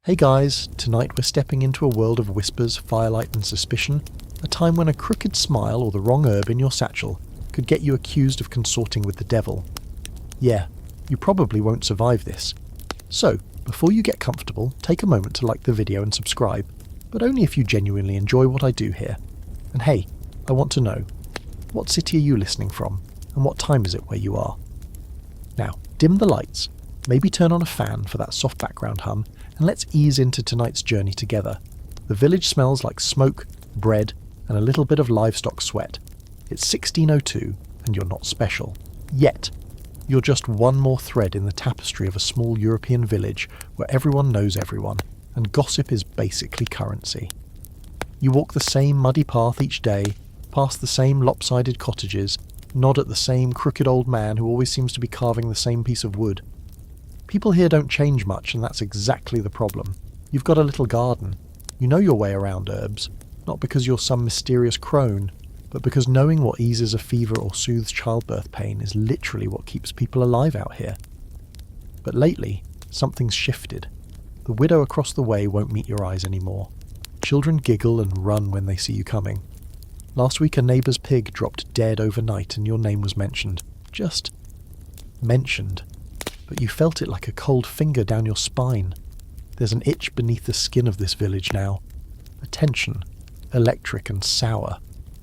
Hey guys, tonight we're stepping into a world of whispers, firelight and suspicion, a time when a crooked smile or the wrong herb in your satchel could get you accused of consorting with the devil. Yeah, you probably won't survive this. So, before you get comfortable, take a moment to like the video and subscribe, but only if you genuinely enjoy what I do here. And hey, I want to know, what city are you listening from, and what time is it where you are? Now, dim the lights, maybe turn on a fan for that soft background hum, and let's ease into tonight's journey together. The village smells like smoke, bread, and a little bit of livestock sweat. It's 1602, and you're not special. Yet, you're just one more thread in the tapestry of a small European village where everyone knows everyone, and gossip is basically currency. You walk the same muddy path each day, past the same lopsided cottages, nod at the same crooked old man who always seems to be carving the same piece of wood. People here don't change much, and that's exactly the problem. You've got a little garden. You know your way around herbs, not because you're some mysterious crone, but because knowing what eases a fever or soothes childbirth pain is literally what keeps people alive out here. But lately, something's shifted. The widow across the way won't meet your eyes anymore. Children giggle and run when they see you coming. Last week a neighbour's pig dropped dead overnight and your name was mentioned. Just mentioned. But you felt it like a cold finger down your spine. There's an itch beneath the skin of this village now. A tension, electric and sour.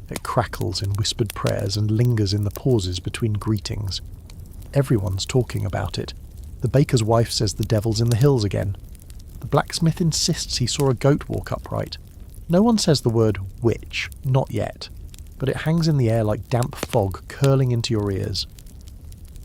It crackles in whispered prayers and lingers in the pauses between greetings. Everyone's talking about it. The baker's wife says the devil's in the hills again. The blacksmith insists he saw a goat walk upright. No one says the word witch, not yet, but it hangs in the air like damp fog curling into your ears.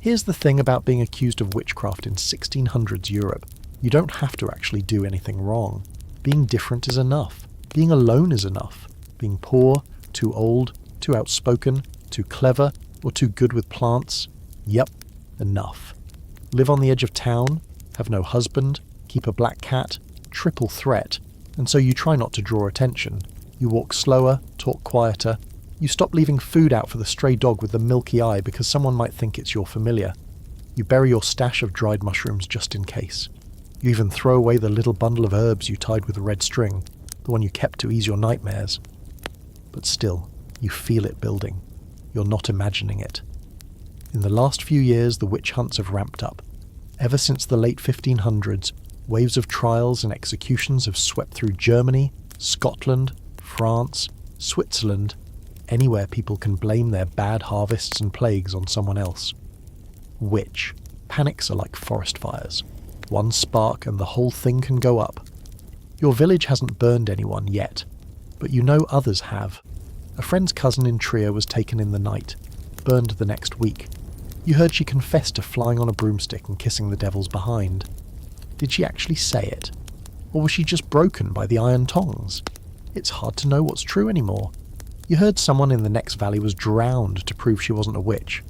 Here's the thing about being accused of witchcraft in 1600s Europe. You don't have to actually do anything wrong. Being different is enough. Being alone is enough. Being poor, too old, too outspoken, too clever, or too good with plants. Yep, enough. Live on the edge of town, have no husband, keep a black cat, triple threat, and so you try not to draw attention. You walk slower, talk quieter. You stop leaving food out for the stray dog with the milky eye because someone might think it's your familiar. You bury your stash of dried mushrooms just in case. You even throw away the little bundle of herbs you tied with a red string, the one you kept to ease your nightmares. But still, you feel it building. You're not imagining it. In the last few years, the witch hunts have ramped up. Ever since the late 1500s, waves of trials and executions have swept through Germany, Scotland, France, Switzerland, anywhere people can blame their bad harvests and plagues on someone else. Witch. Panics are like forest fires. One spark and the whole thing can go up. Your village hasn't burned anyone yet, but you know others have. A friend's cousin in Trier was taken in the night, burned the next week. You heard she confessed to flying on a broomstick and kissing the devil's behind. Did she actually say it? Or was she just broken by the iron tongs? It's hard to know what's true anymore. You heard someone in the next valley was drowned to prove she wasn't a witch.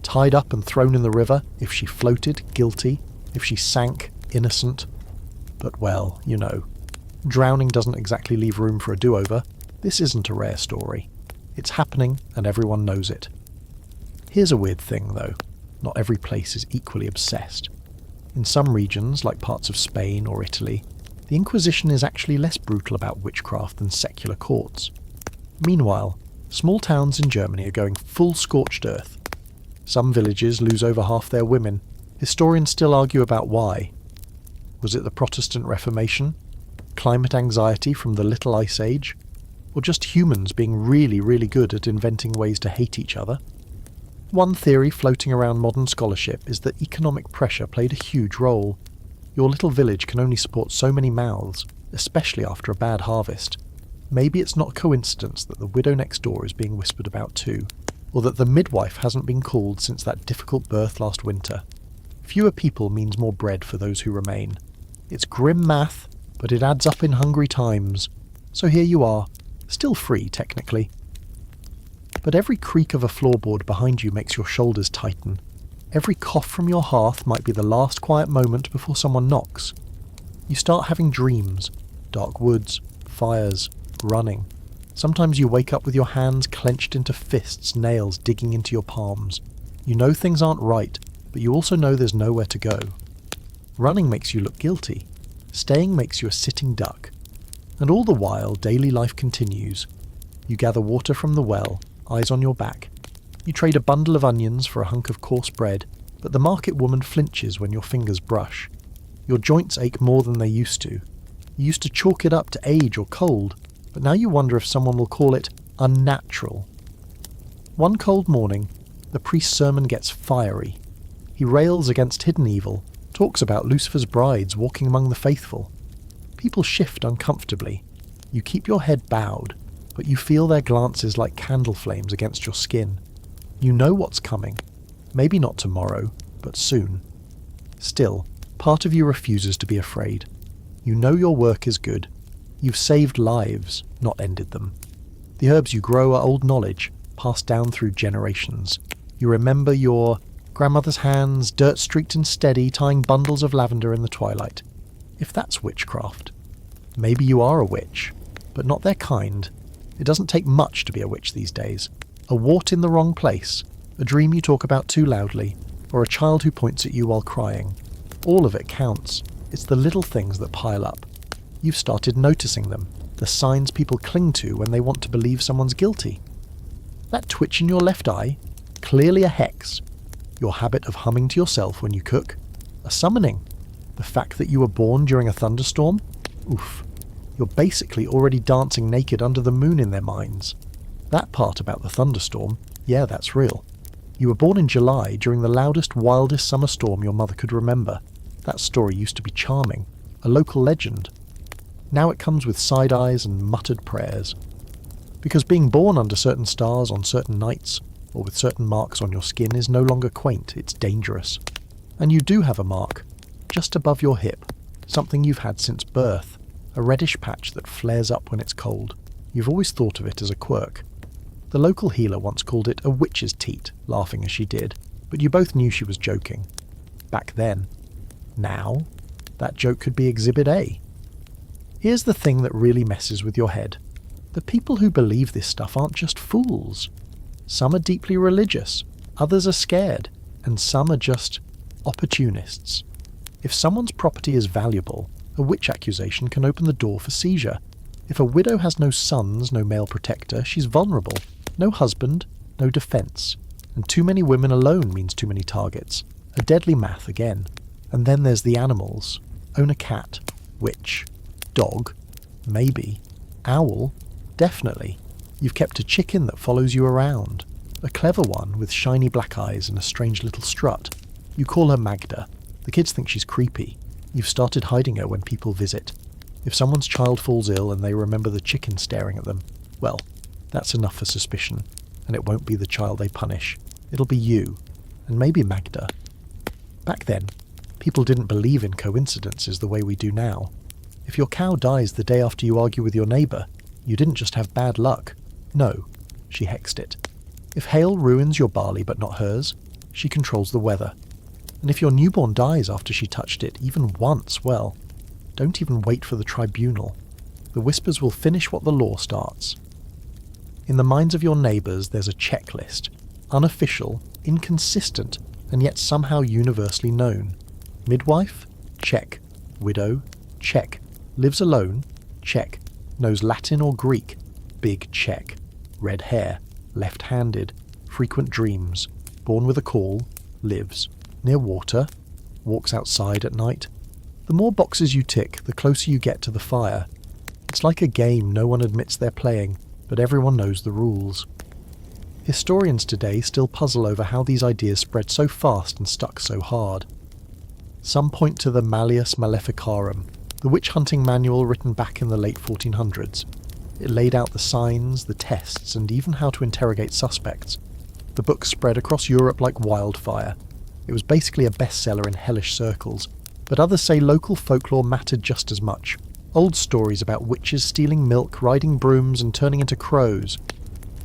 Tied up and thrown in the river, if she floated, guilty. If she sank, innocent. But well, you know, drowning doesn't exactly leave room for a do-over. This isn't a rare story. It's happening and everyone knows it. Here's a weird thing though. Not every place is equally obsessed. In some regions, like parts of Spain or Italy, the Inquisition is actually less brutal about witchcraft than secular courts. Meanwhile, small towns in Germany are going full scorched earth. Some villages lose over half their women. Historians still argue about why. Was it the Protestant Reformation? Climate anxiety from the Little Ice Age? Or just humans being really, really good at inventing ways to hate each other? One theory floating around modern scholarship is that economic pressure played a huge role. Your little village can only support so many mouths, especially after a bad harvest. Maybe it's not coincidence that the widow next door is being whispered about too, or that the midwife hasn't been called since that difficult birth last winter. Fewer people means more bread for those who remain. It's grim math, but it adds up in hungry times. So here you are, still free technically. But every creak of a floorboard behind you makes your shoulders tighten. Every cough from your hearth might be the last quiet moment before someone knocks. You start having dreams, dark woods, fires, running. Sometimes you wake up with your hands clenched into fists, nails digging into your palms. You know things aren't right, but you also know there's nowhere to go. Running makes you look guilty. Staying makes you a sitting duck. And all the while, daily life continues. You gather water from the well, eyes on your back. You trade a bundle of onions for a hunk of coarse bread, but the market woman flinches when your fingers brush. Your joints ache more than they used to. You used to chalk it up to age or cold, but now you wonder if someone will call it unnatural. One cold morning, the priest's sermon gets fiery. He rails against hidden evil, talks about Lucifer's brides walking among the faithful. People shift uncomfortably. You keep your head bowed, but you feel their glances like candle flames against your skin. You know what's coming. Maybe not tomorrow, but soon. Still, part of you refuses to be afraid. You know your work is good. You've saved lives, not ended them. The herbs you grow are old knowledge, passed down through generations. You remember your grandmother's hands, dirt-streaked and steady, tying bundles of lavender in the twilight. If that's witchcraft. Maybe you are a witch, but not their kind. It doesn't take much to be a witch these days. A wart in the wrong place, a dream you talk about too loudly, or a child who points at you while crying. All of it counts. It's the little things that pile up. You've started noticing them, the signs people cling to when they want to believe someone's guilty. That twitch in your left eye, clearly a hex. Your habit of humming to yourself when you cook, a summoning. The fact that you were born during a thunderstorm, oof. You're basically already dancing naked under the moon in their minds. That part about the thunderstorm, yeah, that's real. You were born in July during the loudest, wildest summer storm your mother could remember. That story used to be charming, a local legend. Now it comes with side eyes and muttered prayers. Because being born under certain stars on certain nights, or with certain marks on your skin, is no longer quaint, it's dangerous. And you do have a mark, just above your hip, something you've had since birth, a reddish patch that flares up when it's cold. You've always thought of it as a quirk. The local healer once called it a witch's teat, laughing as she did, but you both knew she was joking. Back then. Now, that joke could be Exhibit A. Here's the thing that really messes with your head. The people who believe this stuff aren't just fools. Some are deeply religious, others are scared, and some are just opportunists. If someone's property is valuable, a witch accusation can open the door for seizure. If a widow has no sons, no male protector, she's vulnerable. No husband, no defence. And too many women alone means too many targets. A deadly math again. And then there's the animals. Own a cat. Witch. Dog. Maybe. Owl. Definitely. You've kept a chicken that follows you around. A clever one with shiny black eyes and a strange little strut. You call her Magda. The kids think she's creepy. You've started hiding her when people visit. If someone's child falls ill and they remember the chicken staring at them, well, that's enough for suspicion. And it won't be the child they punish. It'll be you. And maybe Magda. Back then, people didn't believe in coincidences the way we do now. If your cow dies the day after you argue with your neighbour, you didn't just have bad luck. No, she hexed it. If hail ruins your barley but not hers, she controls the weather. And if your newborn dies after she touched it, even once, well, don't even wait for the tribunal. The whispers will finish what the law starts. In the minds of your neighbours there's a checklist, unofficial, inconsistent, and yet somehow universally known. Midwife? Check. Widow? Check. Lives alone? Check. Knows Latin or Greek? Big check. Red hair? Left-handed? Frequent dreams? Born with a caul? Lives. Near water? Walks outside at night? The more boxes you tick, the closer you get to the fire. It's like a game no one admits they're playing, but everyone knows the rules. Historians today still puzzle over how these ideas spread so fast and stuck so hard. Some point to the Malleus Maleficarum, the witch-hunting manual written back in the late 1400s. It laid out the signs, the tests, and even how to interrogate suspects. The book spread across Europe like wildfire. It was basically a bestseller in hellish circles, but others say local folklore mattered just as much. Old stories about witches stealing milk, riding brooms, and turning into crows.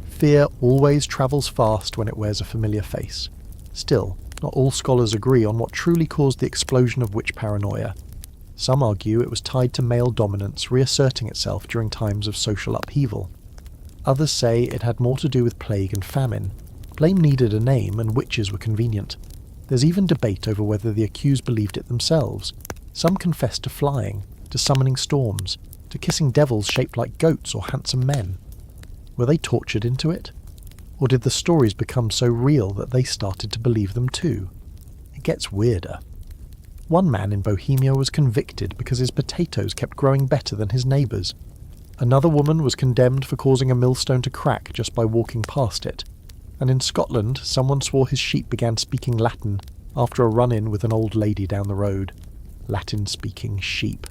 Fear always travels fast when it wears a familiar face. Still, not all scholars agree on what truly caused the explosion of witch paranoia. Some argue it was tied to male dominance reasserting itself during times of social upheaval. Others say it had more to do with plague and famine. Blame needed a name, and witches were convenient. There's even debate over whether the accused believed it themselves. Some confessed to flying. to summoning storms, to kissing devils shaped like goats or handsome men? Were they tortured into it? Or did the stories become so real that they started to believe them too? It gets weirder. One man in Bohemia was convicted because his potatoes kept growing better than his neighbours. Another woman was condemned for causing a millstone to crack just by walking past it. And in Scotland, someone swore his sheep began speaking Latin after a run-in with an old lady down the road. Latin-speaking sheep.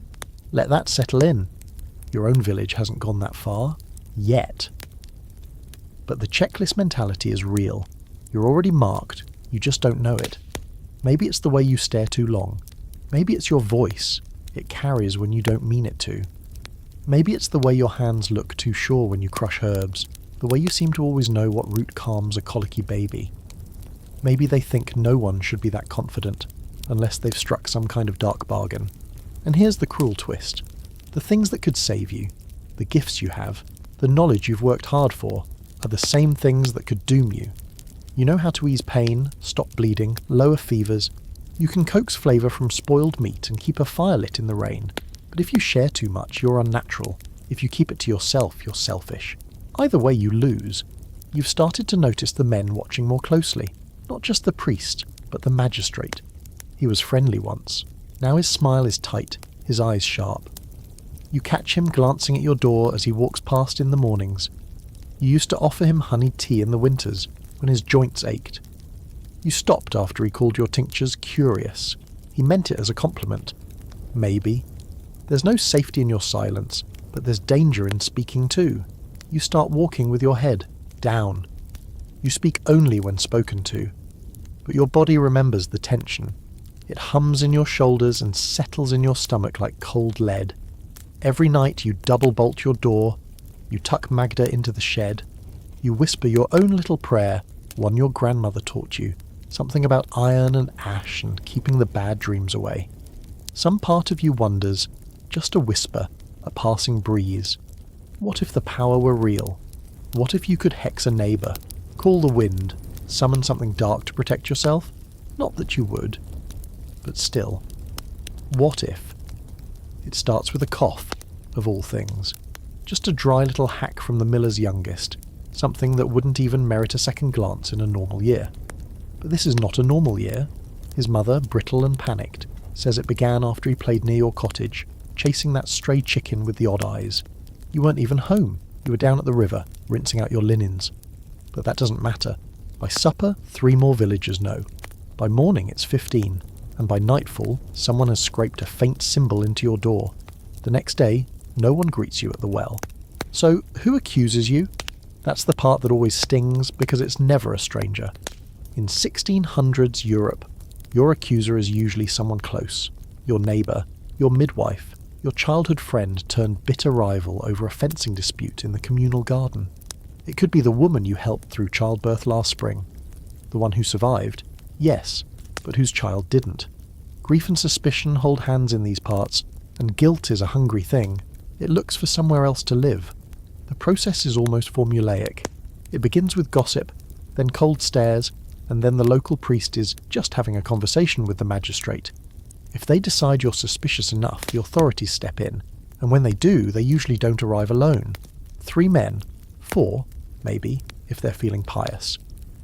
Let that settle in. Your own village hasn't gone that far. Yet. But the checklist mentality is real. You're already marked, you just don't know it. Maybe it's the way you stare too long. Maybe it's your voice. It carries when you don't mean it to. Maybe it's the way your hands look too sure when you crush herbs, the way you seem to always know what root calms a colicky baby. Maybe they think no one should be that confident, unless they've struck some kind of dark bargain. And here's the cruel twist. The things that could save you, the gifts you have, the knowledge you've worked hard for, are the same things that could doom you. You know how to ease pain, stop bleeding, lower fevers. You can coax flavour from spoiled meat and keep a fire lit in the rain. But if you share too much, you're unnatural. If you keep it to yourself, you're selfish. Either way, you lose. You've started to notice the men watching more closely. Not just the priest, but the magistrate. He was friendly once. Now his smile is tight, his eyes sharp. You catch him glancing at your door as he walks past in the mornings. You used to offer him honeyed tea in the winters, when his joints ached. You stopped after he called your tinctures curious. He meant it as a compliment. Maybe. There's no safety in your silence, but there's danger in speaking too. You start walking with your head down. You speak only when spoken to. But your body remembers the tension. It hums in your shoulders and settles in your stomach like cold lead. Every night you double bolt your door. You tuck Magda into the shed. You whisper your own little prayer, one your grandmother taught you. Something about iron and ash and keeping the bad dreams away. Some part of you wonders, just a whisper, a passing breeze. What if the power were real? What if you could hex a neighbour, call the wind, summon something dark to protect yourself? Not that you would. But still. What if? It starts with a cough, of all things. Just a dry little hack from the miller's youngest. Something that wouldn't even merit a second glance in a normal year. But this is not a normal year. His mother, brittle and panicked, says it began after he played near your cottage, chasing that stray chicken with the odd eyes. You weren't even home. You were down at the river, rinsing out your linens. But that doesn't matter. By supper, 3 more villagers know. By morning, it's 15. And by nightfall, someone has scraped a faint symbol into your door. The next day, no one greets you at the well. So, who accuses you? That's the part that always stings, because it's never a stranger. In 1600s Europe, your accuser is usually someone close. Your neighbour, your midwife, your childhood friend turned bitter rival over a fencing dispute in the communal garden. It could be the woman you helped through childbirth last spring. The one who survived, yes, but whose child didn't. Grief and suspicion hold hands in these parts, and guilt is a hungry thing. It looks for somewhere else to live. The process is almost formulaic. It begins with gossip, then cold stares, and then the local priest is just having a conversation with the magistrate. If they decide you're suspicious enough, the authorities step in, and when they do, they usually don't arrive alone. 3 men, 4, maybe, if they're feeling pious.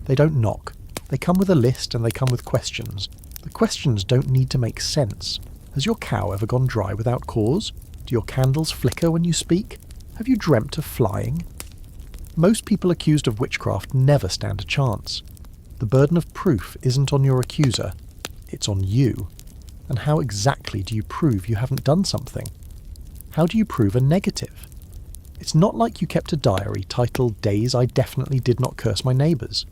They don't knock. They come with a list and they come with questions. The questions don't need to make sense. Has your cow ever gone dry without cause? Do your candles flicker when you speak? Have you dreamt of flying? Most people accused of witchcraft never stand a chance. The burden of proof isn't on your accuser, it's on you. And how exactly do you prove you haven't done something? How do you prove a negative? It's not like you kept a diary titled Days I Definitely Did Not Curse My Neighbours.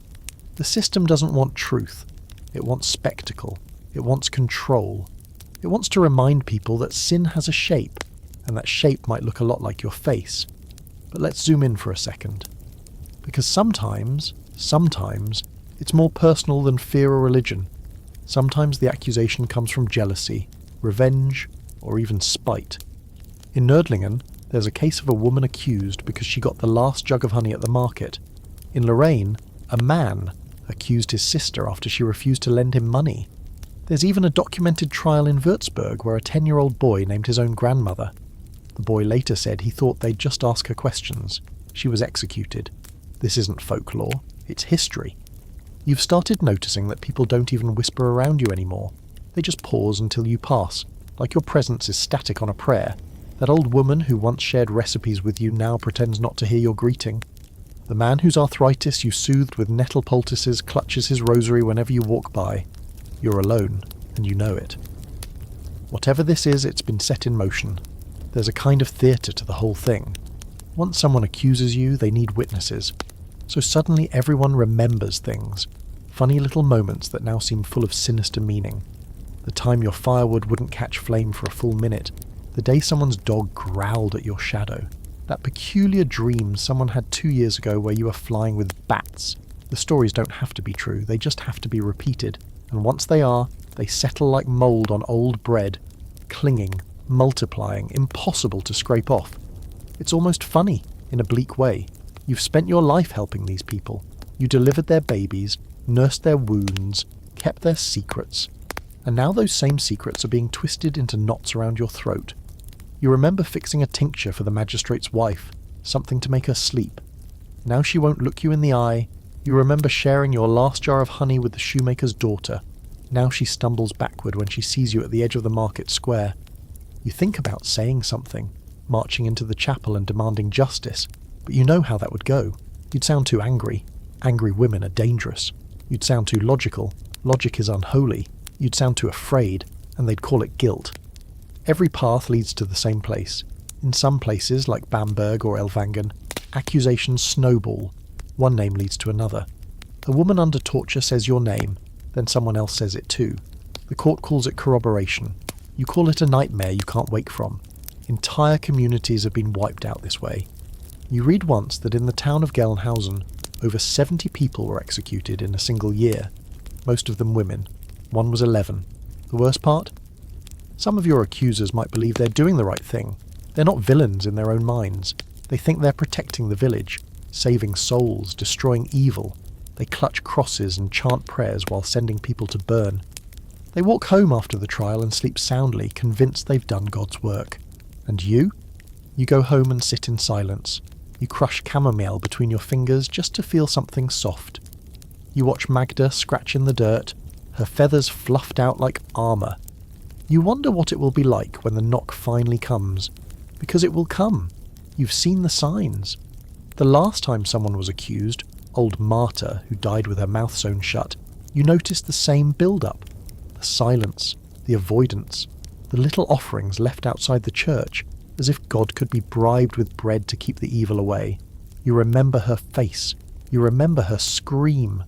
The system doesn't want truth. It wants spectacle. It wants control. It wants to remind people that sin has a shape, and that shape might look a lot like your face. But let's zoom in for a second. Because sometimes, it's more personal than fear or religion. Sometimes the accusation comes from jealousy, revenge, or even spite. In Nördlingen, there's a case of a woman accused because she got the last jug of honey at the market. In Lorraine, a man accused his sister after she refused to lend him money. There's even a documented trial in Würzburg where a 10-year-old boy named his own grandmother. The boy later said he thought they'd just ask her questions. She was executed. This isn't folklore, it's history. You've started noticing that people don't even whisper around you anymore. They just pause until you pass, like your presence is static on a prayer. That old woman who once shared recipes with you now pretends not to hear your greeting. The man whose arthritis you soothed with nettle poultices clutches his rosary whenever you walk by. You're alone, and you know it. Whatever this is, it's been set in motion. There's a kind of theatre to the whole thing. Once someone accuses you, they need witnesses. So suddenly everyone remembers things. Funny little moments that now seem full of sinister meaning. The time your firewood wouldn't catch flame for a full minute. The day someone's dog growled at your shadow. That peculiar dream someone had 2 years ago where you were flying with bats. The stories don't have to be true, they just have to be repeated. And once they are, they settle like mould on old bread. Clinging, multiplying, impossible to scrape off. It's almost funny, in a bleak way. You've spent your life helping these people. You delivered their babies, nursed their wounds, kept their secrets. And now those same secrets are being twisted into knots around your throat. You remember fixing a tincture for the magistrate's wife, something to make her sleep. Now she won't look you in the eye. You remember sharing your last jar of honey with the shoemaker's daughter. Now she stumbles backward when she sees you at the edge of the market square. You think about saying something, marching into the chapel and demanding justice, but you know how that would go. You'd sound too angry. Angry women are dangerous. You'd sound too logical. Logic is unholy. You'd sound too afraid, and they'd call it guilt. Every path leads to the same place. In some places, like Bamberg or Ellwangen, accusations snowball. One name leads to another. A woman under torture says your name, then someone else says it too. The court calls it corroboration. You call it a nightmare you can't wake from. Entire communities have been wiped out this way. You read once that in the town of Gelnhausen, over 70 people were executed in a single year. Most of them women. One was 11. The worst part? Some of your accusers might believe they're doing the right thing. They're not villains in their own minds. They think they're protecting the village, saving souls, destroying evil. They clutch crosses and chant prayers while sending people to burn. They walk home after the trial and sleep soundly, convinced they've done God's work. And you? You go home and sit in silence. You crush chamomile between your fingers just to feel something soft. You watch Magda scratch in the dirt, her feathers fluffed out like armour. You wonder what it will be like when the knock finally comes. Because it will come. You've seen the signs. The last time someone was accused, old Marta, who died with her mouth sewn shut, you noticed the same build-up. The silence, the avoidance, the little offerings left outside the church, as if God could be bribed with bread to keep the evil away. You remember her face. You remember her scream.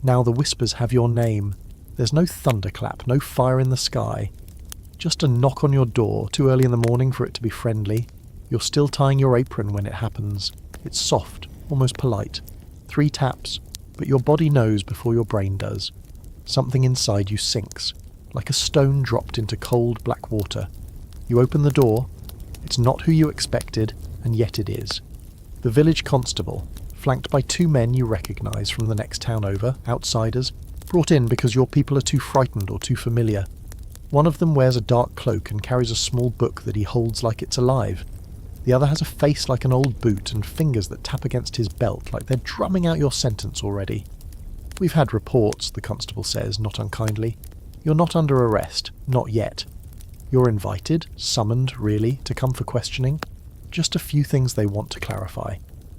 Now the whispers have your name. There's no thunderclap, no fire in the sky. Just a knock on your door, too early in the morning for it to be friendly. You're still tying your apron when it happens. It's soft, almost polite. 3 taps, but your body knows before your brain does. Something inside you sinks, like a stone dropped into cold black water. You open the door. It's not who you expected, and yet it is. The village constable, flanked by 2 men you recognise from the next town over, outsiders, brought in because your people are too frightened or too familiar. One of them wears a dark cloak and carries a small book that he holds like it's alive. The other has a face like an old boot and fingers that tap against his belt like they're drumming out your sentence already. We've had reports, the constable says, not unkindly. You're not under arrest, not yet. You're invited, summoned, really, to come for questioning. Just a few things they want to clarify.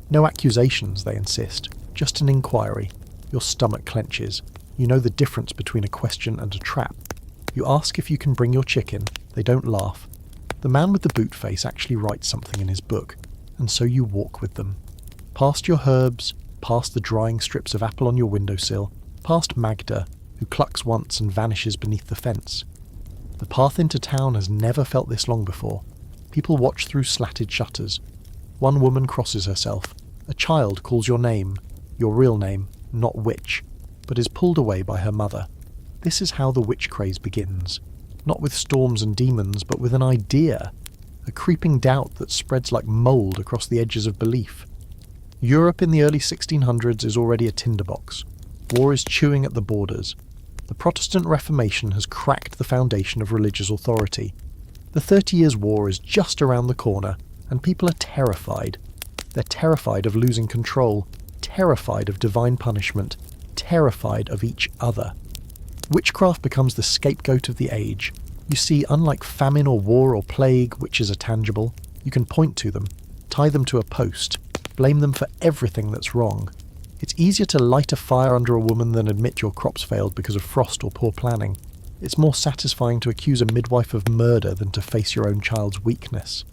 No accusations, they insist. Just an inquiry. Your stomach clenches. You know the difference between a question and a trap. You ask if you can bring your chicken. They don't laugh. The man with the boot face actually writes something in his book, and so you walk with them. Past your herbs, past the drying strips of apple on your windowsill, past Magda, who clucks once and vanishes beneath the fence. The path into town has never felt this long before. People watch through slatted shutters. One woman crosses herself. A child calls your name, your real name, not witch, but is pulled away by her mother. This is how the witch craze begins. Not with storms and demons, but with an idea. A creeping doubt that spreads like mould across the edges of belief. Europe in the early 1600s is already a tinderbox. War is chewing at the borders. The Protestant Reformation has cracked the foundation of religious authority. The 30 Years' War is just around the corner, and people are terrified. They're terrified of losing control, terrified of divine punishment, terrified of each other. Witchcraft becomes the scapegoat of the age. You see, unlike famine or war or plague, witches are tangible. You can point to them, tie them to a post, blame them for everything that's wrong. It's easier to light a fire under a woman than admit your crops failed because of frost or poor planning. It's more satisfying to accuse a midwife of murder than to face your own child's weakness.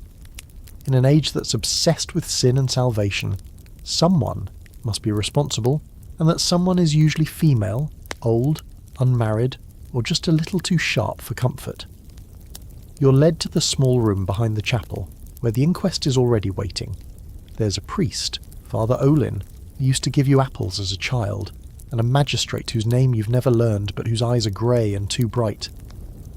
In an age that's obsessed with sin and salvation, someone must be responsible, and that someone is usually female, old, unmarried, or just a little too sharp for comfort. You're led to the small room behind the chapel, where the inquest is already waiting. There's a priest, Father Olin, who used to give you apples as a child, and a magistrate whose name you've never learned but whose eyes are grey and too bright.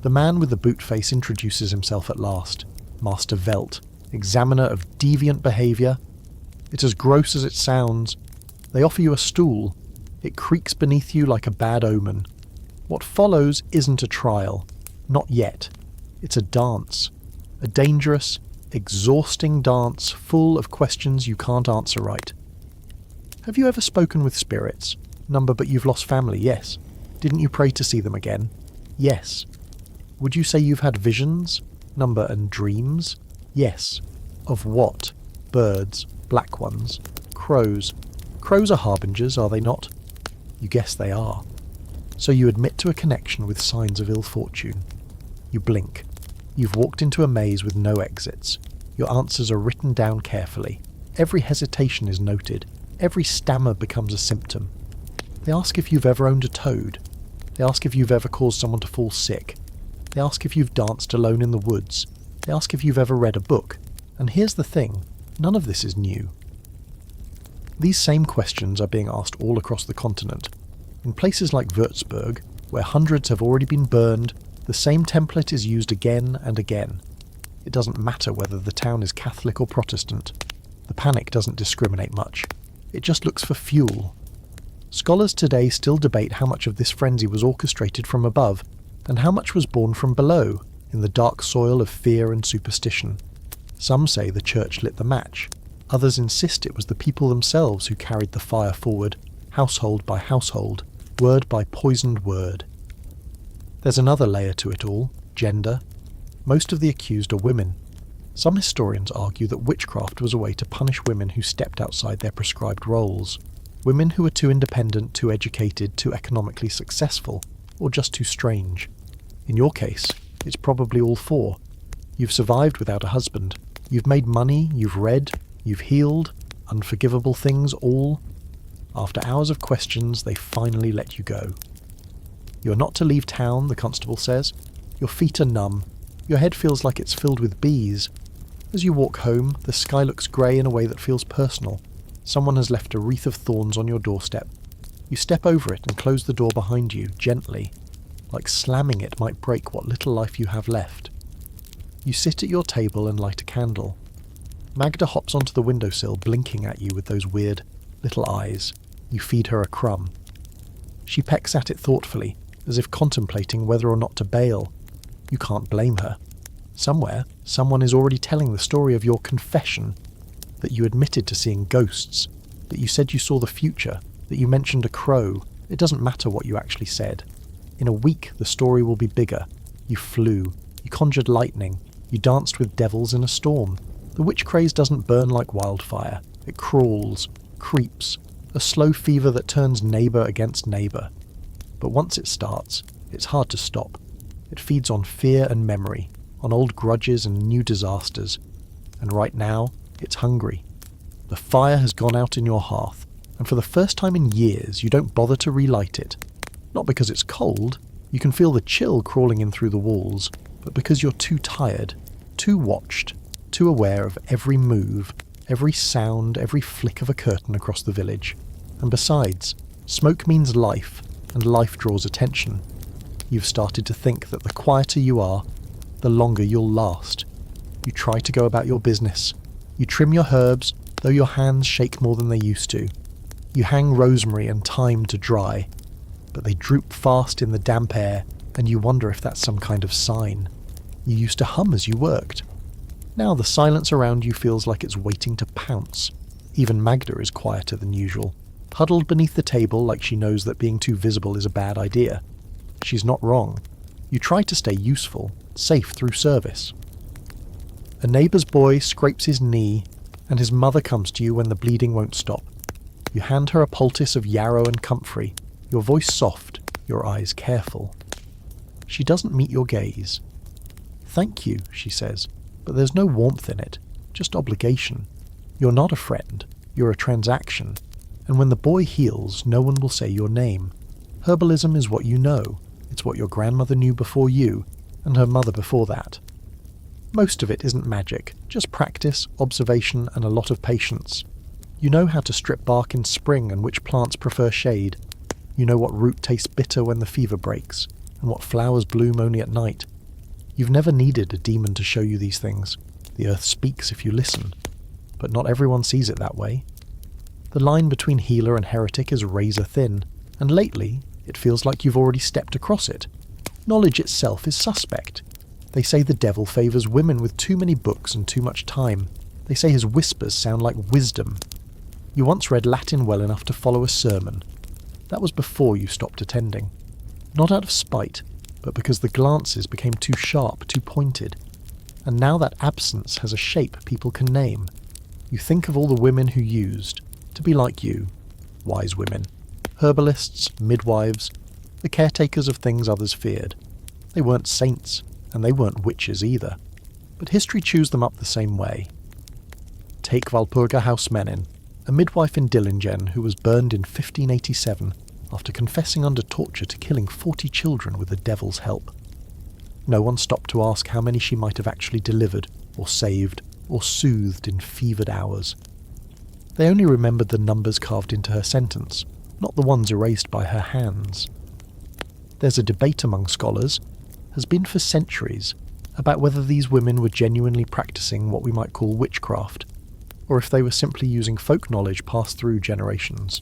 The man with the boot face introduces himself at last, Master Velt, examiner of deviant behaviour. It's as gross as it sounds. They offer you a stool. It creaks beneath you like a bad omen. What follows isn't a trial. Not yet. It's a dance. A dangerous, exhausting dance full of questions you can't answer right. Have you ever spoken with spirits? Number, but you've lost family, yes. Didn't you pray to see them again? Yes. Would you say you've had visions? Number, and dreams? Yes. Of what? Birds, black ones, crows. Crows are harbingers, are they not? You guess they are. So you admit to a connection with signs of ill fortune. You blink. You've walked into a maze with no exits. Your answers are written down carefully. Every hesitation is noted. Every stammer becomes a symptom. They ask if you've ever owned a toad. They ask if you've ever caused someone to fall sick. They ask if you've danced alone in the woods. They ask if you've ever read a book. And here's the thing, none of this is new. These same questions are being asked all across the continent. In places like Würzburg, where hundreds have already been burned, the same template is used again and again. It doesn't matter whether the town is Catholic or Protestant. The panic doesn't discriminate much. It just looks for fuel. Scholars today still debate how much of this frenzy was orchestrated from above, and how much was born from below, in the dark soil of fear and superstition. Some say the church lit the match. Others insist it was the people themselves who carried the fire forward, household by household, word by poisoned word. There's another layer to it all, gender. Most of the accused are women. Some historians argue that witchcraft was a way to punish women who stepped outside their prescribed roles. Women who were too independent, too educated, too economically successful, or just too strange. In your case, it's probably all four. You've survived without a husband. You've made money, you've read, you've healed, unforgivable things all. After hours of questions, they finally let you go. You're not to leave town, the constable says. Your feet are numb. Your head feels like it's filled with bees. As you walk home, the sky looks grey in a way that feels personal. Someone has left a wreath of thorns on your doorstep. You step over it and close the door behind you, gently. Like slamming it might break what little life you have left. You sit at your table and light a candle. Magda hops onto the windowsill, blinking at you with those weird little eyes. You feed her a crumb. She pecks at it thoughtfully, as if contemplating whether or not to bail. You can't blame her. Somewhere, someone is already telling the story of your confession, that you admitted to seeing ghosts, that you said you saw the future, that you mentioned a crow. It doesn't matter what you actually said. In a week, the story will be bigger. You flew. You conjured lightning. You danced with devils in a storm. The witch craze doesn't burn like wildfire. It crawls, creeps, a slow fever that turns neighbour against neighbour. But once it starts, it's hard to stop. It feeds on fear and memory, on old grudges and new disasters. And right now, it's hungry. The fire has gone out in your hearth, and for the first time in years, you don't bother to relight it. Not because it's cold, you can feel the chill crawling in through the walls, but because you're too tired, too watched, too aware of every move, every sound, every flick of a curtain across the village. And besides, smoke means life, and life draws attention. You've started to think that the quieter you are, the longer you'll last. You try to go about your business. You trim your herbs, though your hands shake more than they used to. You hang rosemary and thyme to dry. but they droop fast in the damp air, and you wonder if that's some kind of sign. You used to hum as you worked. Now the silence around you feels like it's waiting to pounce. Even Magda is quieter than usual, huddled beneath the table like she knows that being too visible is a bad idea. She's not wrong. You try to stay useful, safe through service. A neighbour's boy scrapes his knee, and his mother comes to you when the bleeding won't stop. You hand her a poultice of yarrow and comfrey, your voice soft, your eyes careful. She doesn't meet your gaze. "Thank you," she says, but there's no warmth in it, just obligation. You're not a friend, you're a transaction, and when the boy heals, no one will say your name. Herbalism is what you know. It's what your grandmother knew before you, and her mother before that. Most of it isn't magic, just practice, observation, and a lot of patience. You know how to strip bark in spring and which plants prefer shade. You know what root tastes bitter when the fever breaks, and what flowers bloom only at night. You've never needed a demon to show you these things. The earth speaks if you listen. But not everyone sees it that way. The line between healer and heretic is razor thin, and lately, it feels like you've already stepped across it. Knowledge itself is suspect. They say the devil favours women with too many books and too much time. They say his whispers sound like wisdom. You once read Latin well enough to follow a sermon. That was before you stopped attending. Not out of spite, but because the glances became too sharp, too pointed. And now that absence has a shape people can name. You think of all the women who used to be like you, wise women. Herbalists, midwives, the caretakers of things others feared. They weren't saints, and they weren't witches either. But history chews them up the same way. Take Walpurga Hausmanin, a midwife in Dillingen who was burned in 1587 after confessing under torture to killing 40 children with the devil's help. No one stopped to ask how many she might have actually delivered, or saved, or soothed in fevered hours. They only remembered the numbers carved into her sentence, not the ones erased by her hands. There's a debate among scholars, has been for centuries, about whether these women were genuinely practicing what we might call witchcraft, or if they were simply using folk knowledge passed through generations.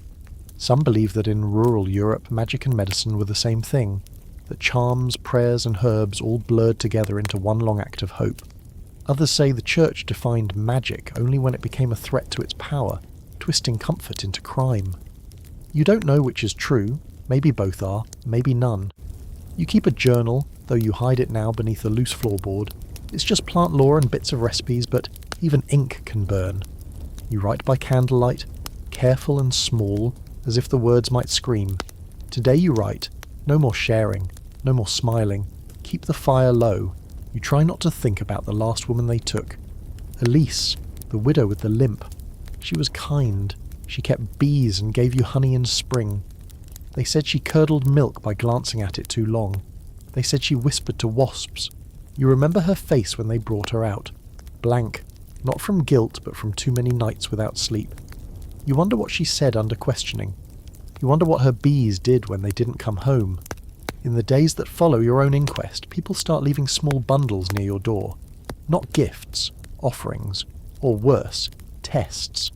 Some believe that in rural Europe magic and medicine were the same thing, that charms, prayers and herbs all blurred together into one long act of hope. Others say the church defined magic only when it became a threat to its power, twisting comfort into crime. You don't know which is true, maybe both are, maybe none. You keep a journal, though you hide it now beneath a loose floorboard. It's just plant lore and bits of recipes, but even ink can burn. You write by candlelight, careful and small, as if the words might scream. Today you write, no more sharing, no more smiling, keep the fire low. You try not to think about the last woman they took. Elise, the widow with the limp. She was kind. She kept bees and gave you honey in spring. They said she curdled milk by glancing at it too long. They said she whispered to wasps. You remember her face when they brought her out. Blank, not from guilt but from too many nights without sleep. You wonder what she said under questioning. You wonder what her bees did when they didn't come home. In the days that follow your own inquest, people start leaving small bundles near your door. Not gifts, offerings, or worse, tests.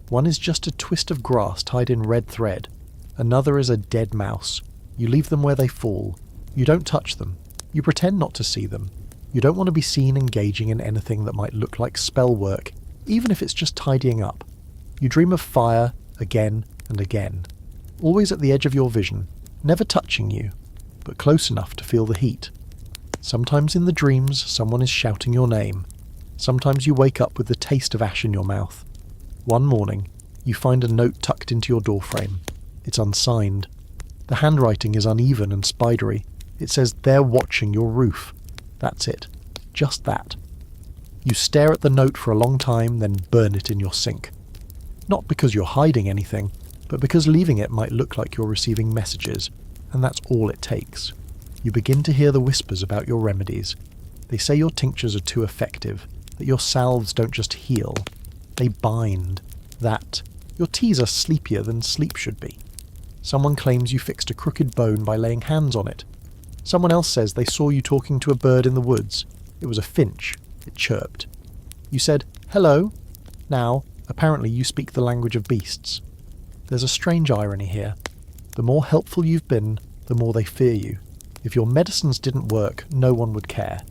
One is just a twist of grass tied in red thread. Another is a dead mouse. You leave them where they fall. You don't touch them. You pretend not to see them. You don't want to be seen engaging in anything that might look like spell work, even if it's just tidying up. You dream of fire, again and again. Always at the edge of your vision, never touching you, but close enough to feel the heat. Sometimes in the dreams, someone is shouting your name. Sometimes you wake up with the taste of ash in your mouth. One morning, you find a note tucked into your doorframe. It's unsigned. The handwriting is uneven and spidery. It says, "They're watching your roof." That's it. Just that. You stare at the note for a long time, then burn it in your sink. Not because you're hiding anything, but because leaving it might look like you're receiving messages, and that's all it takes. You begin to hear the whispers about your remedies. They say your tinctures are too effective, that your salves don't just heal, they bind. That your teas are sleepier than sleep should be. Someone claims you fixed a crooked bone by laying hands on it. Someone else says they saw you talking to a bird in the woods. It was a finch. It chirped. You said, "Hello." Now, apparently you speak the language of beasts. There's a strange irony here. The more helpful you've been, the more they fear you. If your medicines didn't work, no one would care.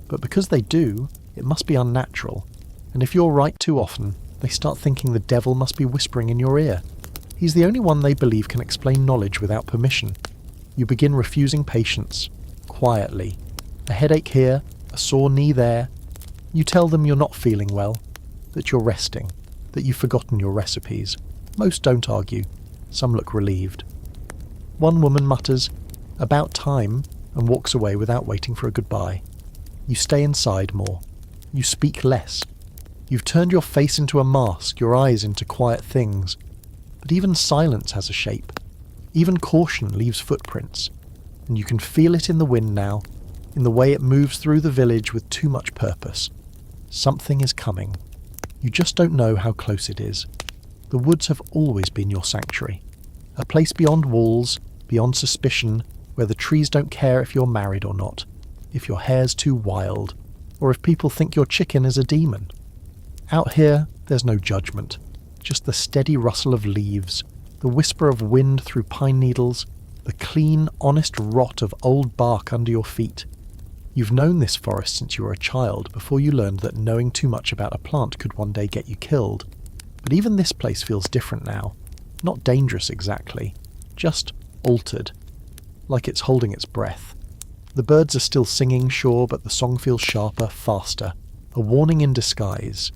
But because they do, it must be unnatural. And if you're right too often, they start thinking the devil must be whispering in your ear. He's the only one they believe can explain knowledge without permission. You begin refusing patients, quietly. A headache here, a sore knee there. You tell them you're not feeling well, that you're resting, that you've forgotten your recipes. Most don't argue. Some look relieved. One woman mutters, "About time," and walks away without waiting for a goodbye. You stay inside more. You speak less. You've turned your face into a mask, your eyes into quiet things. But even silence has a shape. Even caution leaves footprints. And you can feel it in the wind now, in the way it moves through the village with too much purpose. Something is coming. You just don't know how close it is. The woods have always been your sanctuary. A place beyond walls, beyond suspicion, where the trees don't care if you're married or not, if your hair's too wild, or if people think your chicken is a demon. Out here, there's no judgment, just the steady rustle of leaves, the whisper of wind through pine needles, the clean, honest rot of old bark under your feet. You've known this forest since you were a child, before you learned that knowing too much about a plant could one day get you killed. But even this place feels different now. Not dangerous exactly, just altered, like it's holding its breath. The birds are still singing, sure, but the song feels sharper, faster, a warning in disguise.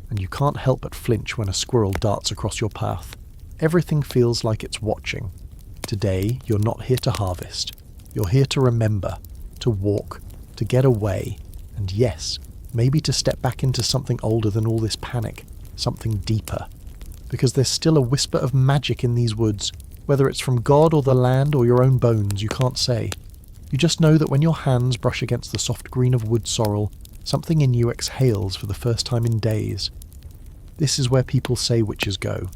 And you can't help but flinch when a squirrel darts across your path. Everything feels like it's watching. Today, you're not here to harvest. You're here to remember, to walk, to get away, and yes, maybe to step back into something older than all this panic, something deeper. Because there's still a whisper of magic in these woods, whether it's from God or the land or your own bones, you can't say. You just know that when your hands brush against the soft green of wood sorrel, something in you exhales for the first time in days. This is where people say witches go,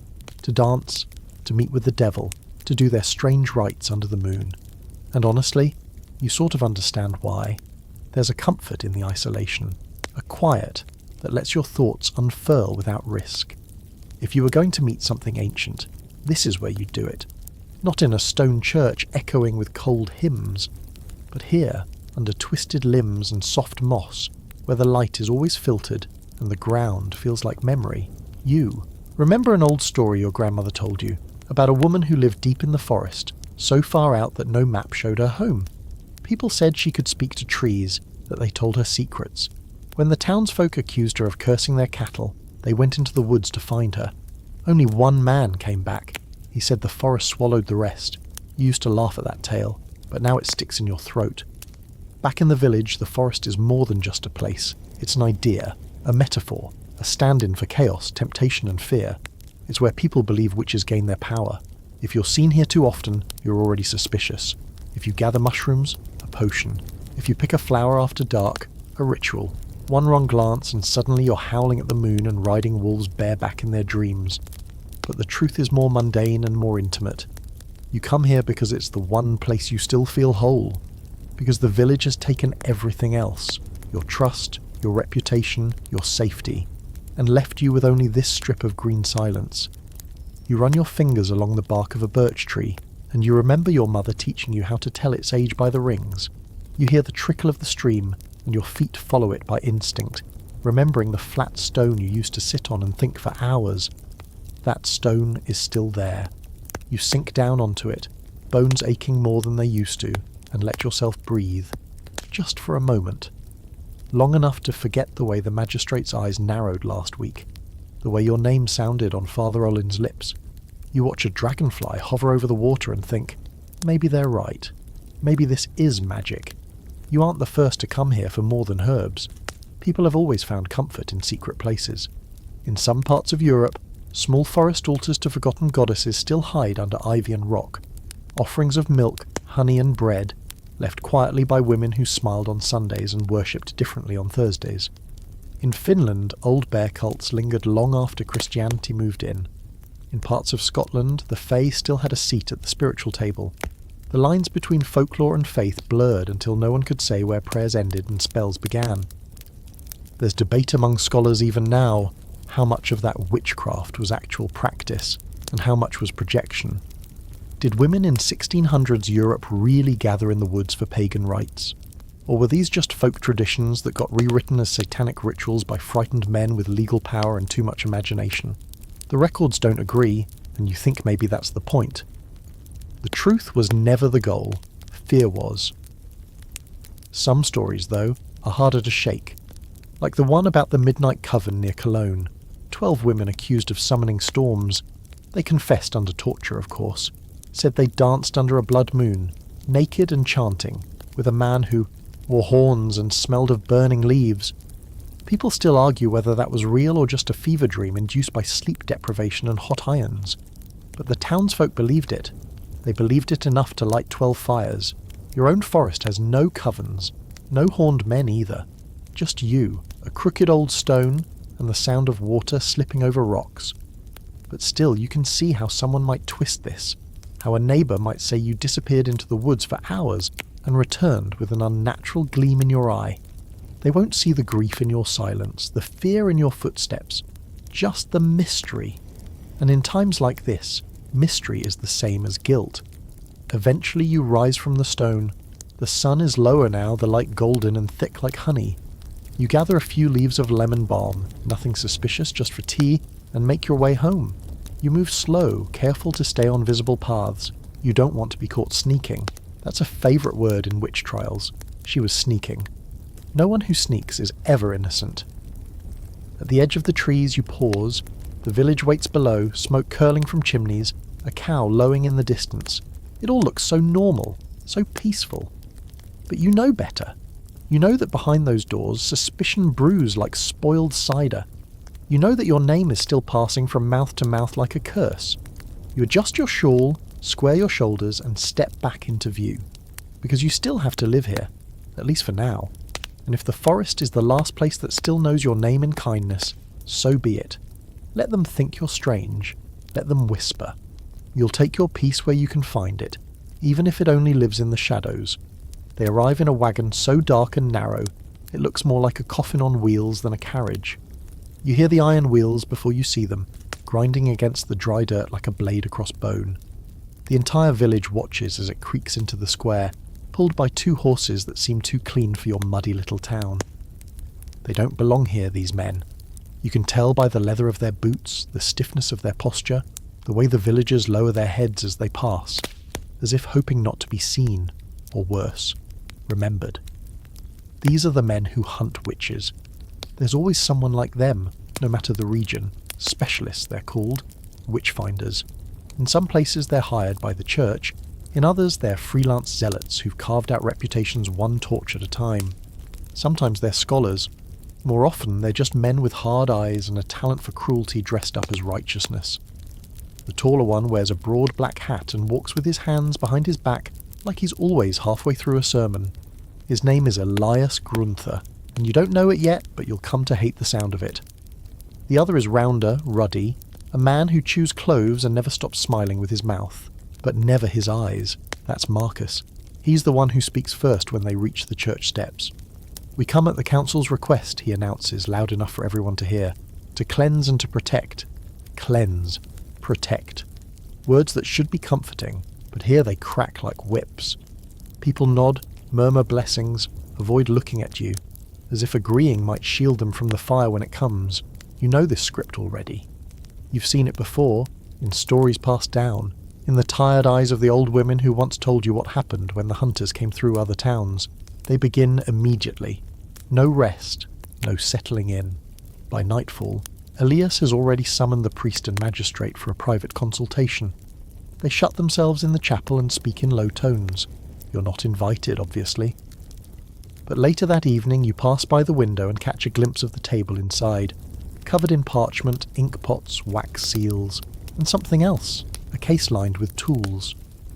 to dance, to meet with the devil, to do their strange rites under the moon. And honestly, you sort of understand why. There's a comfort in the isolation, a quiet that lets your thoughts unfurl without risk. If you were going to meet something ancient, this is where you'd do it. Not in a stone church echoing with cold hymns, but here, under twisted limbs and soft moss, where the light is always filtered and the ground feels like memory. You. Remember an old story your grandmother told you, about a woman who lived deep in the forest, so far out that no map showed her home. People said she could speak to trees, that they told her secrets. When the townsfolk accused her of cursing their cattle, they went into the woods to find her. Only one man came back. He said the forest swallowed the rest. You used to laugh at that tale, but now it sticks in your throat. Back in the village, the forest is more than just a place. It's an idea, a metaphor, a stand-in for chaos, temptation and fear. It's where people believe witches gain their power. If you're seen here too often, you're already suspicious. If you gather mushrooms, a potion. If you pick a flower after dark, a ritual. One wrong glance and suddenly you're howling at the moon and riding wolves bareback in their dreams. But the truth is more mundane and more intimate. You come here because it's the one place you still feel whole. Because the village has taken everything else. Your trust, your reputation, your safety. And left you with only this strip of green silence. You run your fingers along the bark of a birch tree, and you remember your mother teaching you how to tell its age by the rings. You hear the trickle of the stream, and your feet follow it by instinct, remembering the flat stone you used to sit on and think for hours. That stone is still there. You sink down onto it, bones aching more than they used to, and let yourself breathe, just for a moment. Long enough to forget the way the magistrate's eyes narrowed last week, the way your name sounded on Father Olin's lips. You watch a dragonfly hover over the water and think, maybe they're right. Maybe this is magic. You aren't the first to come here for more than herbs. People have always found comfort in secret places. In some parts of Europe, small forest altars to forgotten goddesses still hide under ivy and rock. Offerings of milk, honey and bread, left quietly by women who smiled on Sundays and worshipped differently on Thursdays. In Finland, old bear cults lingered long after Christianity moved in. In parts of Scotland, the Fae still had a seat at the spiritual table. The lines between folklore and faith blurred until no one could say where prayers ended and spells began. There's debate among scholars even now, how much of that witchcraft was actual practice, and how much was projection. Did women in 1600s Europe really gather in the woods for pagan rites? Or were these just folk traditions that got rewritten as satanic rituals by frightened men with legal power and too much imagination? The records don't agree, and you think maybe that's the point. The truth was never the goal, fear was. Some stories, though, are harder to shake, like the one about the Midnight Coven near Cologne. 12 women accused of summoning storms. They confessed under torture, of course, said they danced under a blood moon, naked and chanting, with a man who wore horns and smelled of burning leaves. People still argue whether that was real or just a fever dream induced by sleep deprivation and hot irons. But the townsfolk believed it. They believed it enough to light 12 fires. Your own forest has no covens, no horned men either. Just you, a crooked old stone, and the sound of water slipping over rocks. But still, you can see how someone might twist this, how a neighbour might say you disappeared into the woods for hours and returned with an unnatural gleam in your eye. They won't see the grief in your silence, the fear in your footsteps, just the mystery. And in times like this, mystery is the same as guilt. Eventually you rise from the stone. The sun is lower now, the light golden and thick like honey. You gather a few leaves of lemon balm, nothing suspicious, just for tea, and make your way home. You move slow, careful to stay on visible paths. You don't want to be caught sneaking. That's a favourite word in witch trials. She was sneaking. No one who sneaks is ever innocent. At the edge of the trees you pause. The village waits below, smoke curling from chimneys, a cow lowing in the distance. It all looks so normal, so peaceful. But you know better. You know that behind those doors suspicion brews like spoiled cider. You know that your name is still passing from mouth to mouth like a curse. You adjust your shawl, square your shoulders, and step back into view. Because you still have to live here, at least for now. And if the forest is the last place that still knows your name in kindness, so be it. Let them think you're strange. Let them whisper. You'll take your peace where you can find it, even if it only lives in the shadows. They arrive in a wagon so dark and narrow, it looks more like a coffin on wheels than a carriage. You hear the iron wheels before you see them, grinding against the dry dirt like a blade across bone. The entire village watches as it creaks into the square, pulled by 2 horses that seem too clean for your muddy little town. They don't belong here, these men. You can tell by the leather of their boots, the stiffness of their posture, the way the villagers lower their heads as they pass, as if hoping not to be seen, or worse, remembered. These are the men who hunt witches. There's always someone like them, no matter the region. Specialists, they're called. Witchfinders. In some places they're hired by the church. In others they're freelance zealots who've carved out reputations one torch at a time. Sometimes they're scholars. More often they're just men with hard eyes and a talent for cruelty dressed up as righteousness. The taller one wears a broad black hat and walks with his hands behind his back like he's always halfway through a sermon. His name is Elias Grunther, and you don't know it yet, but you'll come to hate the sound of it. The other is rounder, ruddy, a man who chews cloves and never stops smiling with his mouth, but never his eyes. That's Marcus. He's the one who speaks first when they reach the church steps. "We come at the council's request," he announces, loud enough for everyone to hear, "to cleanse and to protect." Cleanse. Protect. Words that should be comforting, but here they crack like whips. People nod, murmur blessings, avoid looking at you, as if agreeing might shield them from the fire when it comes. You know this script already. You've seen it before, in stories passed down, in the tired eyes of the old women who once told you what happened when the hunters came through other towns. They begin immediately. No rest, no settling in. By nightfall, Elias has already summoned the priest and magistrate for a private consultation. They shut themselves in the chapel and speak in low tones. You're not invited, obviously. But later that evening you pass by the window and catch a glimpse of the table inside, covered in parchment, ink pots, wax seals, and something else, a case lined with tools.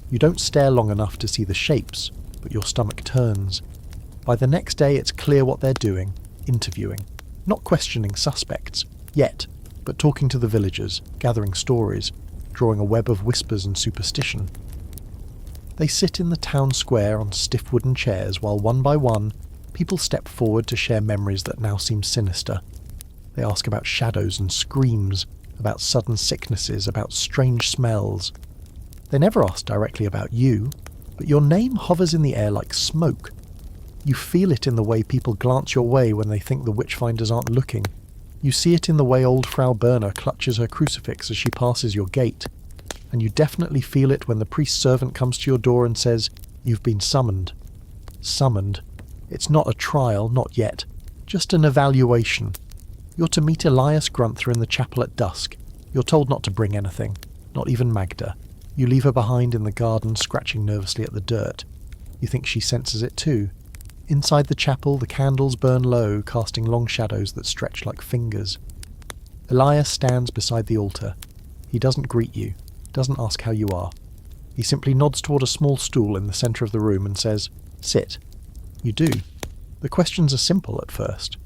You don't stare long enough to see the shapes, but your stomach turns. By the next day it's clear what they're doing, interviewing, not questioning suspects, yet, but talking to the villagers, gathering stories, drawing a web of whispers and superstition. They sit in the town square on stiff wooden chairs while one by one, people step forward to share memories that now seem sinister. They ask about shadows and screams, about sudden sicknesses, about strange smells. They never ask directly about you, but your name hovers in the air like smoke. You feel it in the way people glance your way when they think the witchfinders aren't looking. You see it in the way old Frau Berner clutches her crucifix as she passes your gate. And you definitely feel it when the priest's servant comes to your door and says, "You've been summoned." Summoned. It's not a trial, not yet. Just an evaluation. You're to meet Elias Grunther in the chapel at dusk. You're told not to bring anything, not even Magda. You leave her behind in the garden, scratching nervously at the dirt. You think she senses it too. Inside the chapel, the candles burn low, casting long shadows that stretch like fingers. Elias stands beside the altar. He doesn't greet you, doesn't ask how you are. He simply nods toward a small stool in the centre of the room and says, "Sit." You do. The questions are simple at first.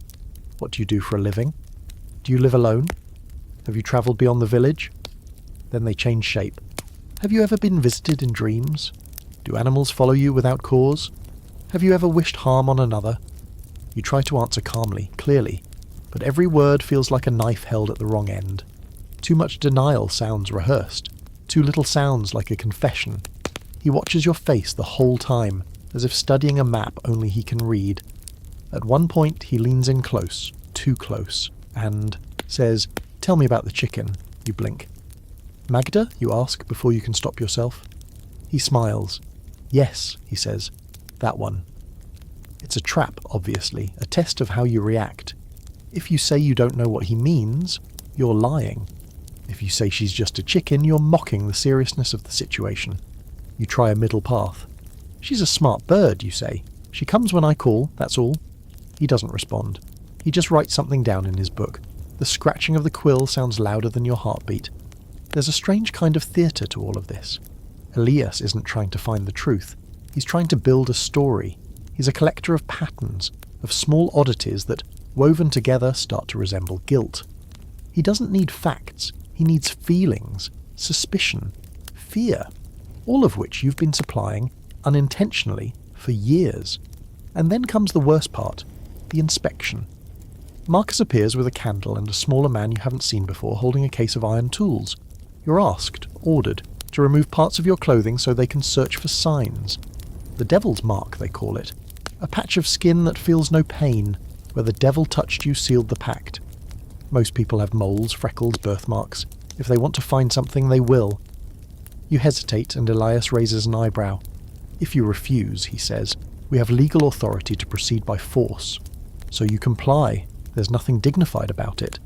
What do you do for a living? Do you live alone? Have you travelled beyond the village? Then they change shape. Have you ever been visited in dreams? Do animals follow you without cause? Have you ever wished harm on another? You try to answer calmly, clearly, but every word feels like a knife held at the wrong end. Too much denial sounds rehearsed. Too little sounds like a confession. He watches your face the whole time, as if studying a map only he can read. At one point he leans in close, too close, and says, "Tell me about the chicken." You blink. "Magda?" you ask before you can stop yourself. He smiles. "Yes," he says. "That one." It's a trap, obviously, a test of how you react. If you say you don't know what he means, you're lying. If you say she's just a chicken, you're mocking the seriousness of the situation. You try a middle path. "She's a smart bird," you say. "She comes when I call, that's all." He doesn't respond. He just writes something down in his book. The scratching of the quill sounds louder than your heartbeat. There's a strange kind of theatre to all of this. Elias isn't trying to find the truth. He's trying to build a story. He's a collector of patterns, of small oddities that, woven together, start to resemble guilt. He doesn't need facts. He needs feelings, suspicion, fear, all of which you've been supplying, unintentionally, for years. And then comes the worst part, the inspection. Marcus appears with a candle and a smaller man you haven't seen before holding a case of iron tools. You're asked, ordered, to remove parts of your clothing so they can search for signs. The devil's mark, they call it. A patch of skin that feels no pain, where the devil touched you sealed the pact. Most people have moles, freckles, birthmarks. If they want to find something, they will. You hesitate, and Elias raises an eyebrow. "If you refuse," he says, "we have legal authority to proceed by force." So you comply. There's nothing dignified about it.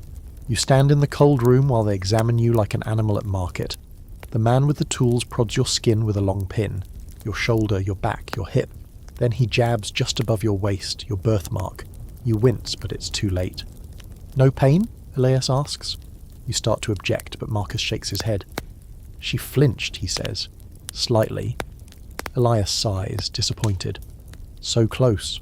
You stand in the cold room while they examine you like an animal at market. The man with the tools prods your skin with a long pin. Your shoulder, your back, your hip. Then he jabs just above your waist, your birthmark. You wince, but it's too late. "No pain?" Elias asks. You start to object, but Marcus shakes his head. "She flinched," he says. "Slightly." Elias sighs, disappointed. So close.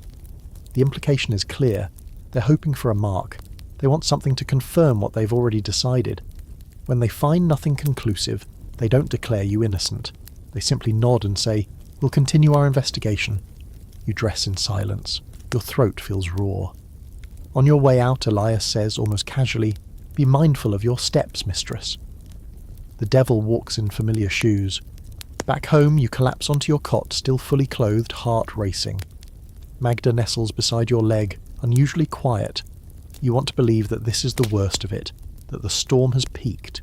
The implication is clear. They're hoping for a mark. They want something to confirm what they've already decided. When they find nothing conclusive, they don't declare you innocent. They simply nod and say, "We'll continue our investigation." You dress in silence. Your throat feels raw. On your way out, Elias says, almost casually, "Be mindful of your steps, mistress." The devil walks in familiar shoes. Back home, you collapse onto your cot, still fully clothed, heart racing. Magda nestles beside your leg, unusually quiet. You want to believe that this is the worst of it, that the storm has peaked.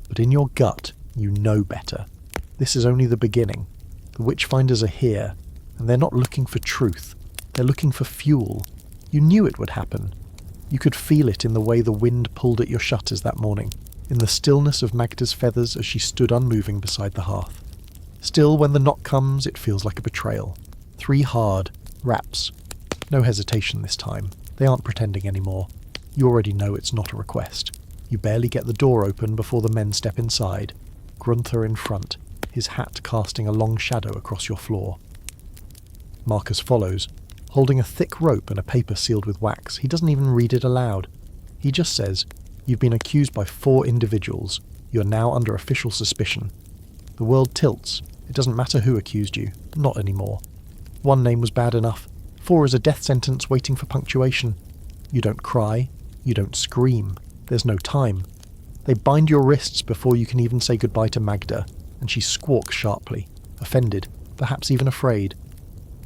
But in your gut, you know better. This is only the beginning. The witchfinders are here, and they're not looking for truth. They're looking for fuel. You knew it would happen. You could feel it in the way the wind pulled at your shutters that morning, in the stillness of Magda's feathers as she stood unmoving beside the hearth. Still, when the knock comes, it feels like a betrayal. 3 hard raps. No hesitation this time. They aren't pretending anymore. You already know it's not a request. You barely get the door open before the men step inside. Grunther in front, his hat casting a long shadow across your floor. Marcus follows, holding a thick rope and a paper sealed with wax. He doesn't even read it aloud. He just says, "You've been accused by 4 individuals. You are now under official suspicion." The world tilts. It doesn't matter who accused you. Not anymore. 1 name was bad enough. 4 is a death sentence waiting for punctuation. You don't cry. You don't scream. There's no time. They bind your wrists before you can even say goodbye to Magda. and she squawks sharply, offended, perhaps even afraid.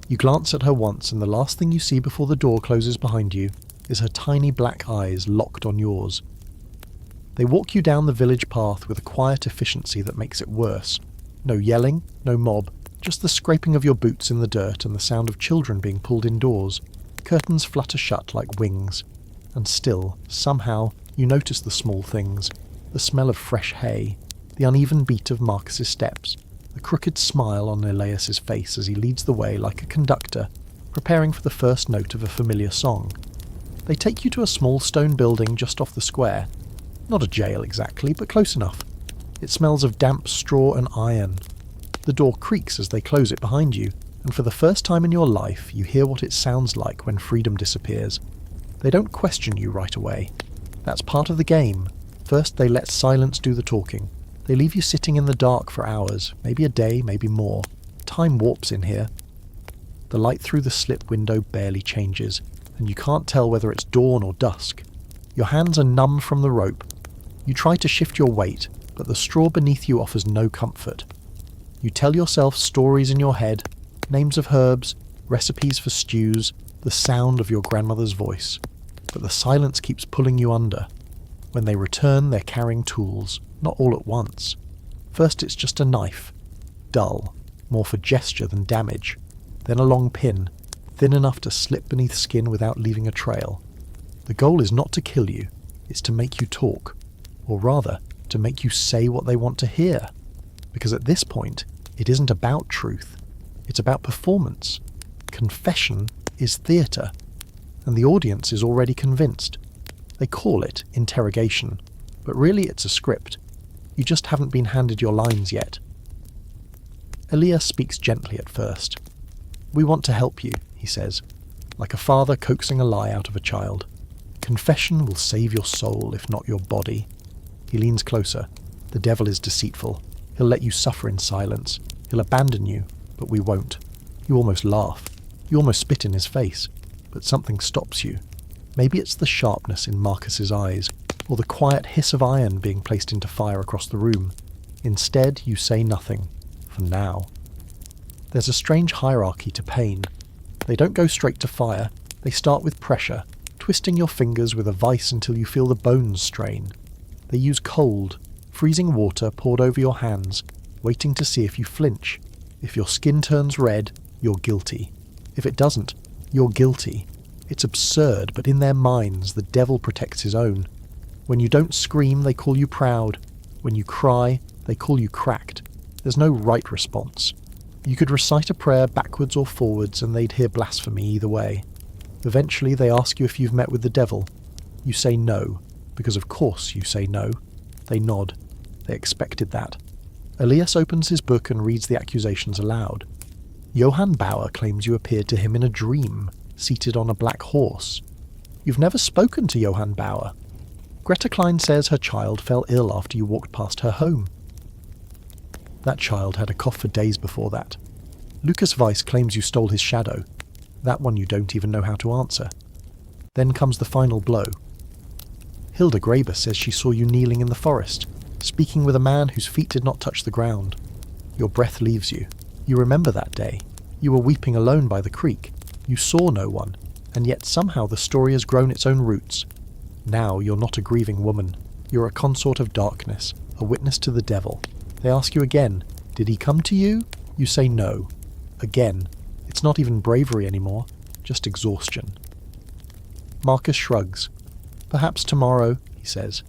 You glance at her once, and the last thing you see before the door closes behind you is her tiny black eyes locked on yours. They walk you down the village path with a quiet efficiency that makes it worse. No yelling, no mob, just the scraping of your boots in the dirt and the sound of children being pulled indoors. Curtains flutter shut like wings. And still, somehow, you notice the small things. The smell of fresh hay, the uneven beat of Marcus's steps, the crooked smile on Elias's face as he leads the way like a conductor, preparing for the first note of a familiar song. They take you to a small stone building just off the square. Not a jail exactly, but close enough. It smells of damp straw and iron. The door creaks as they close it behind you, and for the first time in your life you hear what it sounds like when freedom disappears. They don't question you right away. That's part of the game. First they let silence do the talking. They leave you sitting in the dark for hours, maybe a day, maybe more. Time warps in here. The light through the slit window barely changes, and you can't tell whether it's dawn or dusk. Your hands are numb from the rope. You try to shift your weight, but the straw beneath you offers no comfort. You tell yourself stories in your head, names of herbs, recipes for stews, the sound of your grandmother's voice. But the silence keeps pulling you under. When they return, they're carrying tools, not all at once. First it's just a knife, dull, more for gesture than damage. Then a long pin, thin enough to slip beneath skin without leaving a trail. The goal is not to kill you, it's to make you talk. Or rather, to make you say what they want to hear. Because at this point, it isn't about truth. It's about performance. Confession is theatre. And the audience is already convinced. They call it interrogation, but really it's a script. You just haven't been handed your lines yet. Elias speaks gently at first. "We want to help you," he says, like a father coaxing a lie out of a child. "Confession will save your soul, if not your body." He leans closer. The devil is deceitful. He'll let you suffer in silence. He'll abandon you, but we won't. You almost laugh. You almost spit in his face. But something stops you. Maybe it's the sharpness in Marcus's eyes, or the quiet hiss of iron being placed into fire across the room. Instead, you say nothing. For now. There's a strange hierarchy to pain. They don't go straight to fire. They start with pressure, twisting your fingers with a vice until you feel the bones strain. They use cold, freezing water poured over your hands, waiting to see if you flinch. If your skin turns red, you're guilty. If it doesn't, you're guilty. It's absurd, but in their minds, the devil protects his own. When you don't scream, they call you proud. When you cry, they call you cracked. There's no right response. You could recite a prayer backwards or forwards and they'd hear blasphemy either way. Eventually they ask you if you've met with the devil. You say no, because of course you say no. They nod. They expected that. Elias opens his book and reads the accusations aloud. Johann Bauer claims you appeared to him in a dream, seated on a black horse. You've never spoken to Johann Bauer. Greta Klein says her child fell ill after you walked past her home. That child had a cough for days before that. Lucas Weiss claims you stole his shadow. That one you don't even know how to answer. Then comes the final blow. Hilda Graber says she saw you kneeling in the forest, speaking with a man whose feet did not touch the ground. Your breath leaves you. You remember that day. You were weeping alone by the creek. You saw no one, and yet somehow the story has grown its own roots. Now you're not a grieving woman. You're a consort of darkness, a witness to the devil. They ask you again, did he come to you? You say no. Again. It's not even bravery anymore, just exhaustion. Marcus shrugs. Perhaps tomorrow, he says.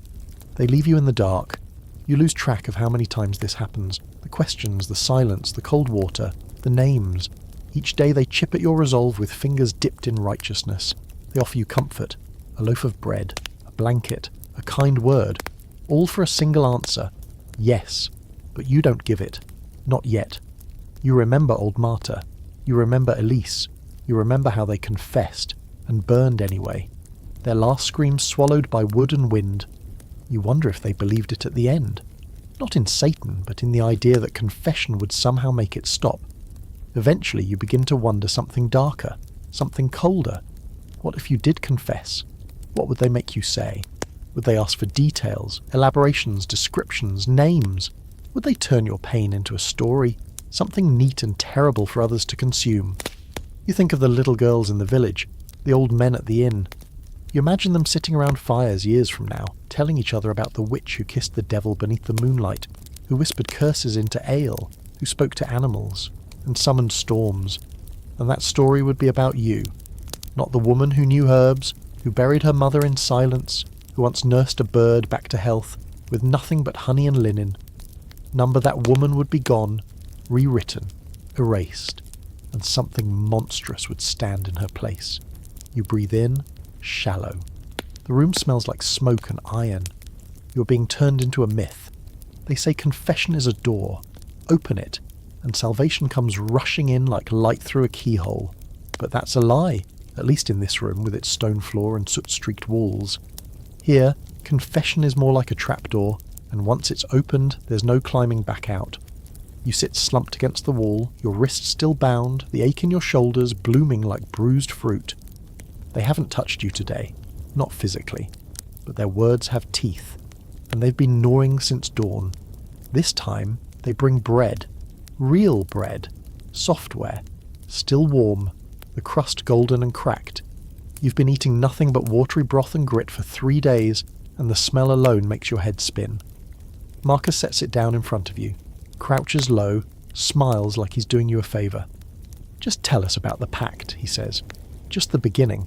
They leave you in the dark. You lose track of how many times this happens. The questions, the silence, the cold water, the names. Each day they chip at your resolve with fingers dipped in righteousness. They offer you comfort, a loaf of bread, a blanket, a kind word, all for a single answer. Yes. But you don't give it. Not yet. You remember old Marta. You remember Elise. You remember how they confessed, and burned anyway. Their last scream swallowed by wood and wind. You wonder if they believed it at the end. Not in Satan, but in the idea that confession would somehow make it stop. Eventually you begin to wonder something darker, something colder. What if you did confess? What would they make you say? Would they ask for details, elaborations, descriptions, names? Would they turn your pain into a story, something neat and terrible for others to consume? You think of the little girls in the village, the old men at the inn. You imagine them sitting around fires years from now, telling each other about the witch who kissed the devil beneath the moonlight, who whispered curses into ale, who spoke to animals, and summoned storms. And that story would be about you, not the woman who knew herbs, who buried her mother in silence, who once nursed a bird back to health, with nothing but honey and linen. Number that woman would be gone, rewritten, erased, and something monstrous would stand in her place. You breathe in, shallow. The room smells like smoke and iron. You're being turned into a myth. They say confession is a door. Open it, and salvation comes rushing in like light through a keyhole. But that's a lie, at least in this room with its stone floor and soot-streaked walls. Here, confession is more like a trapdoor, and once it's opened, there's no climbing back out. You sit slumped against the wall, your wrists still bound, the ache in your shoulders blooming like bruised fruit. They haven't touched you today, not physically, but their words have teeth, and they've been gnawing since dawn. This time, they bring bread. Real bread. Software. Still warm. The crust golden and cracked. You've been eating nothing but watery broth and grit for 3 days, and the smell alone makes your head spin. Marcus sets it down in front of you, crouches low, smiles like he's doing you a favour. Just tell us about the pact, he says. Just the beginning.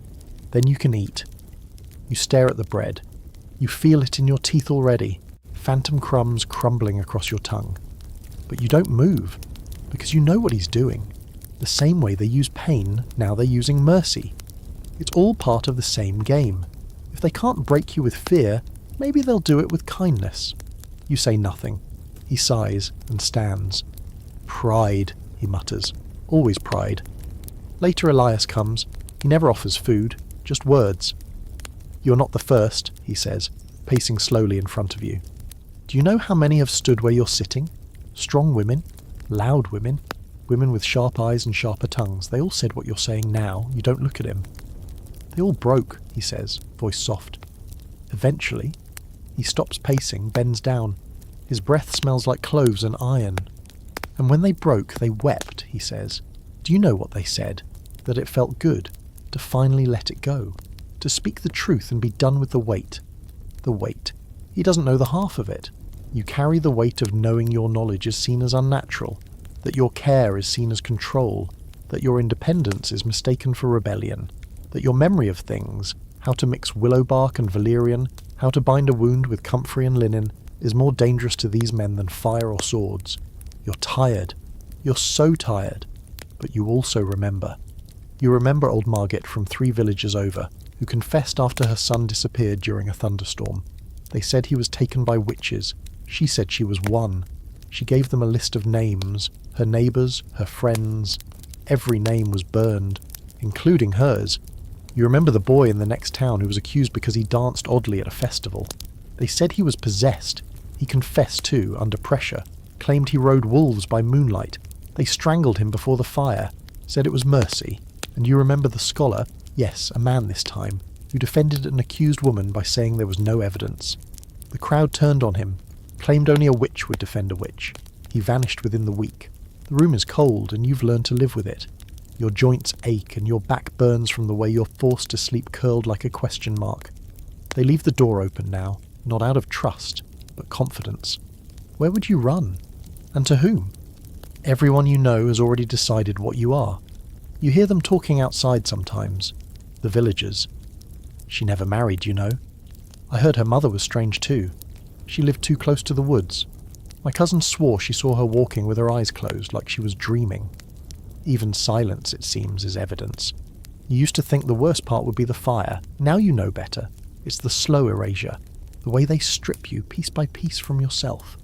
Then you can eat. You stare at the bread. You feel it in your teeth already, phantom crumbs crumbling across your tongue. But you don't move, because you know what he's doing. The same way they use pain, now they're using mercy. It's all part of the same game. If they can't break you with fear, maybe they'll do it with kindness. You say nothing. He sighs and stands. Pride, he mutters. Always pride. Later Elias comes. He never offers food, just words. You're not the first, he says, pacing slowly in front of you. Do you know how many have stood where you're sitting? Strong women, loud women, women with sharp eyes and sharper tongues. They all said what you're saying now. You don't look at him. They all broke, he says, voice soft. Eventually, he stops pacing, bends down. His breath smells like cloves and iron. And when they broke, they wept, he says. Do you know what they said? That it felt good, to finally let it go. To speak the truth and be done with the weight. The weight. He doesn't know the half of it. You carry the weight of knowing your knowledge is seen as unnatural, that your care is seen as control, that your independence is mistaken for rebellion, that your memory of things, how to mix willow bark and valerian, how to bind a wound with comfrey and linen, is more dangerous to these men than fire or swords. You're tired. You're so tired. But you also remember. You remember old Margit from 3 villages over, who confessed after her son disappeared during a thunderstorm. They said he was taken by witches. She said she was one. She gave them a list of names, her neighbours, her friends. Every name was burned, including hers. You remember the boy in the next town who was accused because he danced oddly at a festival. They said he was possessed. He confessed too, under pressure, claimed he rode wolves by moonlight. They strangled him before the fire, said it was mercy. And you remember the scholar, yes, a man this time, who defended an accused woman by saying there was no evidence. The crowd turned on him, claimed only a witch would defend a witch. He vanished within the week. The room is cold, and you've learned to live with it. Your joints ache, and your back burns from the way you're forced to sleep curled like a question mark. They leave the door open now, not out of trust, but confidence. Where would you run? And to whom? Everyone you know has already decided what you are. You hear them talking outside sometimes. The villagers. She never married, you know. I heard her mother was strange too. She lived too close to the woods. My cousin swore she saw her walking with her eyes closed, like she was dreaming. Even silence, it seems, is evidence. You used to think the worst part would be the fire. Now you know better. It's the slow erasure, the way they strip you piece by piece from yourself,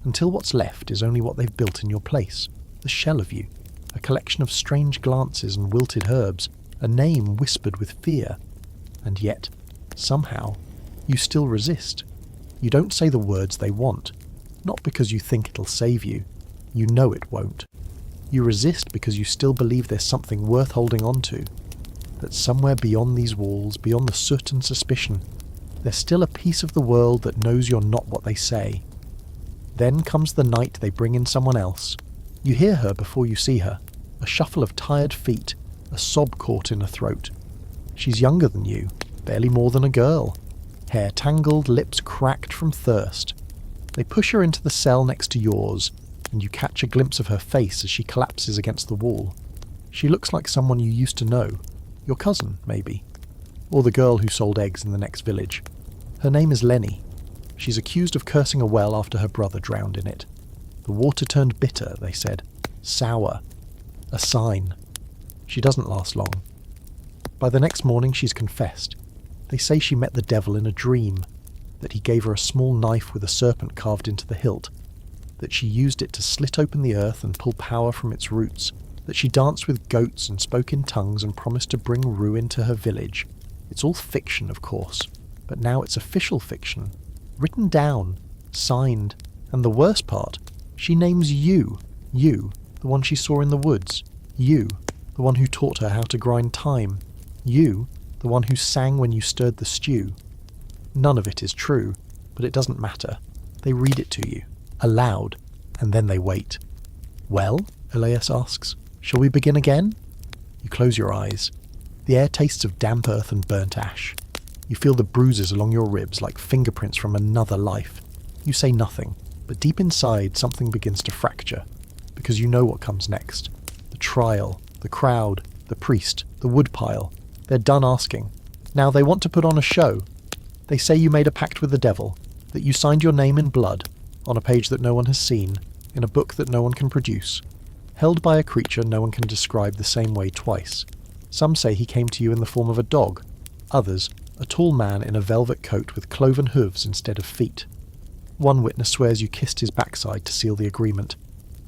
until what's left is only what they've built in your place, the shell of you, a collection of strange glances and wilted herbs, a name whispered with fear. And yet, somehow, you still resist. You don't say the words they want, not because you think it'll save you. You know it won't. You resist because you still believe there's something worth holding on to, that somewhere beyond these walls, beyond the soot and suspicion, there's still a piece of the world that knows you're not what they say. Then comes the night they bring in someone else. You hear her before you see her, a shuffle of tired feet, a sob caught in her throat. She's younger than you, barely more than a girl. Hair tangled, lips cracked from thirst. They push her into the cell next to yours, and you catch a glimpse of her face as she collapses against the wall. She looks like someone you used to know. Your cousin, maybe. Or the girl who sold eggs in the next village. Her name is Lenny. She's accused of cursing a well after her brother drowned in it. The water turned bitter, they said. Sour. A sign. She doesn't last long. By the next morning she's confessed. They say she met the devil in a dream, that he gave her a small knife with a serpent carved into the hilt, that she used it to slit open the earth and pull power from its roots, that she danced with goats and spoke in tongues and promised to bring ruin to her village. It's all fiction, of course, but now it's official fiction. Written down, signed, and the worst part, she names you, the one she saw in the woods, you, the one who taught her how to grind thyme, you, the one who sang when you stirred the stew. None of it is true, but it doesn't matter. They read it to you, aloud, and then they wait. Well, Elias asks, shall we begin again? You close your eyes. The air tastes of damp earth and burnt ash. You feel the bruises along your ribs like fingerprints from another life. You say nothing, but deep inside something begins to fracture, because you know what comes next. The trial, the crowd, the priest, the woodpile. They're done asking. Now they want to put on a show. They say you made a pact with the devil, that you signed your name in blood, on a page that no one has seen, in a book that no one can produce, held by a creature no one can describe the same way twice. Some say he came to you in the form of a dog, others, a tall man in a velvet coat with cloven hooves instead of feet. One witness swears you kissed his backside to seal the agreement.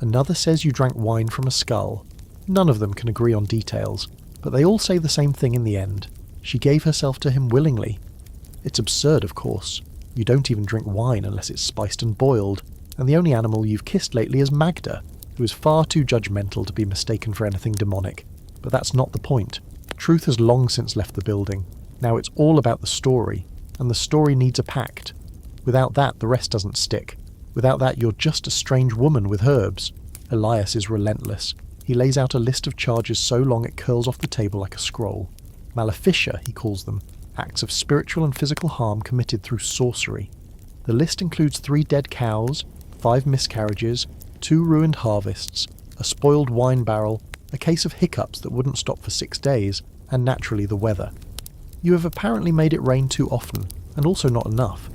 Another says you drank wine from a skull. None of them can agree on details, but they all say the same thing in the end. She gave herself to him willingly. It's absurd, of course. You don't even drink wine unless it's spiced and boiled, and the only animal you've kissed lately is Magda, who is far too judgmental to be mistaken for anything demonic. But that's not the point. Truth has long since left the building. Now it's all about the story, and the story needs a pact. Without that, the rest doesn't stick. Without that, you're just a strange woman with herbs. Elias is relentless. He lays out a list of charges so long it curls off the table like a scroll. Maleficia, he calls them, acts of spiritual and physical harm committed through sorcery. The list includes 3 dead cows, 5 miscarriages, 2 ruined harvests, a spoiled wine barrel, a case of hiccups that wouldn't stop for 6 days, and naturally the weather. You have apparently made it rain too often, and also not enough.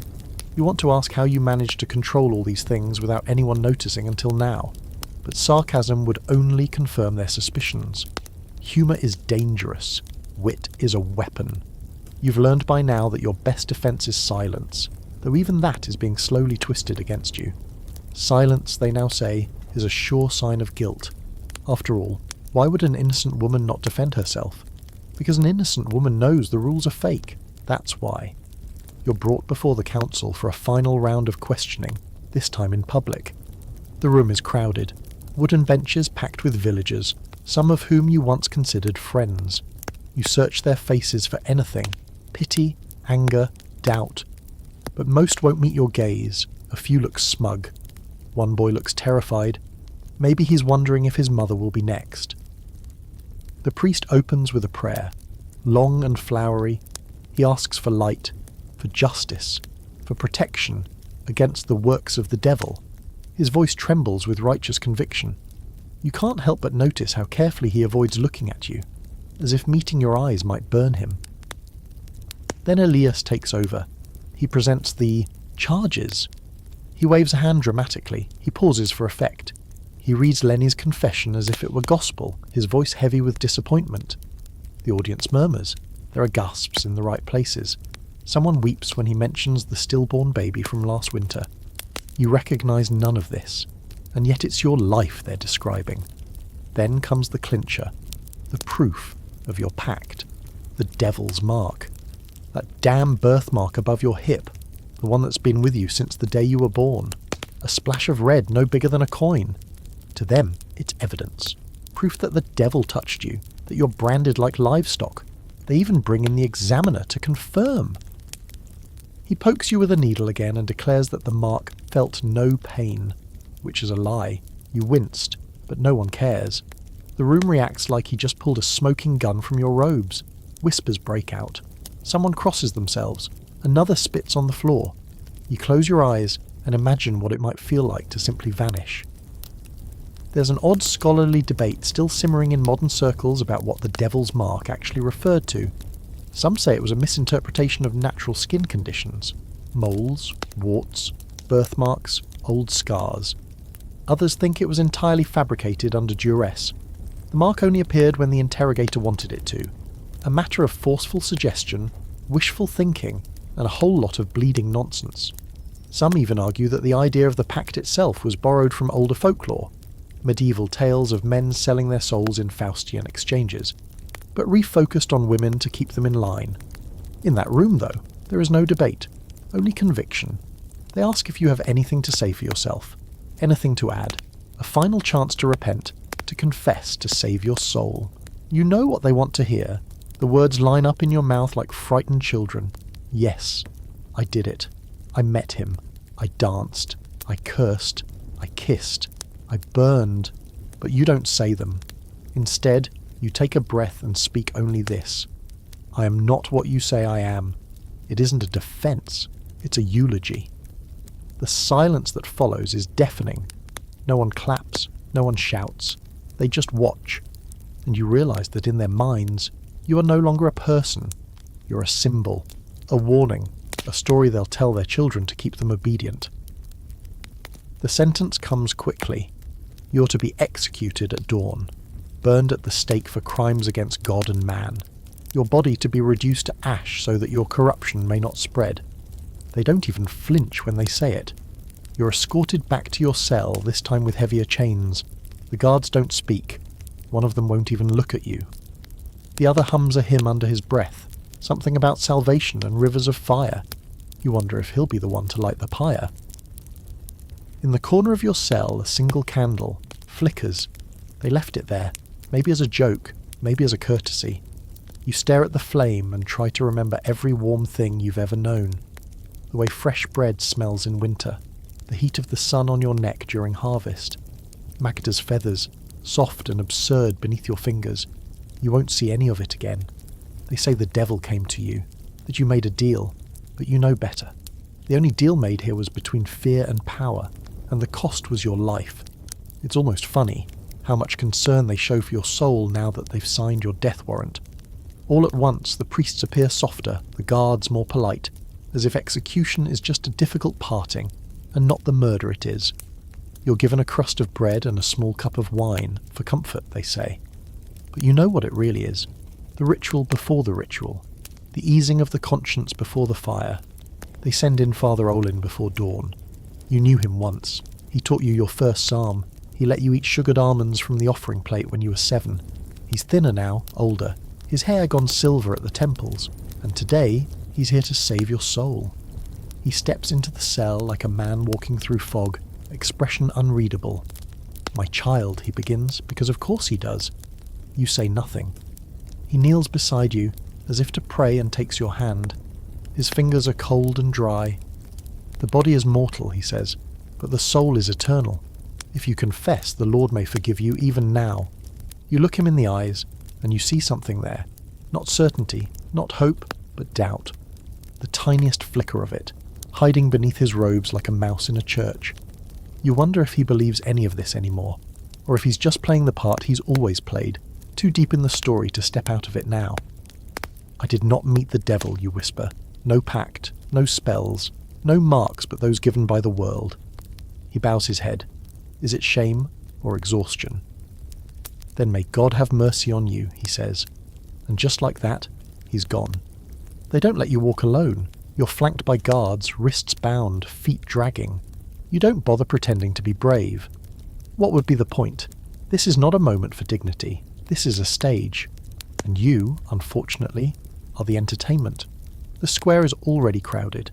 You want to ask how you managed to control all these things without anyone noticing until now, but sarcasm would only confirm their suspicions. Humour is dangerous. Wit is a weapon. You've learned by now that your best defence is silence, though even that is being slowly twisted against you. Silence, they now say, is a sure sign of guilt. After all, why would an innocent woman not defend herself? Because an innocent woman knows the rules are fake. That's why. You're brought before the council for a final round of questioning, this time in public. The room is crowded. Wooden benches packed with villagers, some of whom you once considered friends. You search their faces for anything, pity, anger, doubt. But most won't meet your gaze. A few look smug. One boy looks terrified. Maybe he's wondering if his mother will be next. The priest opens with a prayer, long and flowery. He asks for light, for justice, for protection against the works of the devil. His voice trembles with righteous conviction. You can't help but notice how carefully he avoids looking at you, as if meeting your eyes might burn him. Then Elias takes over. He presents the charges. He waves a hand dramatically. He pauses for effect. He reads Lenny's confession as if it were gospel, his voice heavy with disappointment. The audience murmurs. There are gasps in the right places. Someone weeps when he mentions the stillborn baby from last winter. You recognise none of this, and yet it's your life they're describing. Then comes the clincher, the proof of your pact, the devil's mark. That damn birthmark above your hip, the one that's been with you since the day you were born. A splash of red no bigger than a coin. To them, it's evidence. Proof that the devil touched you, that you're branded like livestock. They even bring in the examiner to confirm. He pokes you with a needle again and declares that the mark felt no pain, which is a lie. You winced, but no one cares. The room reacts like he just pulled a smoking gun from your robes. Whispers break out. Someone crosses themselves. Another spits on the floor. You close your eyes and imagine what it might feel like to simply vanish. There's an odd scholarly debate still simmering in modern circles about what the devil's mark actually referred to. Some say it was a misinterpretation of natural skin conditions. Moles, warts, birthmarks, old scars. Others think it was entirely fabricated under duress. The mark only appeared when the interrogator wanted it to. A matter of forceful suggestion, wishful thinking, and a whole lot of bleeding nonsense. Some even argue that the idea of the pact itself was borrowed from older folklore, medieval tales of men selling their souls in Faustian exchanges, but refocused on women to keep them in line. In that room, though, there is no debate, only conviction. They ask if you have anything to say for yourself, anything to add, a final chance to repent, to confess, to save your soul. You know what they want to hear. The words line up in your mouth like frightened children. Yes, I did it. I met him. I danced. I cursed. I kissed. I burned. But you don't say them. Instead, you take a breath and speak only this. I am not what you say I am. It isn't a defense. It's a eulogy. The silence that follows is deafening. No one claps. No one shouts. They just watch. And you realize that in their minds, you are no longer a person. You're a symbol, a warning, a story they'll tell their children to keep them obedient. The sentence comes quickly. You're to be executed at dawn, burned at the stake for crimes against God and man. Your body to be reduced to ash so that your corruption may not spread. They don't even flinch when they say it. You're escorted back to your cell, this time with heavier chains. The guards don't speak. One of them won't even look at you. The other hums a hymn under his breath, something about salvation and rivers of fire. You wonder if he'll be the one to light the pyre. In the corner of your cell, a single candle flickers. They left it there, maybe as a joke, maybe as a courtesy. You stare at the flame and try to remember every warm thing you've ever known. The way fresh bread smells in winter, the heat of the sun on your neck during harvest, Magda's feathers, soft and absurd beneath your fingers. You won't see any of it again. They say the devil came to you, that you made a deal, but you know better. The only deal made here was between fear and power, and the cost was your life. It's almost funny how much concern they show for your soul now that they've signed your death warrant. All at once the priests appear softer, the guards more polite, as if execution is just a difficult parting, and not the murder it is. You're given a crust of bread and a small cup of wine, for comfort, they say. But you know what it really is. The ritual before the ritual. The easing of the conscience before the fire. They send in Father Olin before dawn. You knew him once. He taught you your first psalm. He let you eat sugared almonds from the offering plate when you were 7. He's thinner now, older. His hair gone silver at the temples. And today, he's here to save your soul. He steps into the cell like a man walking through fog, expression unreadable. My child, he begins, because of course he does. You say nothing. He kneels beside you, as if to pray, and takes your hand. His fingers are cold and dry. The body is mortal, he says, but the soul is eternal. If you confess, the Lord may forgive you even now. You look him in the eyes, and you see something there. Not certainty, not hope, but doubt. The tiniest flicker of it, hiding beneath his robes like a mouse in a church. You wonder if he believes any of this anymore, or if he's just playing the part he's always played, too deep in the story to step out of it now. I did not meet the devil, you whisper. No pact, no spells, no marks but those given by the world. He bows his head. Is it shame or exhaustion? Then may God have mercy on you, he says. And just like that, he's gone. They don't let you walk alone. You're flanked by guards, wrists bound, feet dragging. You don't bother pretending to be brave. What would be the point? This is not a moment for dignity. This is a stage. And you, unfortunately, are the entertainment. The square is already crowded.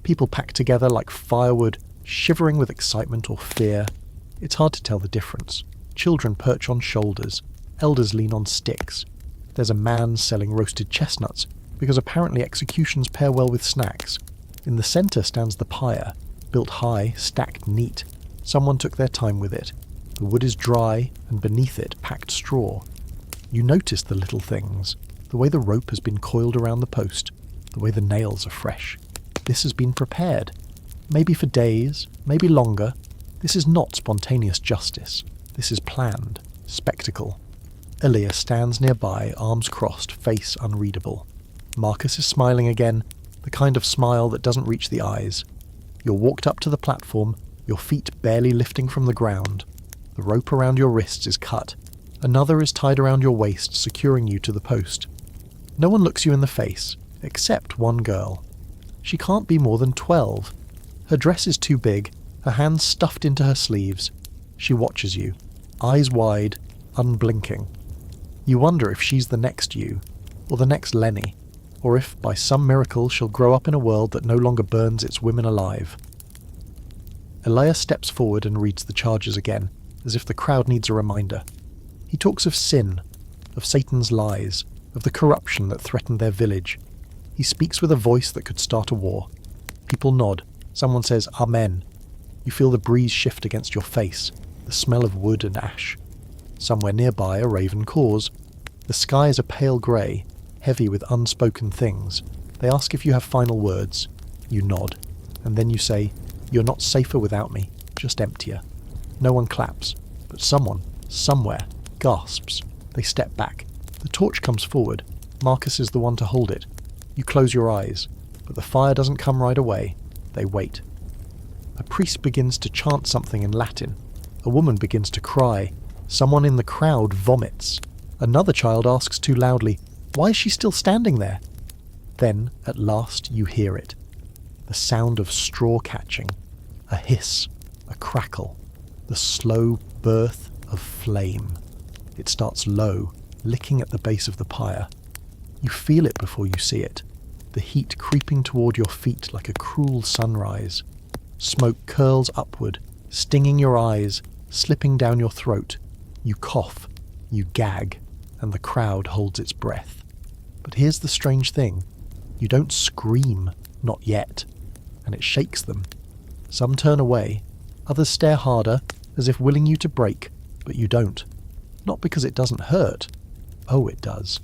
People packed together like firewood, shivering with excitement or fear. It's hard to tell the difference. Children perch on shoulders. Elders lean on sticks. There's a man selling roasted chestnuts, because apparently executions pair well with snacks. In the centre stands the pyre, built high, stacked neat. Someone took their time with it. The wood is dry, and beneath it packed straw. You notice the little things, the way the rope has been coiled around the post, the way the nails are fresh. This has been prepared. Maybe for days, maybe longer. This is not spontaneous justice. This is planned. Spectacle. Elia stands nearby, arms crossed, face unreadable. Marcus is smiling again, the kind of smile that doesn't reach the eyes. You're walked up to the platform, your feet barely lifting from the ground. The rope around your wrists is cut. Another is tied around your waist, securing you to the post. No one looks you in the face, except one girl. She can't be more than 12. Her dress is too big, her hands stuffed into her sleeves. She watches you, eyes wide, unblinking. You wonder if she's the next you, or the next Lenny, or if, by some miracle, she'll grow up in a world that no longer burns its women alive. Elia steps forward and reads the charges again, as if the crowd needs a reminder. He talks of sin, of Satan's lies, of the corruption that threatened their village. He speaks with a voice that could start a war. People nod. Someone says, Amen. You feel the breeze shift against your face, the smell of wood and ash. Somewhere nearby, a raven caws. The sky is a pale grey, heavy with unspoken things. They ask if you have final words. You nod, and then you say, You're not safer without me, just emptier. No one claps, but someone, somewhere, gasps. They step back. The torch comes forward. Marcus is the one to hold it. You close your eyes, but the fire doesn't come right away. They wait. A priest begins to chant something in Latin. A woman begins to cry. Someone in the crowd vomits. Another child asks too loudly, Why is she still standing there? Then, at last, you hear it. The sound of straw catching. A hiss. A crackle. The slow birth of flame. It starts low, licking at the base of the pyre. You feel it before you see it. The heat creeping toward your feet like a cruel sunrise. Smoke curls upward, stinging your eyes, slipping down your throat. You cough, you gag, and the crowd holds its breath. But here's the strange thing. You don't scream, not yet, and it shakes them. Some turn away, others stare harder, as if willing you to break, but you don't. Not because it doesn't hurt. Oh, it does.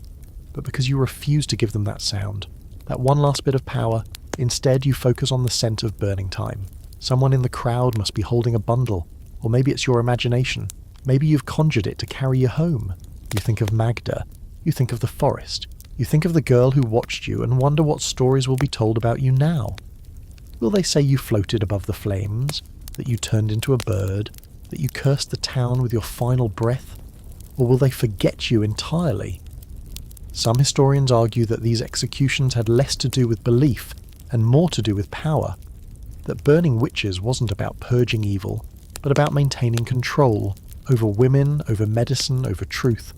But because you refuse to give them that sound, that one last bit of power. Instead, you focus on the scent of burning time. Someone in the crowd must be holding a bundle, or maybe it's your imagination. Maybe you've conjured it to carry you home. You think of Magda. You think of the forest. You think of the girl who watched you and wonder what stories will be told about you now. Will they say you floated above the flames, that you turned into a bird, that you cursed the town with your final breath? Or will they forget you entirely? Some historians argue that these executions had less to do with belief and more to do with power, that burning witches wasn't about purging evil, but about maintaining control over women, over medicine, over truth.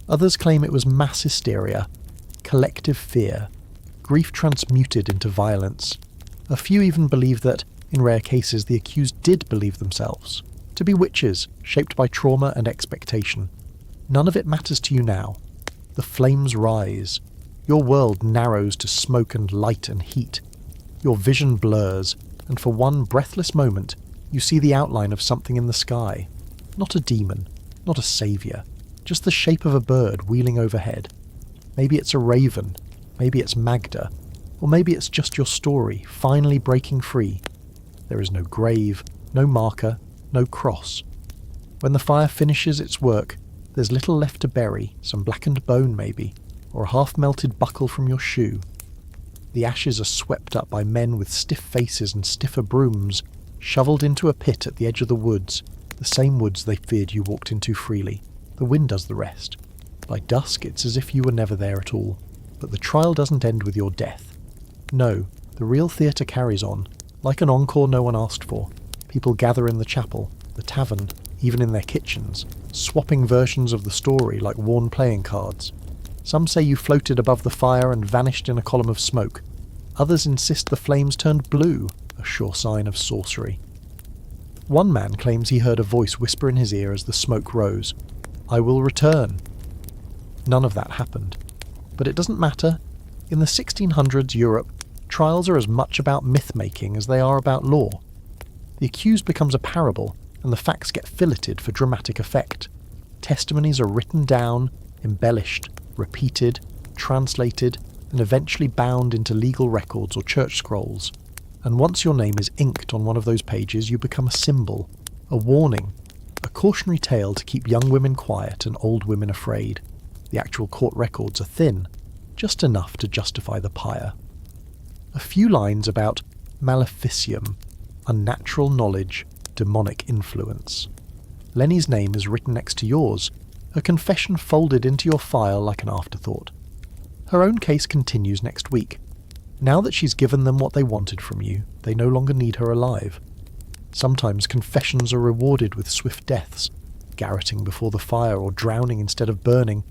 Others claim it was mass hysteria, collective fear, grief transmuted into violence. A few even believe that, in rare cases, the accused did believe themselves to be witches, shaped by trauma and expectation. None of it matters to you now. The flames rise. Your world narrows to smoke and light and heat. Your vision blurs, and for one breathless moment, you see the outline of something in the sky. Not a demon, not a saviour, just the shape of a bird wheeling overhead. Maybe it's a raven, maybe it's Magda, or maybe it's just your story, finally breaking free. There is no grave, no marker, no cross. When the fire finishes its work, there's little left to bury, some blackened bone maybe, or a half-melted buckle from your shoe. The ashes are swept up by men with stiff faces and stiffer brooms, shoveled into a pit at the edge of the woods, the same woods they feared you walked into freely. The wind does the rest. By dusk it's as if you were never there at all. But the trial doesn't end with your death. No, the real theatre carries on, like an encore no one asked for. People gather in the chapel, the tavern, even in their kitchens, swapping versions of the story like worn playing cards. Some say you floated above the fire and vanished in a column of smoke. Others insist the flames turned blue, a sure sign of sorcery. One man claims he heard a voice whisper in his ear as the smoke rose, "I will return." None of that happened. But it doesn't matter. In the 1600s Europe, Trials are as much about myth-making as they are about law. The accused becomes a parable, and the facts get filleted for dramatic effect. Testimonies are written down, embellished, repeated, translated, and eventually bound into legal records or church scrolls. And once your name is inked on one of those pages, you become a symbol, a warning, a cautionary tale to keep young women quiet and old women afraid. The actual court records are thin, just enough to justify the pyre. A few lines about maleficium, unnatural knowledge, demonic influence. Lenny's name is written next to yours, her confession folded into your file like an afterthought. Her own case continues next week. Now that she's given them what they wanted from you, they no longer need her alive. Sometimes confessions are rewarded with swift deaths, garroting before the fire or drowning instead of burning,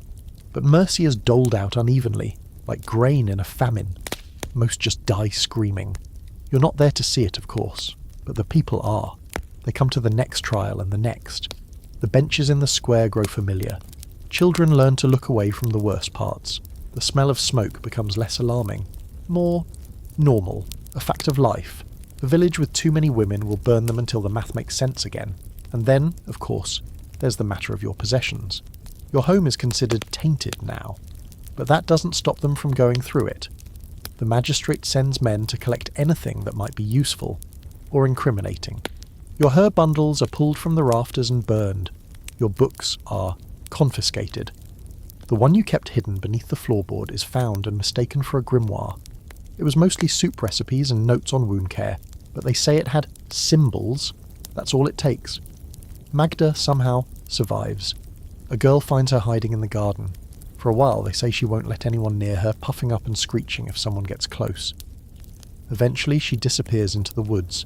but mercy is doled out unevenly, like grain in a famine. Most just die screaming. You're not there to see it, of course, but the people are. They come to the next trial and the next. The benches in the square grow familiar. Children learn to look away from the worst parts. The smell of smoke becomes less alarming, more normal, a fact of life. A village with too many women will burn them until the math makes sense again. And then, of course, there's the matter of your possessions. Your home is considered tainted now, but that doesn't stop them from going through it. The magistrate sends men to collect anything that might be useful or incriminating. Your herb bundles are pulled from the rafters and burned. Your books are confiscated. The one you kept hidden beneath the floorboard is found and mistaken for a grimoire. It was mostly soup recipes and notes on wound care, but they say it had symbols. That's all it takes. Magda somehow survives. A girl finds her hiding in the garden. For a while they say she won't let anyone near her, puffing up and screeching if someone gets close. Eventually she disappears into the woods.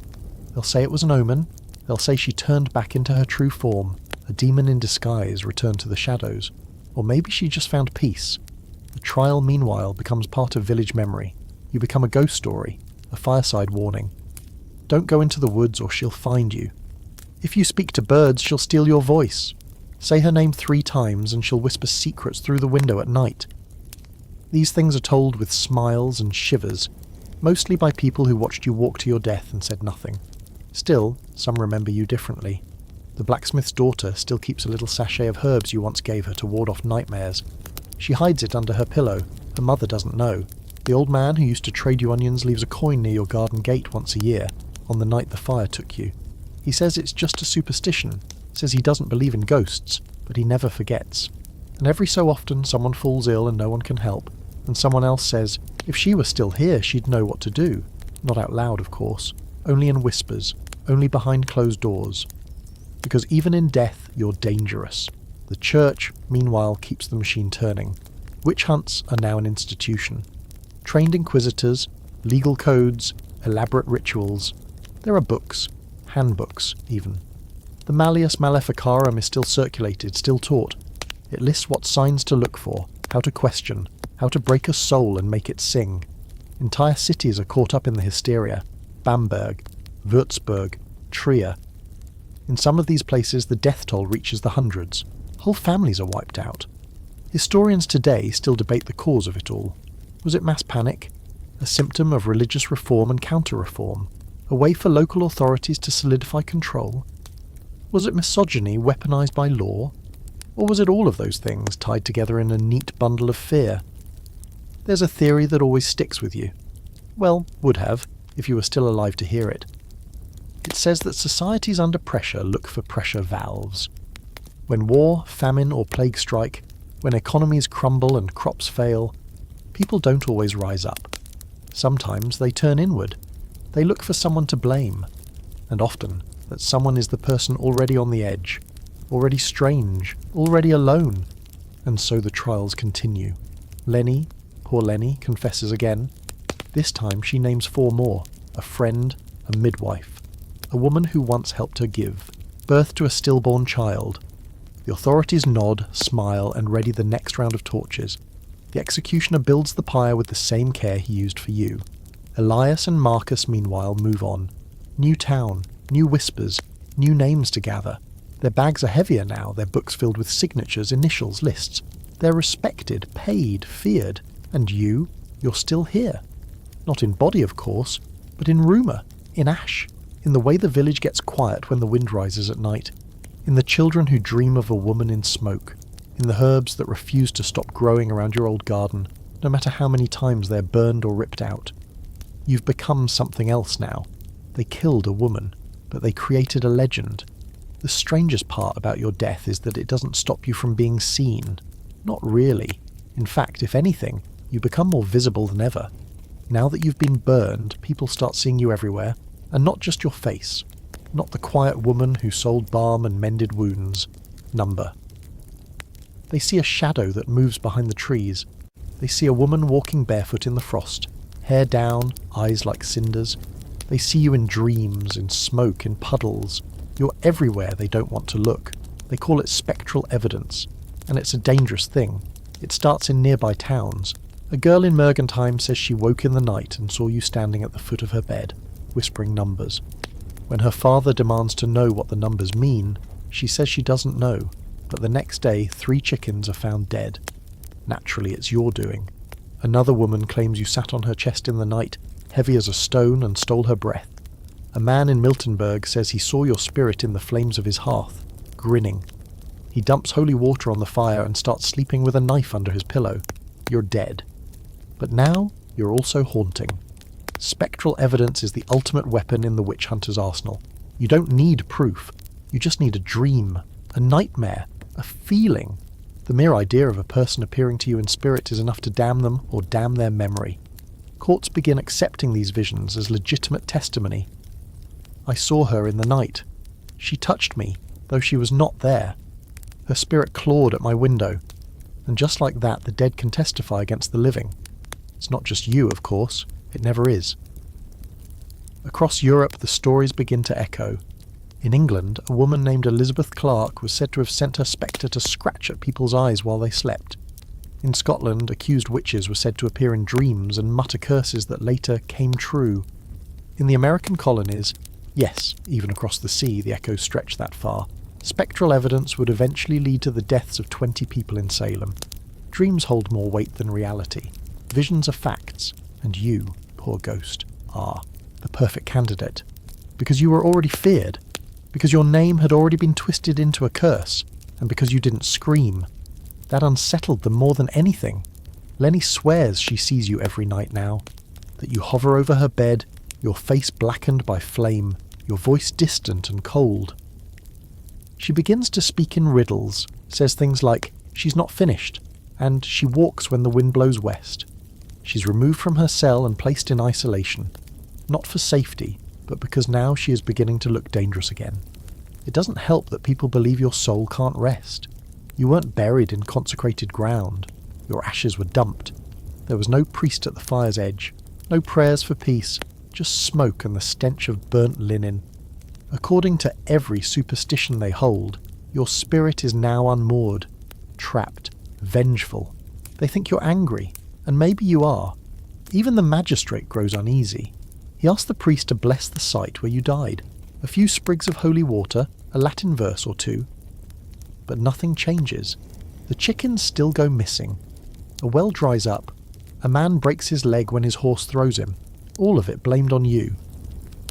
They'll say it was an omen. They'll say she turned back into her true form, a demon in disguise returned to the shadows. Or maybe she just found peace. The trial, meanwhile, becomes part of village memory. You become a ghost story, a fireside warning. Don't go into the woods or she'll find you. If you speak to birds, she'll steal your voice. Say her name 3 times and she'll whisper secrets through the window at night. These things are told with smiles and shivers, mostly by people who watched you walk to your death and said nothing. Still, some remember you differently. The blacksmith's daughter still keeps a little sachet of herbs you once gave her to ward off nightmares. She hides it under her pillow. Her mother doesn't know. The old man who used to trade you onions leaves a coin near your garden gate once a year, on the night the fire took you. He says it's just a superstition, says he doesn't believe in ghosts, but he never forgets. And every so often someone falls ill and no one can help, and someone else says, if she were still here she'd know what to do. Not out loud, of course, only in whispers, only behind closed doors. Because even in death you're dangerous. The church, meanwhile, keeps the machine turning. Witch hunts are now an institution. Trained inquisitors, legal codes, elaborate rituals. There are books, handbooks even. The Malleus Maleficarum is still circulated, still taught. It lists what signs to look for, how to question, how to break a soul and make it sing. Entire cities are caught up in the hysteria. Bamberg, Würzburg, Trier. In some of these places the death toll reaches the hundreds. Whole families are wiped out. Historians today still debate the cause of it all. Was it mass panic? A symptom of religious reform and counter-reform? A way for local authorities to solidify control? Was it misogyny weaponized by law? Or was it all of those things tied together in a neat bundle of fear? There's a theory that always sticks with you. Well, would have, if you were still alive to hear it. It says that societies under pressure look for pressure valves. When war, famine or plague strike, when economies crumble and crops fail, people don't always rise up. Sometimes they turn inward. They look for someone to blame. And often, that someone is the person already on the edge, already strange, already alone. And so the trials continue. Lenny, poor Lenny, confesses again. This time she names 4 more, a friend, a midwife, a woman who once helped her give birth to a stillborn child. The authorities nod, smile, and ready the next round of tortures. The executioner builds the pyre with the same care he used for you. Elias and Marcus, meanwhile, move on. New town, new whispers, new names to gather. Their bags are heavier now, their books filled with signatures, initials, lists. They're respected, paid, feared. And you're still here. Not in body, of course, but in rumour, in ash, in the way the village gets quiet when the wind rises at night, in the children who dream of a woman in smoke, in the herbs that refuse to stop growing around your old garden, no matter how many times they're burned or ripped out. You've become something else now. They killed a woman, but they created a legend. The strangest part about your death is that it doesn't stop you from being seen. Not really. In fact, if anything, you become more visible than ever. Now that you've been burned, people start seeing you everywhere, and not just your face. Not the quiet woman who sold balm and mended wounds. Number. They see a shadow that moves behind the trees. They see a woman walking barefoot in the frost, hair down, eyes like cinders. They see you in dreams, in smoke, in puddles. You're everywhere they don't want to look. They call it spectral evidence, and it's a dangerous thing. It starts in nearby towns. A girl in Mergentheim says she woke in the night and saw you standing at the foot of her bed, whispering numbers. When her father demands to know what the numbers mean, she says she doesn't know, but the next day 3 chickens are found dead. Naturally, it's your doing. Another woman claims you sat on her chest in the night, heavy as a stone, and stole her breath. A man in Miltenberg says he saw your spirit in the flames of his hearth, grinning. He dumps holy water on the fire and starts sleeping with a knife under his pillow. You're dead. But now, you're also haunting. Spectral evidence is the ultimate weapon in the witch hunter's arsenal. You don't need proof. You just need a dream, a nightmare, a feeling. The mere idea of a person appearing to you in spirit is enough to damn them or damn their memory. Courts begin accepting these visions as legitimate testimony. I saw her in the night. She touched me, though she was not there. Her spirit clawed at my window. And just like that, the dead can testify against the living. It's not just you, of course. It never is. Across Europe, the stories begin to echo. In England, a woman named Elizabeth Clark was said to have sent her spectre to scratch at people's eyes while they slept. In Scotland, accused witches were said to appear in dreams and mutter curses that later came true. In the American colonies, yes, even across the sea the echoes stretch that far, spectral evidence would eventually lead to the deaths of 20 people in Salem. Dreams hold more weight than reality. Visions are facts, and you, poor ghost, are the perfect candidate. Because you were already feared. Because your name had already been twisted into a curse, and because you didn't scream. That unsettled them more than anything. Lenny swears she sees you every night now, that you hover over her bed, your face blackened by flame, your voice distant and cold. She begins to speak in riddles, says things like, she's not finished, and she walks when the wind blows west. She's removed from her cell and placed in isolation, not for safety, but because now she is beginning to look dangerous again. It doesn't help that people believe your soul can't rest. You weren't buried in consecrated ground. Your ashes were dumped. There was no priest at the fire's edge, no prayers for peace, just smoke and the stench of burnt linen. According to every superstition they hold, your spirit is now unmoored, trapped, vengeful. They think you're angry, and maybe you are. Even the magistrate grows uneasy. He asked the priest to bless the site where you died. A few sprigs of holy water, a Latin verse or two. But nothing changes. The chickens still go missing. A well dries up. A man breaks his leg when his horse throws him. All of it blamed on you.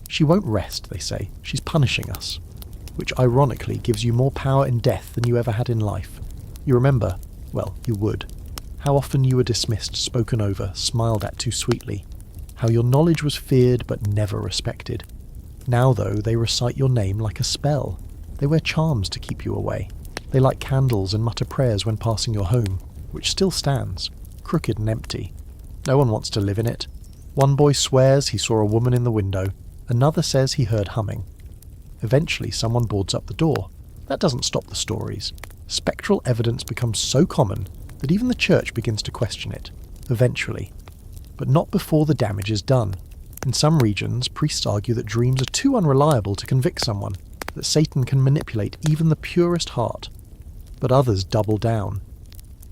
She won't rest, they say. She's punishing us. Which ironically gives you more power in death than you ever had in life. You remember, well, you would, how often you were dismissed, spoken over, smiled at too sweetly. How your knowledge was feared but never respected. Now, though, they recite your name like a spell. They wear charms to keep you away. They light candles and mutter prayers when passing your home, which still stands, crooked and empty. No one wants to live in it. One boy swears he saw a woman in the window. Another says he heard humming. Eventually, someone boards up the door. That doesn't stop the stories. Spectral evidence becomes so common that even the church begins to question it. Eventually. But not before the damage is done. In some regions, priests argue that dreams are too unreliable to convict someone, that Satan can manipulate even the purest heart. But others double down.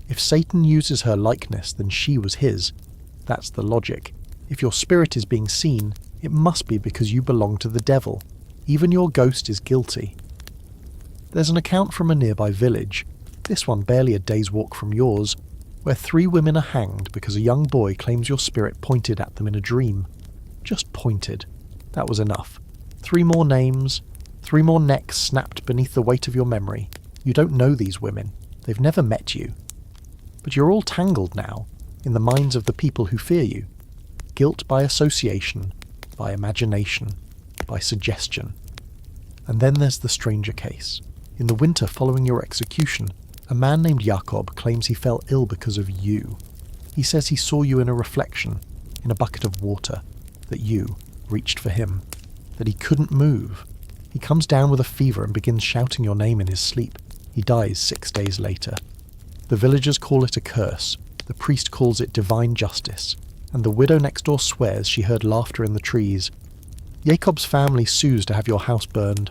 If Satan uses her likeness, then she was his. That's the logic. If your spirit is being seen, it must be because you belong to the devil. Even your ghost is guilty. There's an account from a nearby village, this one barely a day's walk from yours. where 3 women are hanged because a young boy claims your spirit pointed at them in a dream. Just pointed. That was enough. 3 more names, 3 more necks snapped beneath the weight of your memory. You don't know these women. They've never met you. But you're all tangled now, in the minds of the people who fear you. Guilt by association, by imagination, by suggestion. And then there's the stranger case. In the winter following your execution, a man named Jakob claims he fell ill because of you. He says he saw you in a reflection, in a bucket of water, that you reached for him, that he couldn't move. He comes down with a fever and begins shouting your name in his sleep. He dies 6 days later. The villagers call it a curse, the priest calls it divine justice, and the widow next door swears she heard laughter in the trees. Jacob's family sues to have your house burned.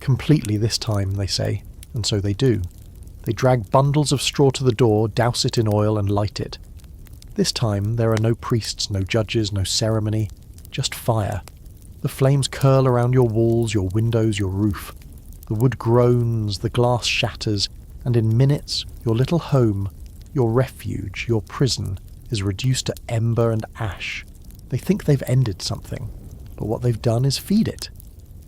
Completely this time, they say, and so they do. They drag bundles of straw to the door, douse it in oil and light it. This time there are no priests, no judges, no ceremony, just fire. The flames curl around your walls, your windows, your roof. The wood groans, the glass shatters, and in minutes your little home, your refuge, your prison, is reduced to ember and ash. They think they've ended something, but what they've done is feed it.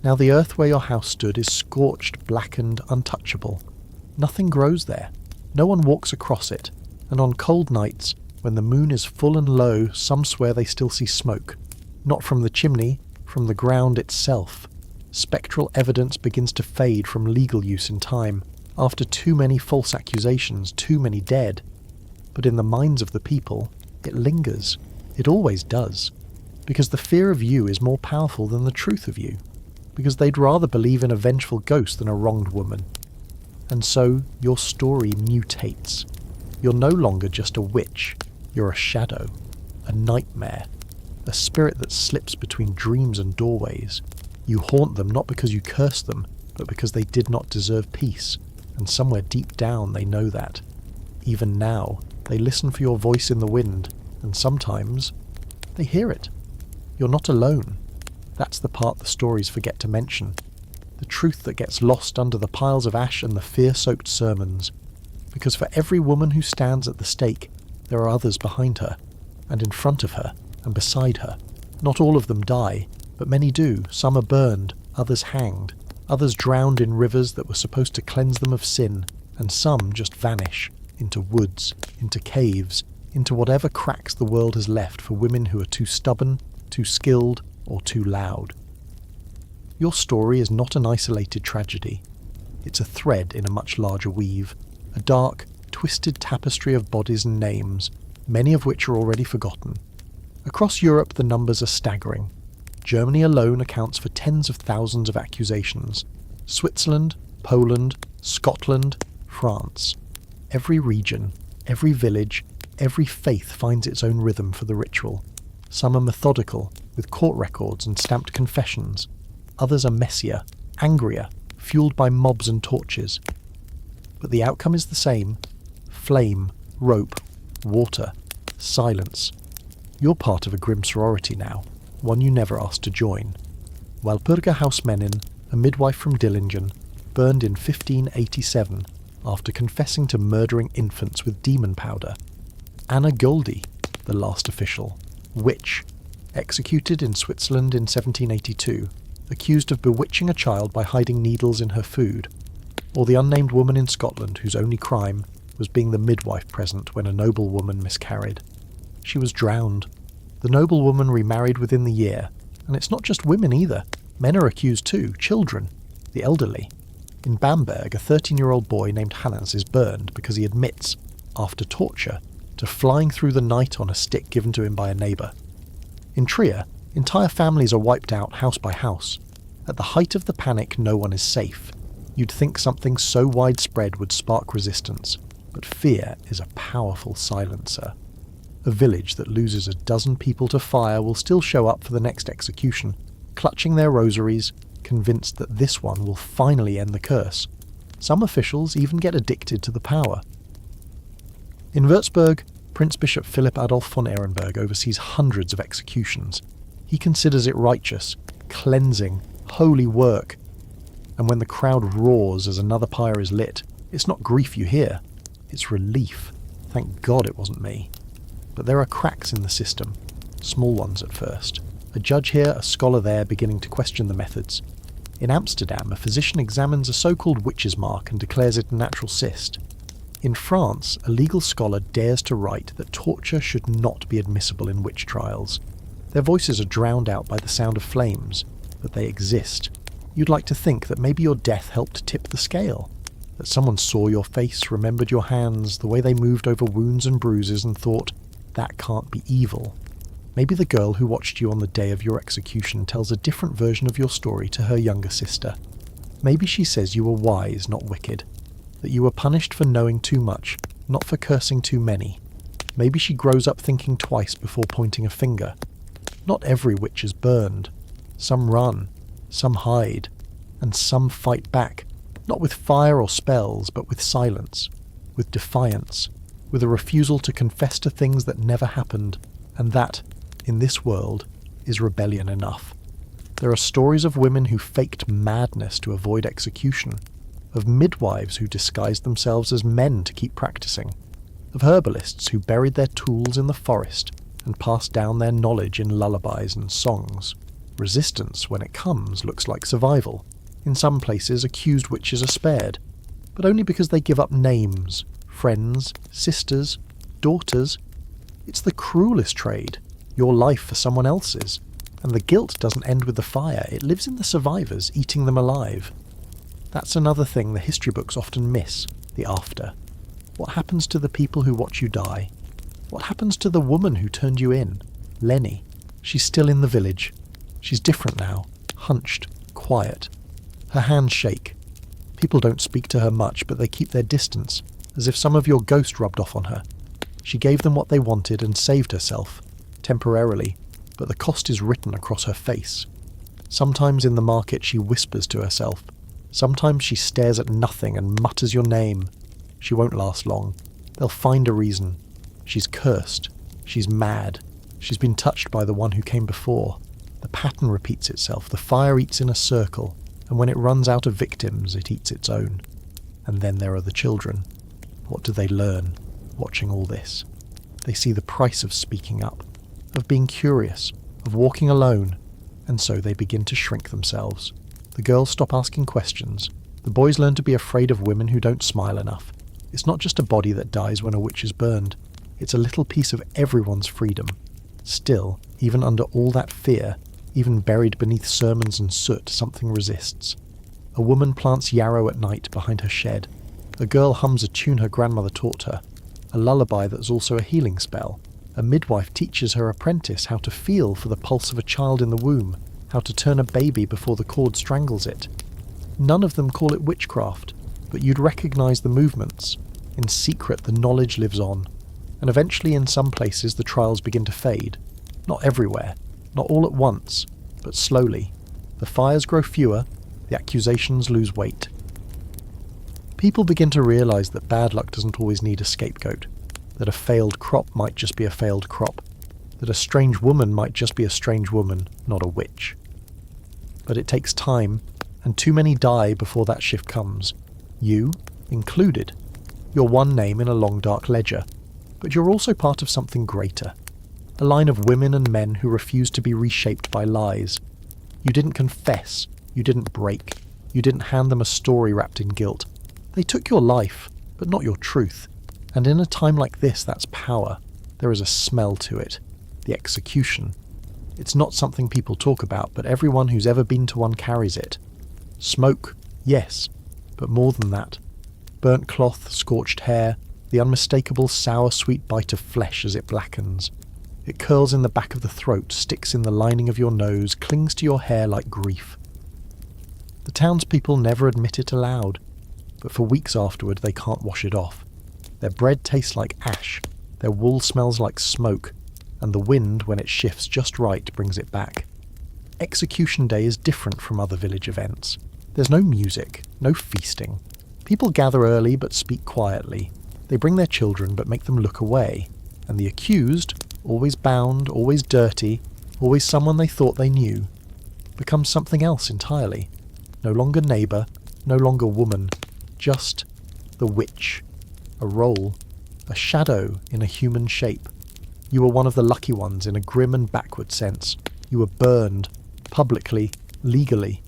Now the earth where your house stood is scorched, blackened, untouchable. Nothing grows there. No one walks across it, and on cold nights, when the moon is full and low, some swear they still see smoke. Not from the chimney, from the ground itself. Spectral evidence begins to fade from legal use in time, after too many false accusations, too many dead. But in the minds of the people, it lingers. It always does. Because the fear of you is more powerful than the truth of you. Because they'd rather believe in a vengeful ghost than a wronged woman. And so, your story mutates. You're no longer just a witch. You're a shadow. A nightmare. A spirit that slips between dreams and doorways. You haunt them not because you curse them, but because they did not deserve peace. And somewhere deep down they know that. Even now, they listen for your voice in the wind, and sometimes they hear it. You're not alone. That's the part the stories forget to mention. The truth that gets lost under the piles of ash and the fear-soaked sermons. Because for every woman who stands at the stake, there are others behind her, and in front of her, and beside her. Not all of them die, but many do. Some are burned, others hanged, others drowned in rivers that were supposed to cleanse them of sin, and some just vanish, into woods, into caves, into whatever cracks the world has left for women who are too stubborn, too skilled, or too loud. Your story is not an isolated tragedy. It's a thread in a much larger weave, a dark, twisted tapestry of bodies and names, many of which are already forgotten. Across Europe the numbers are staggering. Germany alone accounts for tens of thousands of accusations. Switzerland, Poland, Scotland, France. Every region, every village, every faith finds its own rhythm for the ritual. Some are methodical, with court records and stamped confessions. Others are messier, angrier, fueled by mobs and torches. But the outcome is the same. Flame, rope, water, silence. You're part of a grim sorority now, one you never asked to join. Walpurga Hausmännin, a midwife from Dillingen, burned in 1587 after confessing to murdering infants with demon powder. Anna Goldie, the last official, witch, executed in Switzerland in 1782, accused of bewitching a child by hiding needles in her food. Or the unnamed woman in Scotland whose only crime was being the midwife present when a noblewoman miscarried. She was drowned. The noblewoman remarried within the year, and it's not just women either. Men are accused too, children, the elderly. In Bamberg, a 13-year-old boy named Hannes is burned because he admits, after torture, to flying through the night on a stick given to him by a neighbour. In Trier, entire families are wiped out house by house. At the height of the panic, no one is safe. You'd think something so widespread would spark resistance, but fear is a powerful silencer. A village that loses a dozen people to fire will still show up for the next execution, clutching their rosaries, convinced that this one will finally end the curse. Some officials even get addicted to the power. In Würzburg, Prince Bishop Philip Adolf von Ehrenberg oversees hundreds of executions. He considers it righteous, cleansing, holy work. And when the crowd roars as another pyre is lit, it's not grief you hear, it's relief. Thank God it wasn't me. But there are cracks in the system, small ones at first. A judge here, a scholar there, beginning to question the methods. In Amsterdam, a physician examines a so-called witch's mark and declares it a natural cyst. In France, a legal scholar dares to write that torture should not be admissible in witch trials. Their voices are drowned out by the sound of flames, but they exist. You'd like to think that maybe your death helped tip the scale, that someone saw your face, remembered your hands, the way they moved over wounds and bruises, and thought, that can't be evil. Maybe the girl who watched you on the day of your execution tells a different version of your story to her younger sister. Maybe she says you were wise, not wicked, that you were punished for knowing too much, not for cursing too many. Maybe she grows up thinking twice before pointing a finger. Not every witch is burned. Some run, some hide, and some fight back, not with fire or spells, but with silence, with defiance, with a refusal to confess to things that never happened, and that, in this world, is rebellion enough. There are stories of women who faked madness to avoid execution, of midwives who disguised themselves as men to keep practicing, of herbalists who buried their tools in the forest and passed down their knowledge in lullabies and songs. Resistance, when it comes, looks like survival. In some places, accused witches are spared, but only because they give up names, friends, sisters, daughters. It's the cruelest trade, your life for someone else's, and the guilt doesn't end with the fire, it lives in the survivors, eating them alive. That's another thing the history books often miss, the after. What happens to the people who watch you die? What happens to the woman who turned you in? Lenny. She's still in the village. She's different now, hunched, quiet. Her hands shake. People don't speak to her much, but they keep their distance, as if some of your ghost rubbed off on her. She gave them what they wanted and saved herself, temporarily, but the cost is written across her face. Sometimes in the market she whispers to herself. Sometimes she stares at nothing and mutters your name. She won't last long. They'll find a reason. She's cursed. She's mad. She's been touched by the one who came before. The pattern repeats itself. The fire eats in a circle, and when it runs out of victims, it eats its own. And then there are the children. What do they learn, watching all this? They see the price of speaking up, of being curious, of walking alone, and so they begin to shrink themselves. The girls stop asking questions. The boys learn to be afraid of women who don't smile enough. It's not just a body that dies when a witch is burned. It's a little piece of everyone's freedom. Still, even under all that fear, even buried beneath sermons and soot, something resists. A woman plants yarrow at night behind her shed. A girl hums a tune her grandmother taught her, a lullaby that's also a healing spell. A midwife teaches her apprentice how to feel for the pulse of a child in the womb, how to turn a baby before the cord strangles it. None of them call it witchcraft, but you'd recognise the movements. In secret, the knowledge lives on, and eventually in some places the trials begin to fade. Not everywhere, not all at once, but slowly. The fires grow fewer, the accusations lose weight. People begin to realise that bad luck doesn't always need a scapegoat, that a failed crop might just be a failed crop, that a strange woman might just be a strange woman, not a witch. But it takes time, and too many die before that shift comes. You, included. You're one name in a long dark ledger, but you're also part of something greater. A line of women and men who refuse to be reshaped by lies. You didn't confess, you didn't break, you didn't hand them a story wrapped in guilt. They took your life, but not your truth. And in a time like this, that's power. There is a smell to it. The execution. It's not something people talk about, but everyone who's ever been to one carries it. Smoke, yes, but more than that. Burnt cloth, scorched hair, the unmistakable sour sweet bite of flesh as it blackens. It curls in the back of the throat, sticks in the lining of your nose, clings to your hair like grief. The townspeople never admit it aloud, but for weeks afterward they can't wash it off. Their bread tastes like ash, their wool smells like smoke, and the wind, when it shifts just right, brings it back. Execution Day is different from other village events. There's no music, no feasting. People gather early but speak quietly. They bring their children but make them look away. And the accused, always bound, always dirty, always someone they thought they knew, becomes something else entirely. No longer neighbour, no longer woman, just the witch. A role. a shadow in a human shape. You were one of the lucky ones in a grim and backward sense. You were burned, publicly, legally.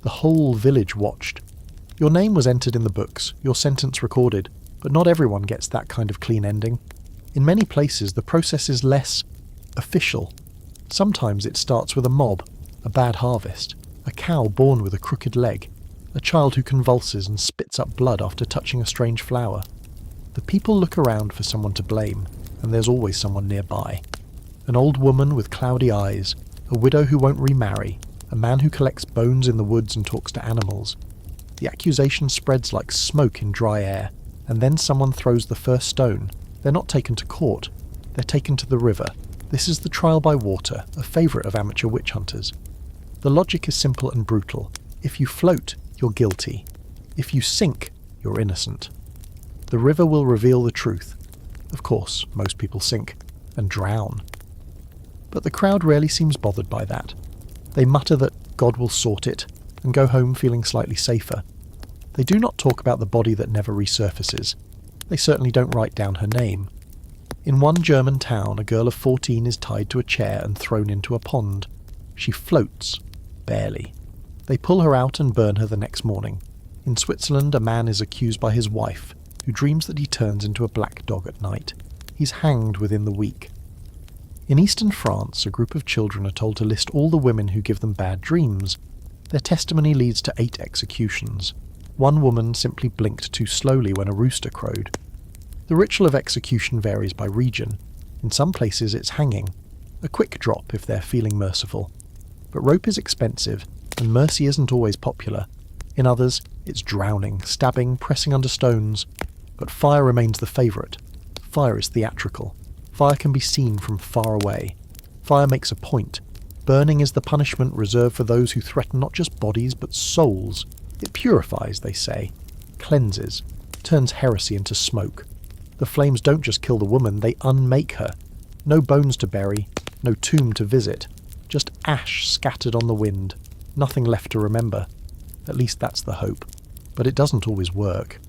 The whole village watched. Your name was entered in the books, your sentence recorded, but not everyone gets that kind of clean ending. In many places, the process is less official. Sometimes it starts with a mob, a bad harvest, a cow born with a crooked leg, a child who convulses and spits up blood after touching a strange flower. The people look around for someone to blame, and there's always someone nearby. An old woman with cloudy eyes, a widow who won't remarry, a man who collects bones in the woods and talks to animals. The accusation spreads like smoke in dry air, and then someone throws the first stone. They're not taken to court, they're taken to the river. This is the trial by water, a favourite of amateur witch hunters. The logic is simple and brutal. If you float, you're guilty. If you sink, you're innocent. The river will reveal the truth. Of course, most people sink and drown. But the crowd rarely seems bothered by that. They mutter that God will sort it and go home feeling slightly safer. They do not talk about the body that never resurfaces. They certainly don't write down her name. In one German town, a girl of 14 is tied to a chair and thrown into a pond. She floats, barely. They pull her out and burn her the next morning. In Switzerland, a man is accused by his wife, who dreams that he turns into a black dog at night. He's hanged within the week. In eastern France, a group of children are told to list all the women who give them bad dreams. Their testimony leads to 8 executions. One woman simply blinked too slowly when a rooster crowed. The ritual of execution varies by region. In some places it's hanging, a quick drop if they're feeling merciful. But rope is expensive, and mercy isn't always popular. In others, it's drowning, stabbing, pressing under stones. But fire remains the favourite. Fire is theatrical. Fire can be seen from far away. Fire makes a point. Burning is the punishment reserved for those who threaten not just bodies but souls. It purifies, they say, cleanses, turns heresy into smoke. The flames don't just kill the woman, they unmake her. No bones to bury, no tomb to visit, just ash scattered on the wind, nothing left to remember. At least that's the hope. But it doesn't always work.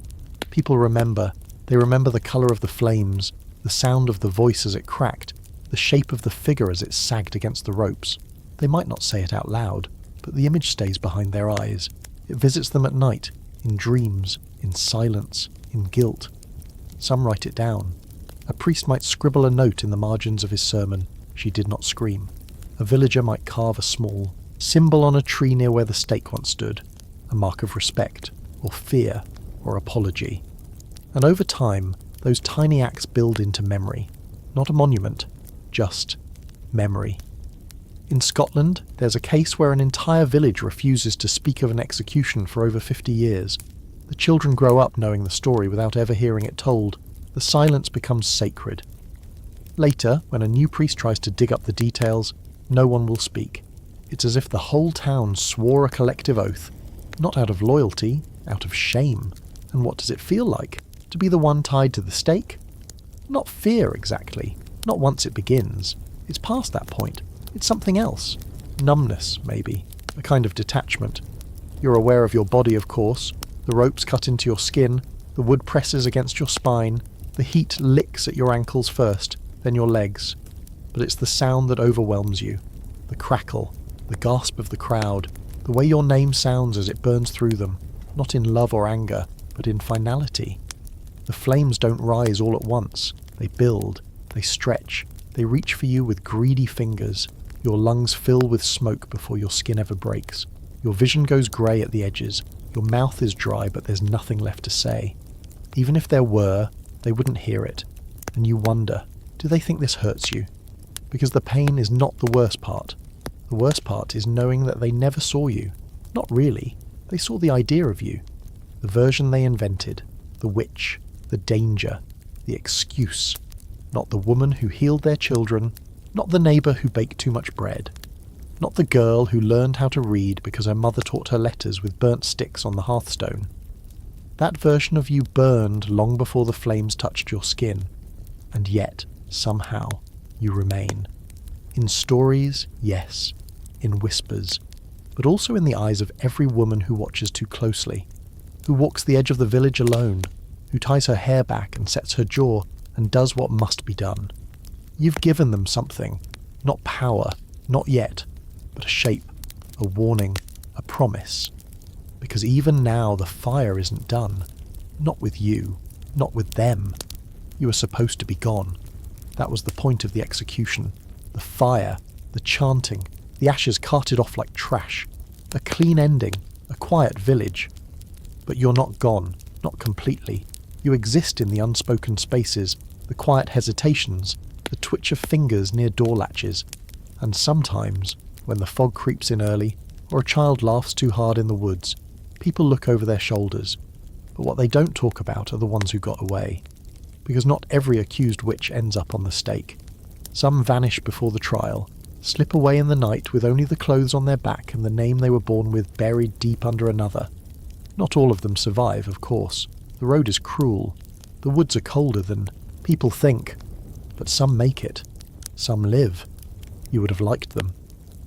People remember. They remember the colour of the flames, the sound of the voice as it cracked, the shape of the figure as it sagged against the ropes. They might not say it out loud, but the image stays behind their eyes. It visits them at night, in dreams, in silence, in guilt. Some write it down. A priest might scribble a note in the margins of his sermon, "She did not scream." A villager might carve a small symbol on a tree near where the stake once stood, a mark of respect, or fear, or apology. And over time, those tiny acts build into memory. Not a monument, just memory. In Scotland, there's a case where an entire village refuses to speak of an execution for over 50 years. The children grow up knowing the story without ever hearing it told. The silence becomes sacred. Later, when a new priest tries to dig up the details, no one will speak. It's as if the whole town swore a collective oath, not out of loyalty, out of shame. And what does it feel like? To be the one tied to the stake? Not fear, exactly. Not once it begins. It's past that point. It's something else. Numbness, maybe. A kind of detachment. You're aware of your body, of course. The ropes cut into your skin. The wood presses against your spine. The heat licks at your ankles first, then your legs. But it's the sound that overwhelms you. The crackle. The gasp of the crowd. The way your name sounds as it burns through them. Not in love or anger, but in finality. The flames don't rise all at once. They build. They stretch. They reach for you with greedy fingers. Your lungs fill with smoke before your skin ever breaks. Your vision goes grey at the edges. Your mouth is dry, but there's nothing left to say. Even if there were, they wouldn't hear it. And you wonder, do they think this hurts you? Because the pain is not the worst part. The worst part is knowing that they never saw you. Not really. They saw the idea of you. The version they invented. The witch. The danger. The excuse. Not the woman who healed their children. Not the neighbour who baked too much bread. Not the girl who learned how to read because her mother taught her letters with burnt sticks on the hearthstone. That version of you burned long before the flames touched your skin. And yet, somehow, you remain. In stories, yes. In whispers. But also in the eyes of every woman who watches too closely. Who walks the edge of the village alone. Who ties her hair back and sets her jaw and does what must be done. You've given them something, not power, not yet, but a shape, a warning, a promise. Because even now the fire isn't done. Not with you, not with them. You were supposed to be gone. That was the point of the execution. The fire, the chanting, the ashes carted off like trash. A clean ending, a quiet village. But you're not gone, not completely. You exist in the unspoken spaces, the quiet hesitations, the twitch of fingers near door latches, and sometimes, when the fog creeps in early, or a child laughs too hard in the woods, people look over their shoulders. But what they don't talk about are the ones who got away. Because not every accused witch ends up on the stake. Some vanish before the trial, slip away in the night with only the clothes on their back and the name they were born with buried deep under another. Not all of them survive, of course. The road is cruel. The woods are colder than people think. But some make it. Some live. You would have liked them.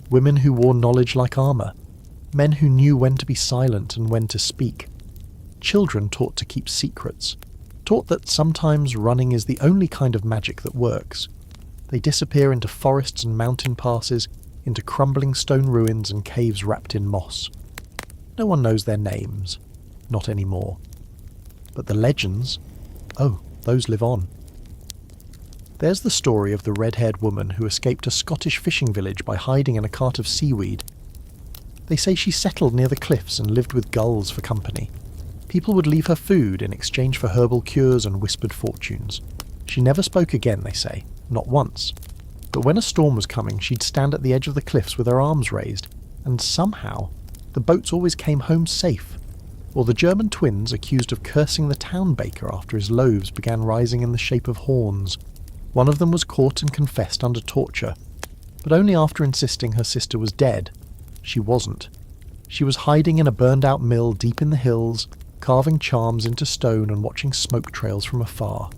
Women who wore knowledge like armour. Men who knew when to be silent and when to speak. Children taught to keep secrets. Taught that sometimes running is the only kind of magic that works. They disappear into forests and mountain passes, into crumbling stone ruins and caves wrapped in moss. No one knows their names. Not anymore. But the legends, oh, those live on. There's the story of the red-haired woman who escaped a Scottish fishing village by hiding in a cart of seaweed. They say she settled near the cliffs and lived with gulls for company. People would leave her food in exchange for herbal cures and whispered fortunes. She never spoke again, they say, not once. But when a storm was coming, she'd stand at the edge of the cliffs with her arms raised, and somehow the boats always came home safe. Or the German twins accused of cursing the town baker after his loaves began rising in the shape of horns. One of them was caught and confessed under torture, but only after insisting her sister was dead. She wasn't. She was hiding in a burned-out mill deep in the hills, carving charms into stone and watching smoke trails from afar.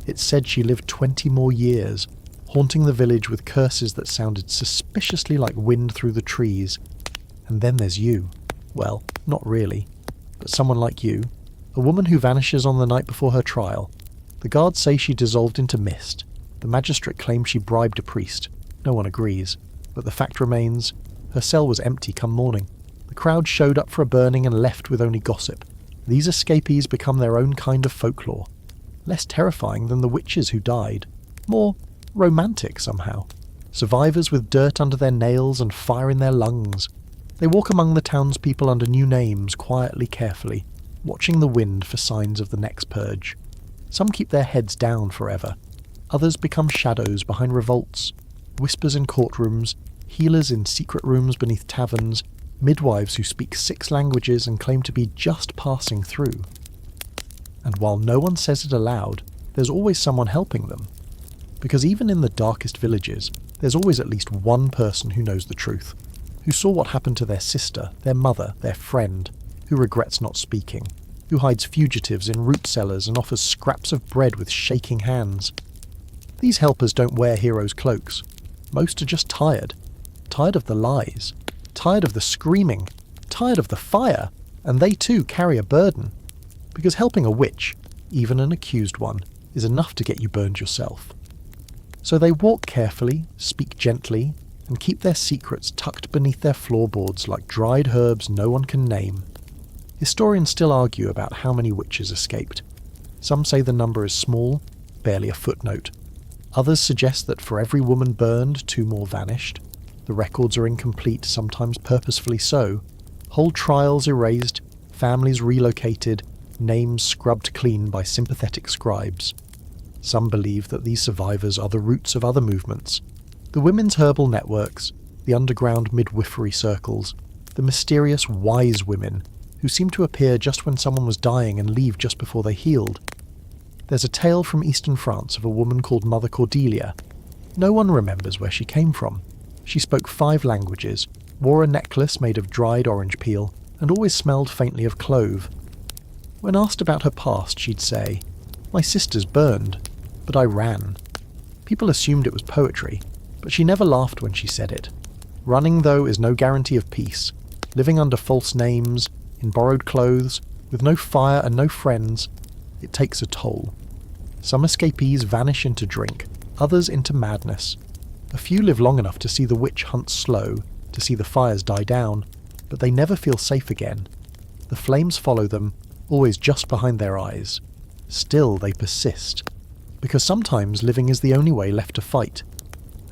It said she lived 20 more years, haunting the village with curses that sounded suspiciously like wind through the trees. And then there's you. Well, not really, but someone like you, a woman who vanishes on the night before her trial. The guards say she dissolved into mist. The magistrate claims she bribed a priest. No one agrees, but the fact remains, her cell was empty come morning. The crowd showed up for a burning and left with only gossip. These escapees become their own kind of folklore. Less terrifying than the witches who died. More romantic somehow. Survivors with dirt under their nails and fire in their lungs. They walk among the townspeople under new names, quietly, carefully, watching the wind for signs of the next purge. Some keep their heads down forever. Others become shadows behind revolts, whispers in courtrooms, healers in secret rooms beneath taverns, midwives who speak 6 languages and claim to be just passing through. And while no one says it aloud, there's always someone helping them. Because even in the darkest villages, there's always at least one person who knows the truth, who saw what happened to their sister, their mother, their friend, who regrets not speaking, who hides fugitives in root cellars and offers scraps of bread with shaking hands. These helpers don't wear heroes' cloaks. Most are just tired. Tired of the lies. Tired of the screaming. Tired of the fire. And they too carry a burden. Because helping a witch, even an accused one, is enough to get you burned yourself. So they walk carefully, speak gently, and keep their secrets tucked beneath their floorboards like dried herbs no one can name. Historians still argue about how many witches escaped. Some say the number is small, barely a footnote. Others suggest that for every woman burned, 2 more vanished. The records are incomplete, sometimes purposefully so. Whole trials erased, families relocated, names scrubbed clean by sympathetic scribes. Some believe that these survivors are the roots of other movements. The women's herbal networks, the underground midwifery circles, the mysterious wise women who seem to appear just when someone was dying and leave just before they healed. There's a tale from eastern France of a woman called Mother Cordelia. No one remembers where she came from. She spoke 5 languages, wore a necklace made of dried orange peel, and always smelled faintly of clove. When asked about her past, she'd say, "My sister's burned, but I ran." People assumed it was poetry, but she never laughed when she said it. Running, though, is no guarantee of peace. Living under false names, in borrowed clothes, with no fire and no friends, it takes a toll. Some escapees vanish into drink, others into madness. A few live long enough to see the witch hunt slow, to see the fires die down, but they never feel safe again. The flames follow them, always just behind their eyes. Still they persist, because sometimes living is the only way left to fight.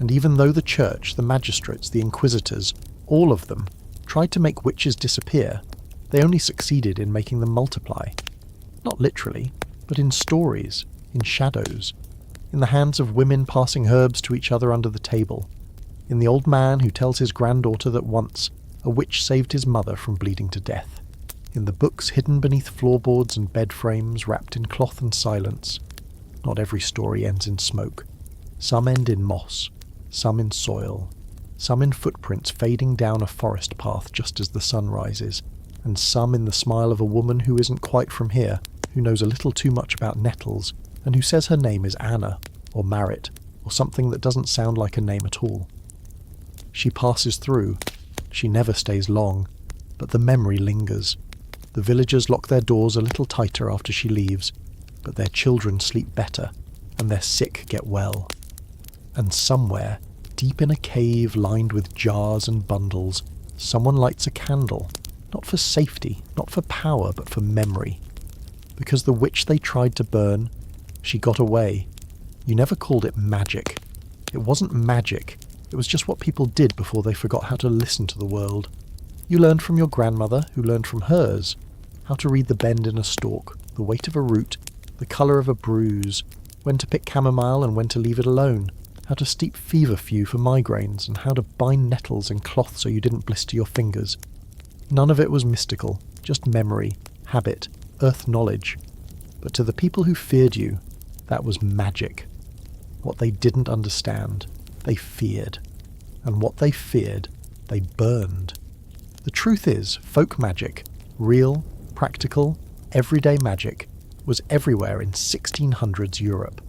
And even though the church, the magistrates, the inquisitors, all of them, tried to make witches disappear, they only succeeded in making them multiply. Not literally, but in stories, in shadows, in the hands of women passing herbs to each other under the table, in the old man who tells his granddaughter that once a witch saved his mother from bleeding to death, in the books hidden beneath floorboards and bed frames wrapped in cloth and silence. Not every story ends in smoke. Some end in moss, some in soil, some in footprints fading down a forest path just as the sun rises, and some in the smile of a woman who isn't quite from here, who knows a little too much about nettles, and who says her name is Anna, or Marit, or something that doesn't sound like a name at all. She passes through. She never stays long, but the memory lingers. The villagers lock their doors a little tighter after she leaves, but their children sleep better, and their sick get well. And somewhere, deep in a cave lined with jars and bundles, someone lights a candle, not for safety, not for power, but for memory. Because the witch they tried to burn, she got away. You never called it magic. It wasn't magic. It was just what people did before they forgot how to listen to the world. You learned from your grandmother, who learned from hers, how to read the bend in a stalk, the weight of a root, the colour of a bruise, when to pick chamomile and when to leave it alone, how to steep feverfew for migraines, and how to bind nettles in cloth so you didn't blister your fingers. None of it was mystical, just memory, habit, earth knowledge. But to the people who feared you, that was magic. What they didn't understand, they feared. And what they feared, they burned. The truth is, folk magic, real, practical, everyday magic, was everywhere in 1600s Europe.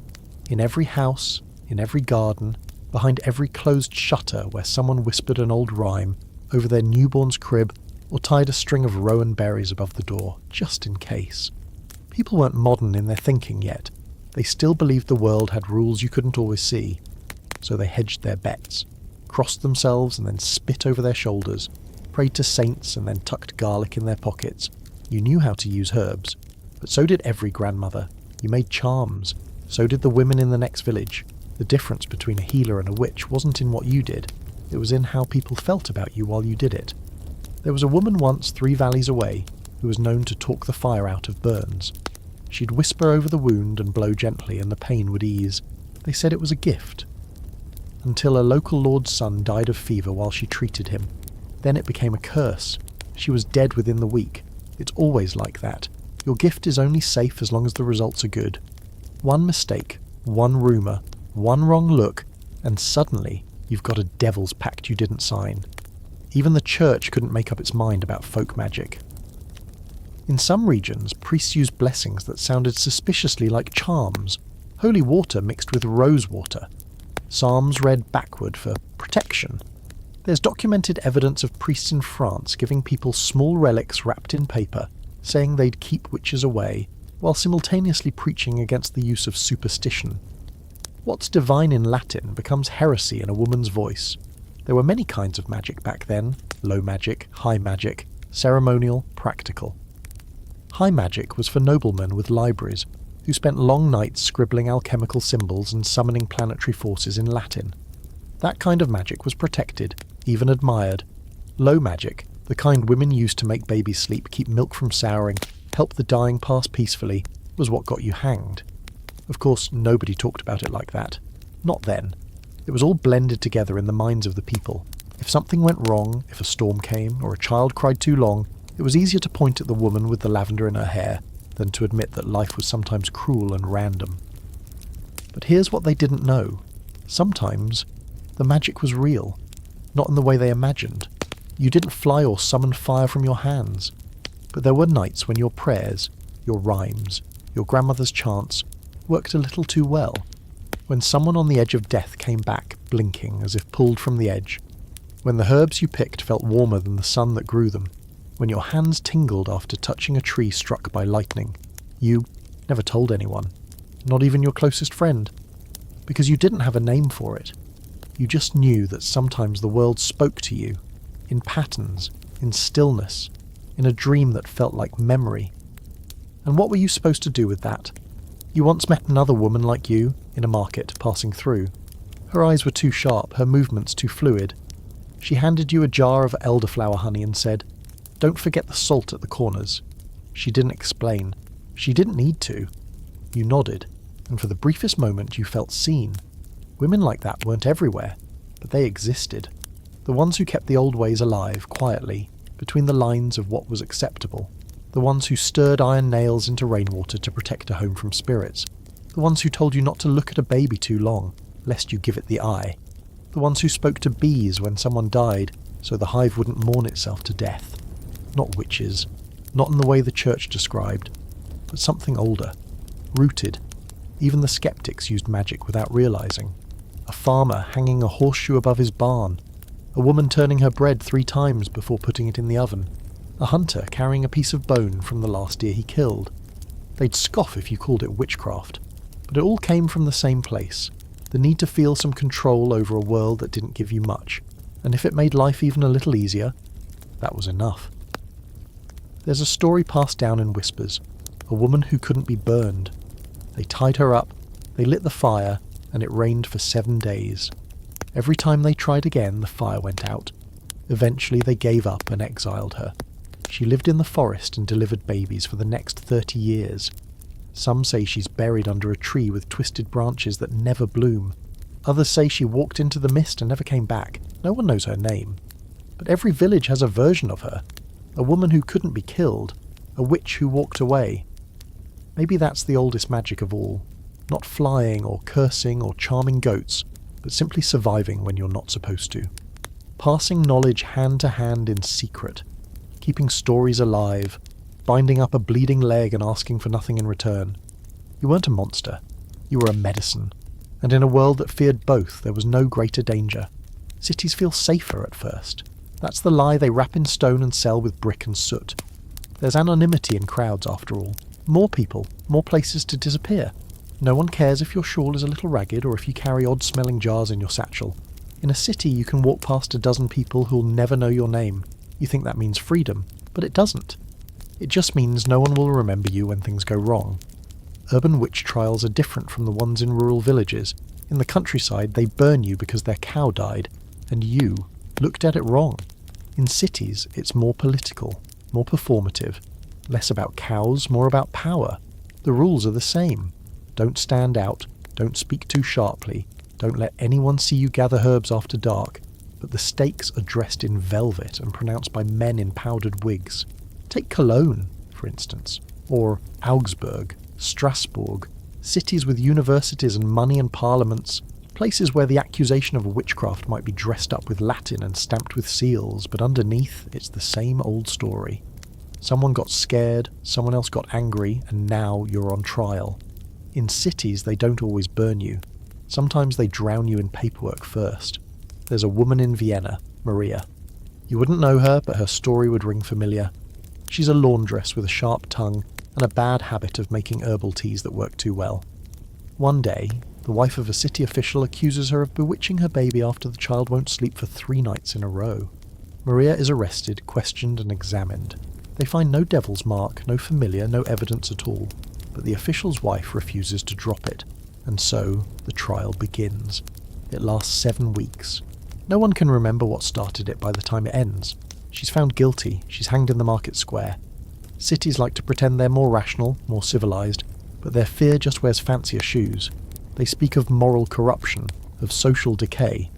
In every house, in every garden, behind every closed shutter where someone whispered an old rhyme, over their newborn's crib, or tied a string of rowan berries above the door, just in case. People weren't modern in their thinking yet. They still believed the world had rules you couldn't always see. So they hedged their bets, crossed themselves and then spit over their shoulders, prayed to saints and then tucked garlic in their pockets. You knew how to use herbs, but so did every grandmother. You made charms. So did the women in the next village. The difference between a healer and a witch wasn't in what you did. It was in how people felt about you while you did it. There was a woman once 3 valleys away who was known to talk the fire out of burns. She'd whisper over the wound and blow gently and the pain would ease. They said it was a gift. Until a local lord's son died of fever while she treated him. Then it became a curse. She was dead within the week. It's always like that. Your gift is only safe as long as the results are good. One mistake, one rumour, one wrong look, and suddenly you've got a devil's pact you didn't sign. Even the church couldn't make up its mind about folk magic. In some regions, priests used blessings that sounded suspiciously like charms, holy water mixed with rose water, psalms read backward for protection. There's documented evidence of priests in France giving people small relics wrapped in paper, saying they'd keep witches away, while simultaneously preaching against the use of superstition. What's divine in Latin becomes heresy in a woman's voice. There were many kinds of magic back then: low magic, high magic, ceremonial, practical. High magic was for noblemen with libraries, who spent long nights scribbling alchemical symbols and summoning planetary forces in Latin. That kind of magic was protected, even admired. Low magic, the kind women used to make babies sleep, keep milk from souring, help the dying pass peacefully, was what got you hanged. Of course, nobody talked about it like that. Not then. It was all blended together in the minds of the people. If something went wrong, if a storm came, or a child cried too long, it was easier to point at the woman with the lavender in her hair than to admit that life was sometimes cruel and random. But here's what they didn't know. Sometimes the magic was real, not in the way they imagined. You didn't fly or summon fire from your hands. But there were nights when your prayers, your rhymes, your grandmother's chants worked a little too well. When someone on the edge of death came back, blinking as if pulled from the edge. When the herbs you picked felt warmer than the sun that grew them. When your hands tingled after touching a tree struck by lightning. You never told anyone. not even your closest friend, because you didn't have a name for it. You just knew that sometimes the world spoke to you, in patterns, in stillness, in a dream that felt like memory. And what were you supposed to do with that? You once met another woman like you, in a market, passing through. Her eyes were too sharp, her movements too fluid. She handed you a jar of elderflower honey and said, "Don't forget the salt at the corners." She didn't explain. She didn't need to. You nodded, and for the briefest moment you felt seen. Women like that weren't everywhere, but they existed. The ones who kept the old ways alive, quietly, between the lines of what was acceptable. The ones who stirred iron nails into rainwater to protect a home from spirits. The ones who told you not to look at a baby too long, lest you give it the eye. The ones who spoke to bees when someone died, so the hive wouldn't mourn itself to death. Not witches, not in the way the church described, but something older, rooted. Even the skeptics used magic without realizing. A farmer hanging a horseshoe above his barn. A woman turning her bread 3 times before putting it in the oven. A hunter carrying a piece of bone from the last deer he killed. They'd scoff if you called it witchcraft, but it all came from the same place. The need to feel some control over a world that didn't give you much, and if it made life even a little easier, that was enough. There's a story passed down in whispers, a woman who couldn't be burned. They tied her up, they lit the fire, and it rained for 7 days. Every time they tried again, the fire went out. Eventually they gave up and exiled her. She lived in the forest and delivered babies for the next 30 years. Some say she's buried under a tree with twisted branches that never bloom. Others say she walked into the mist and never came back. No one knows her name. But every village has a version of her. A woman who couldn't be killed. A witch who walked away. Maybe that's the oldest magic of all. Not flying or cursing or charming goats, but simply surviving when you're not supposed to. Passing knowledge hand to hand in secret. Keeping stories alive. Binding up a bleeding leg and asking for nothing in return. You weren't a monster. You were a medicine. And in a world that feared both, there was no greater danger. Cities feel safer at first. That's the lie they wrap in stone and sell with brick and soot. There's anonymity in crowds, after all. More people, more places to disappear. No one cares if your shawl is a little ragged or if you carry odd-smelling jars in your satchel. In a city, you can walk past a dozen people who'll never know your name. You think that means freedom, but it doesn't. It just means no one will remember you when things go wrong. Urban witch trials are different from the ones in rural villages. In the countryside, they burn you because their cow died, and you looked at it wrong. In cities, it's more political, more performative. Less about cows, more about power. The rules are the same. Don't stand out, don't speak too sharply, don't let anyone see you gather herbs after dark, but the stakes are dressed in velvet and pronounced by men in powdered wigs. Take Cologne, for instance, or Augsburg, Strasbourg, cities with universities and money and parliaments, places where the accusation of witchcraft might be dressed up with Latin and stamped with seals, but underneath it's the same old story. Someone got scared, someone else got angry, and now you're on trial. In cities, they don't always burn you. Sometimes they drown you in paperwork first. There's a woman in Vienna, Maria. You wouldn't know her, but her story would ring familiar. She's a laundress with a sharp tongue and a bad habit of making herbal teas that work too well. One day, the wife of a city official accuses her of bewitching her baby after the child won't sleep for 3 nights in a row. Maria is arrested, questioned and examined. They find no devil's mark, no familiar, no evidence at all, but the official's wife refuses to drop it, and so the trial begins. It lasts 7 weeks. No one can remember what started it by the time it ends. She's found guilty, she's hanged in the market square. Cities like to pretend they're more rational, more civilized, but their fear just wears fancier shoes. They speak of moral corruption, of social decay.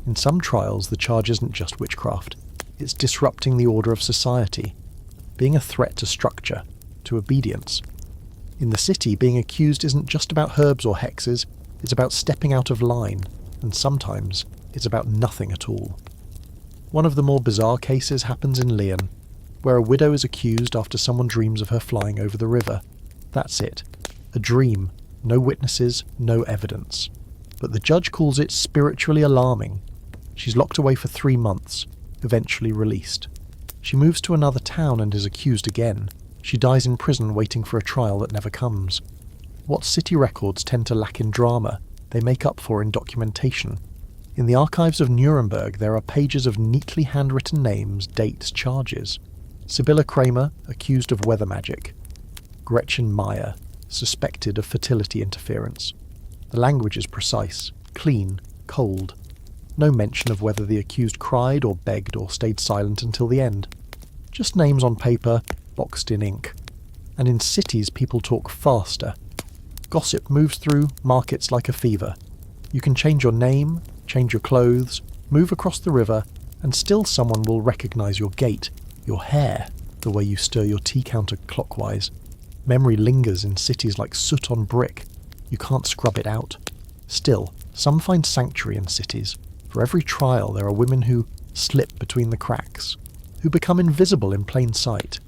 In some trials, the charge isn't just witchcraft. It's disrupting the order of society, being a threat to structure, to obedience. In the city, being accused isn't just about herbs or hexes, it's about stepping out of line, and sometimes it's about nothing at all. One of the more bizarre cases happens in Lyon, where a widow is accused after someone dreams of her flying over the river. That's it. A dream. No witnesses, no evidence. But the judge calls it spiritually alarming. She's locked away for 3 months, eventually released. She moves to another town and is accused again. She dies in prison waiting for a trial that never comes. What city records tend to lack in drama, they make up for in documentation. In the archives of Nuremberg there are pages of neatly handwritten names, dates, charges. Sibylla Kramer, accused of weather magic. Gretchen Meyer, suspected of fertility interference. The language is precise, clean, cold. No mention of whether the accused cried or begged or stayed silent until the end. Just names on paper, boxed in ink. And in cities people talk faster. Gossip moves through markets like a fever. You can change your name, change your clothes, move across the river, and still someone will recognise your gait, your hair, the way you stir your tea counter clockwise. Memory lingers in cities like soot on brick. You can't scrub it out. Still, some find sanctuary in cities. For every trial there are women who slip between the cracks, who become invisible in plain sight.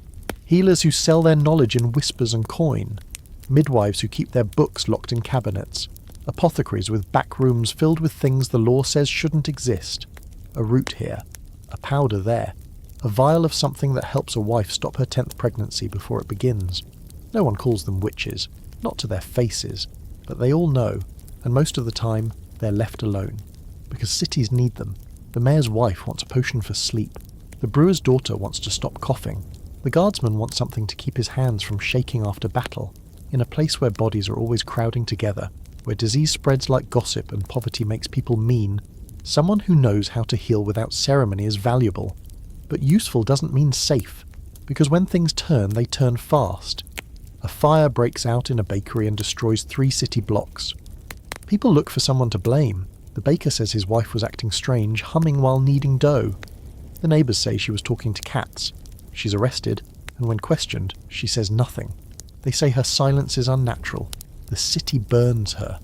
Healers who sell their knowledge in whispers and coin. Midwives who keep their books locked in cabinets. Apothecaries with back rooms filled with things the law says shouldn't exist. A root here, a powder there, a vial of something that helps a wife stop her 10th pregnancy before it begins. No one calls them witches, not to their faces, but they all know, and most of the time they're left alone. Because cities need them. The mayor's wife wants a potion for sleep. The brewer's daughter wants to stop coughing. The guardsman wants something to keep his hands from shaking after battle. In a place where bodies are always crowding together, where disease spreads like gossip and poverty makes people mean, someone who knows how to heal without ceremony is valuable. But useful doesn't mean safe, because when things turn, they turn fast. A fire breaks out in a bakery and destroys 3 city blocks. People look for someone to blame. The baker says his wife was acting strange, humming while kneading dough. The neighbours say she was talking to cats. She's arrested, and when questioned, she says nothing. They say her silence is unnatural. The city burns her.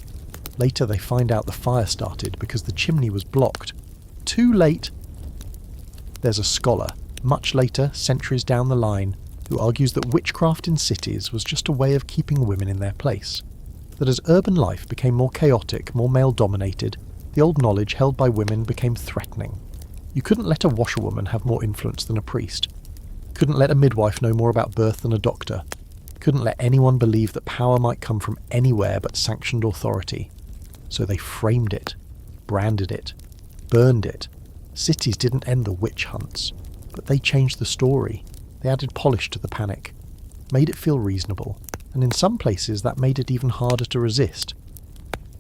Later they find out the fire started because the chimney was blocked. Too late. There's a scholar, much later, centuries down the line, who argues that witchcraft in cities was just a way of keeping women in their place. That as urban life became more chaotic, more male-dominated, the old knowledge held by women became threatening. You couldn't let a washerwoman have more influence than a priest. Couldn't let a midwife know more about birth than a doctor. Couldn't let anyone believe that power might come from anywhere but sanctioned authority. So they framed it, branded it, burned it. Cities didn't end the witch hunts, but they changed the story. They added polish to the panic, made it feel reasonable, and in some places that made it even harder to resist.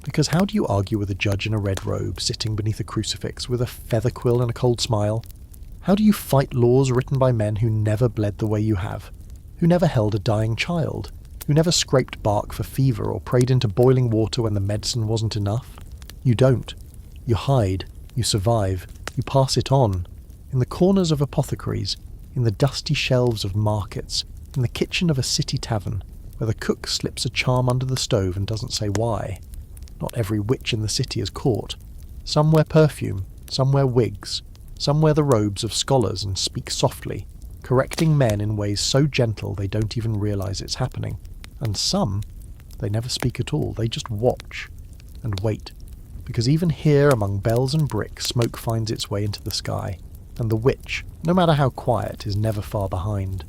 Because how do you argue with a judge in a red robe sitting beneath a crucifix with a feather quill and a cold smile? How do you fight laws written by men who never bled the way you have? Who never held a dying child? Who never scraped bark for fever or prayed into boiling water when the medicine wasn't enough? You don't. You hide. You survive. You pass it on. In the corners of apothecaries, in the dusty shelves of markets, in the kitchen of a city tavern, where the cook slips a charm under the stove and doesn't say why. Not every witch in the city is caught. Some wear perfume, some wear wigs, some wear the robes of scholars and speak softly, correcting men in ways so gentle they don't even realise it's happening. And some, they never speak at all, they just watch and wait. Because even here among bells and brick, smoke finds its way into the sky, and the witch, no matter how quiet, is never far behind.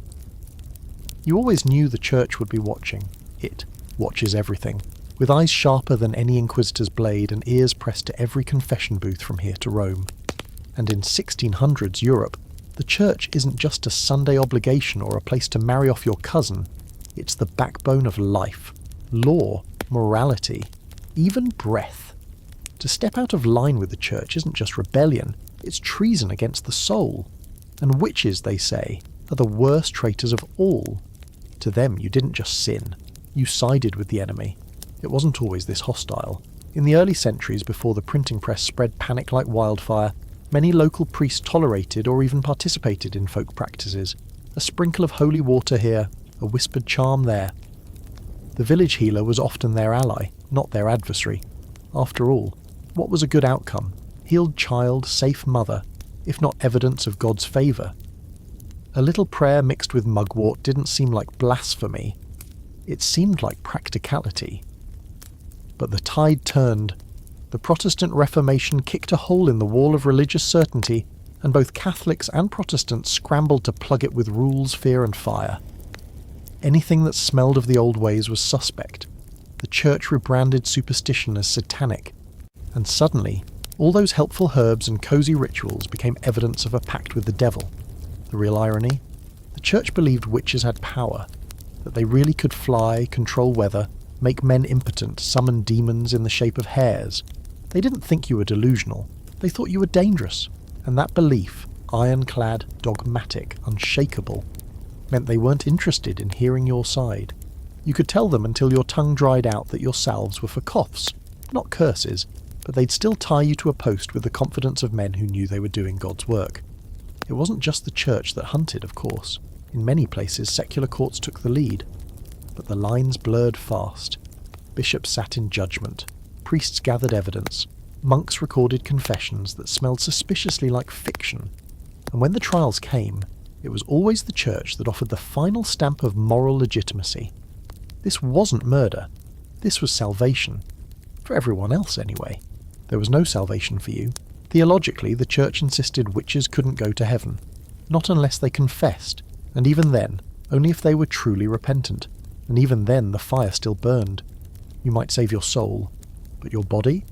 You always knew the church would be watching. It watches everything, with eyes sharper than any inquisitor's blade and ears pressed to every confession booth from here to Rome. And in 1600s Europe, the church isn't just a Sunday obligation or a place to marry off your cousin. It's the backbone of life, law, morality, even breath. To step out of line with the church isn't just rebellion, it's treason against the soul. And witches, they say, are the worst traitors of all. To them, you didn't just sin, you sided with the enemy. It wasn't always this hostile. In the early centuries before the printing press spread panic like wildfire, many local priests tolerated or even participated in folk practices. A sprinkle of holy water here, a whispered charm there. The village healer was often their ally, not their adversary. After all, what was a good outcome? Healed child, safe mother, if not evidence of God's favour. A little prayer mixed with mugwort didn't seem like blasphemy. It seemed like practicality. But the tide turned. The Protestant Reformation kicked a hole in the wall of religious certainty, and both Catholics and Protestants scrambled to plug it with rules, fear and fire. Anything that smelled of the old ways was suspect. The church rebranded superstition as satanic, and suddenly, all those helpful herbs and cozy rituals became evidence of a pact with the devil. The real irony? The church believed witches had power, that they really could fly, control weather, make men impotent, summon demons in the shape of hares. They didn't think you were delusional, they thought you were dangerous, and that belief, ironclad, dogmatic, unshakable, meant they weren't interested in hearing your side. You could tell them until your tongue dried out that your salves were for coughs, not curses, but they'd still tie you to a post with the confidence of men who knew they were doing God's work. It wasn't just the church that hunted, of course. In many places, secular courts took the lead. But the lines blurred fast. Bishops sat in judgment. Priests gathered evidence. Monks recorded confessions that smelled suspiciously like fiction. And when the trials came, it was always the church that offered the final stamp of moral legitimacy. This wasn't murder. This was salvation. For everyone else, anyway. There was no salvation for you. Theologically, the church insisted witches couldn't go to heaven. Not unless they confessed, and even then, only if they were truly repentant. And even then, the fire still burned. You might save your soul, but your body?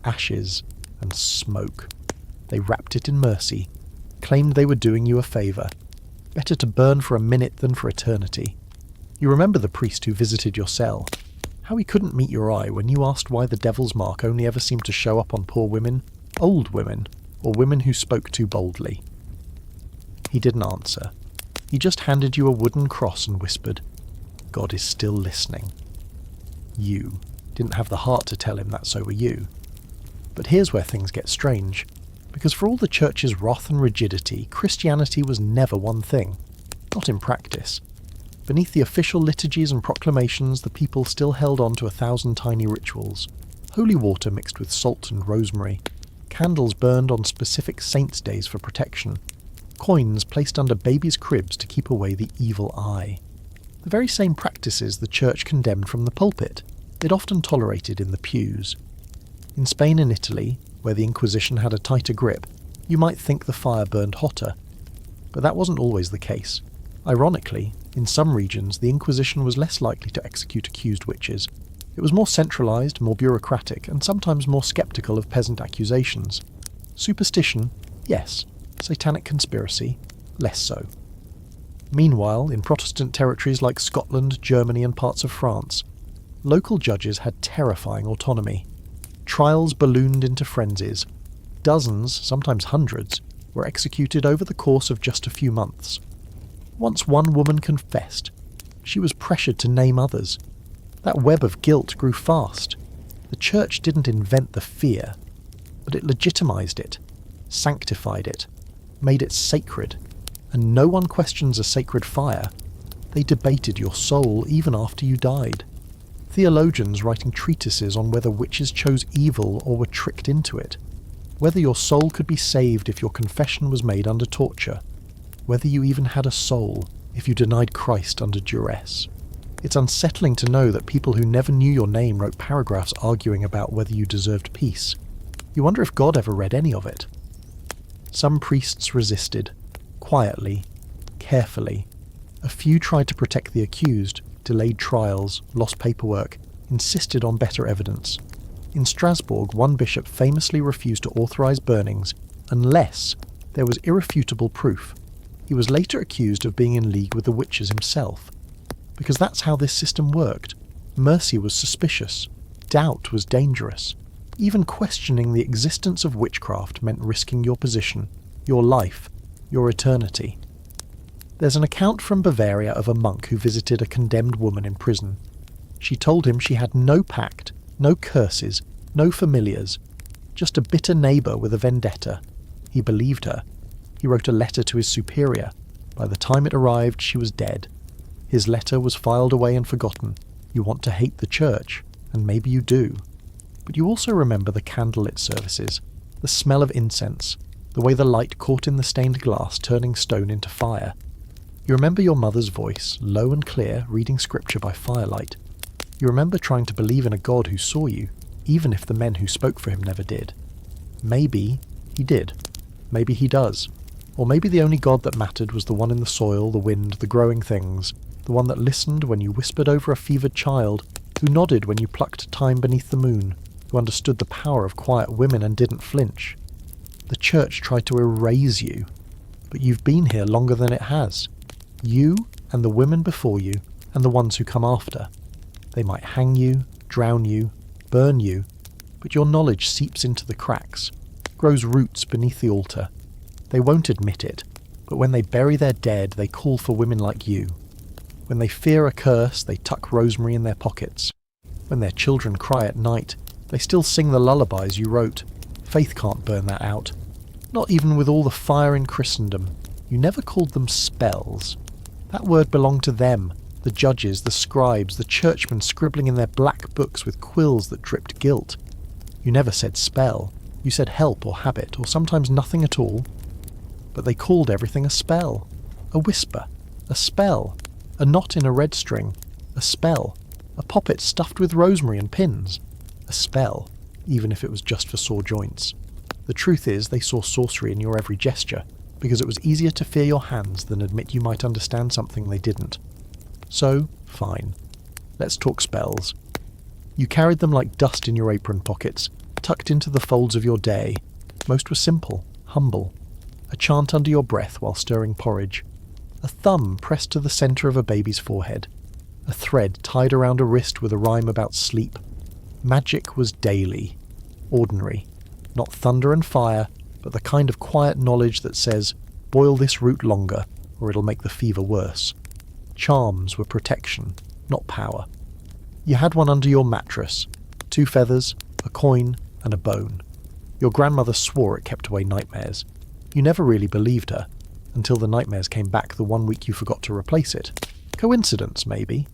Ashes and smoke. They wrapped it in mercy, claimed they were doing you a favour. Better to burn for a minute than for eternity. You remember the priest who visited your cell? How he couldn't meet your eye when you asked why the devil's mark only ever seemed to show up on poor women, old women, or women who spoke too boldly. He didn't answer. He just handed you a wooden cross and whispered, "God is still listening." You didn't have the heart to tell him that so were you. But here's where things get strange, because for all the church's wrath and rigidity, Christianity was never one thing. Not in practice. Beneath the official liturgies and proclamations, the people still held on to 1,000 tiny rituals. Holy water mixed with salt and rosemary. Candles burned on specific saints' days for protection. Coins placed under babies' cribs to keep away the evil eye. The very same practices the church condemned from the pulpit, it often tolerated in the pews. In Spain and Italy, where the Inquisition had a tighter grip, you might think the fire burned hotter. But that wasn't always the case. Ironically, in some regions the Inquisition was less likely to execute accused witches. It was more centralised, more bureaucratic, and sometimes more sceptical of peasant accusations. Superstition, yes. Satanic conspiracy, less so. Meanwhile, in Protestant territories like Scotland, Germany, and parts of France, local judges had terrifying autonomy. Trials ballooned into frenzies. Dozens, sometimes hundreds, were executed over the course of just a few months. Once one woman confessed, she was pressured to name others. That web of guilt grew fast. The church didn't invent the fear, but it legitimized it, sanctified it, made it sacred, and no one questions a sacred fire. They debated your soul even after you died. Theologians writing treatises on whether witches chose evil or were tricked into it, whether your soul could be saved if your confession was made under torture, whether you even had a soul if you denied Christ under duress. It's unsettling to know that people who never knew your name wrote paragraphs arguing about whether you deserved peace. You wonder if God ever read any of it. Some priests resisted, quietly, carefully. A few tried to protect the accused, delayed trials, lost paperwork, insisted on better evidence. In Strasbourg, one bishop famously refused to authorize burnings unless there was irrefutable proof. He was later accused of being in league with the witches himself. Because that's how this system worked. Mercy was suspicious. Doubt was dangerous. Even questioning the existence of witchcraft meant risking your position, your life, your eternity. There's an account from Bavaria of a monk who visited a condemned woman in prison. She told him she had no pact, no curses, no familiars, just a bitter neighbour with a vendetta. He believed her. He wrote a letter to his superior. By the time it arrived, she was dead. His letter was filed away and forgotten. You want to hate the church, and maybe you do. But you also remember the candlelit services, the smell of incense, the way the light caught in the stained glass, turning stone into fire. You remember your mother's voice, low and clear, reading scripture by firelight. You remember trying to believe in a God who saw you, even if the men who spoke for him never did. Maybe he did. Maybe he does. Or maybe the only God that mattered was the one in the soil, the wind, the growing things, the one that listened when you whispered over a fevered child, who nodded when you plucked time beneath the moon, who understood the power of quiet women and didn't flinch. The church tried to erase you, but you've been here longer than it has. You and the women before you and the ones who come after. They might hang you, drown you, burn you, but your knowledge seeps into the cracks, grows roots beneath the altar. They won't admit it, but when they bury their dead, they call for women like you. When they fear a curse, they tuck rosemary in their pockets. When their children cry at night, they still sing the lullabies you wrote. Faith can't burn that out. Not even with all the fire in Christendom. You never called them spells. That word belonged to them, the judges, the scribes, the churchmen scribbling in their black books with quills that dripped guilt. You never said spell. You said help or habit, or sometimes nothing at all. But they called everything a spell. A whisper. A spell. A knot in a red string. A spell. A poppet stuffed with rosemary and pins. A spell, even if it was just for sore joints. The truth is, they saw sorcery in your every gesture, because it was easier to fear your hands than admit you might understand something they didn't. So, fine. Let's talk spells. You carried them like dust in your apron pockets, tucked into the folds of your day. Most were simple, humble. A chant under your breath while stirring porridge. A thumb pressed to the centre of a baby's forehead. A thread tied around a wrist with a rhyme about sleep. Magic was daily. Ordinary. Not thunder and fire, but the kind of quiet knowledge that says, boil this root longer, or it'll make the fever worse. Charms were protection, not power. You had one under your mattress. 2 feathers, a coin, and a bone. Your grandmother swore it kept away nightmares. You never really believed her, until the nightmares came back the one week you forgot to replace it. Coincidence, maybe.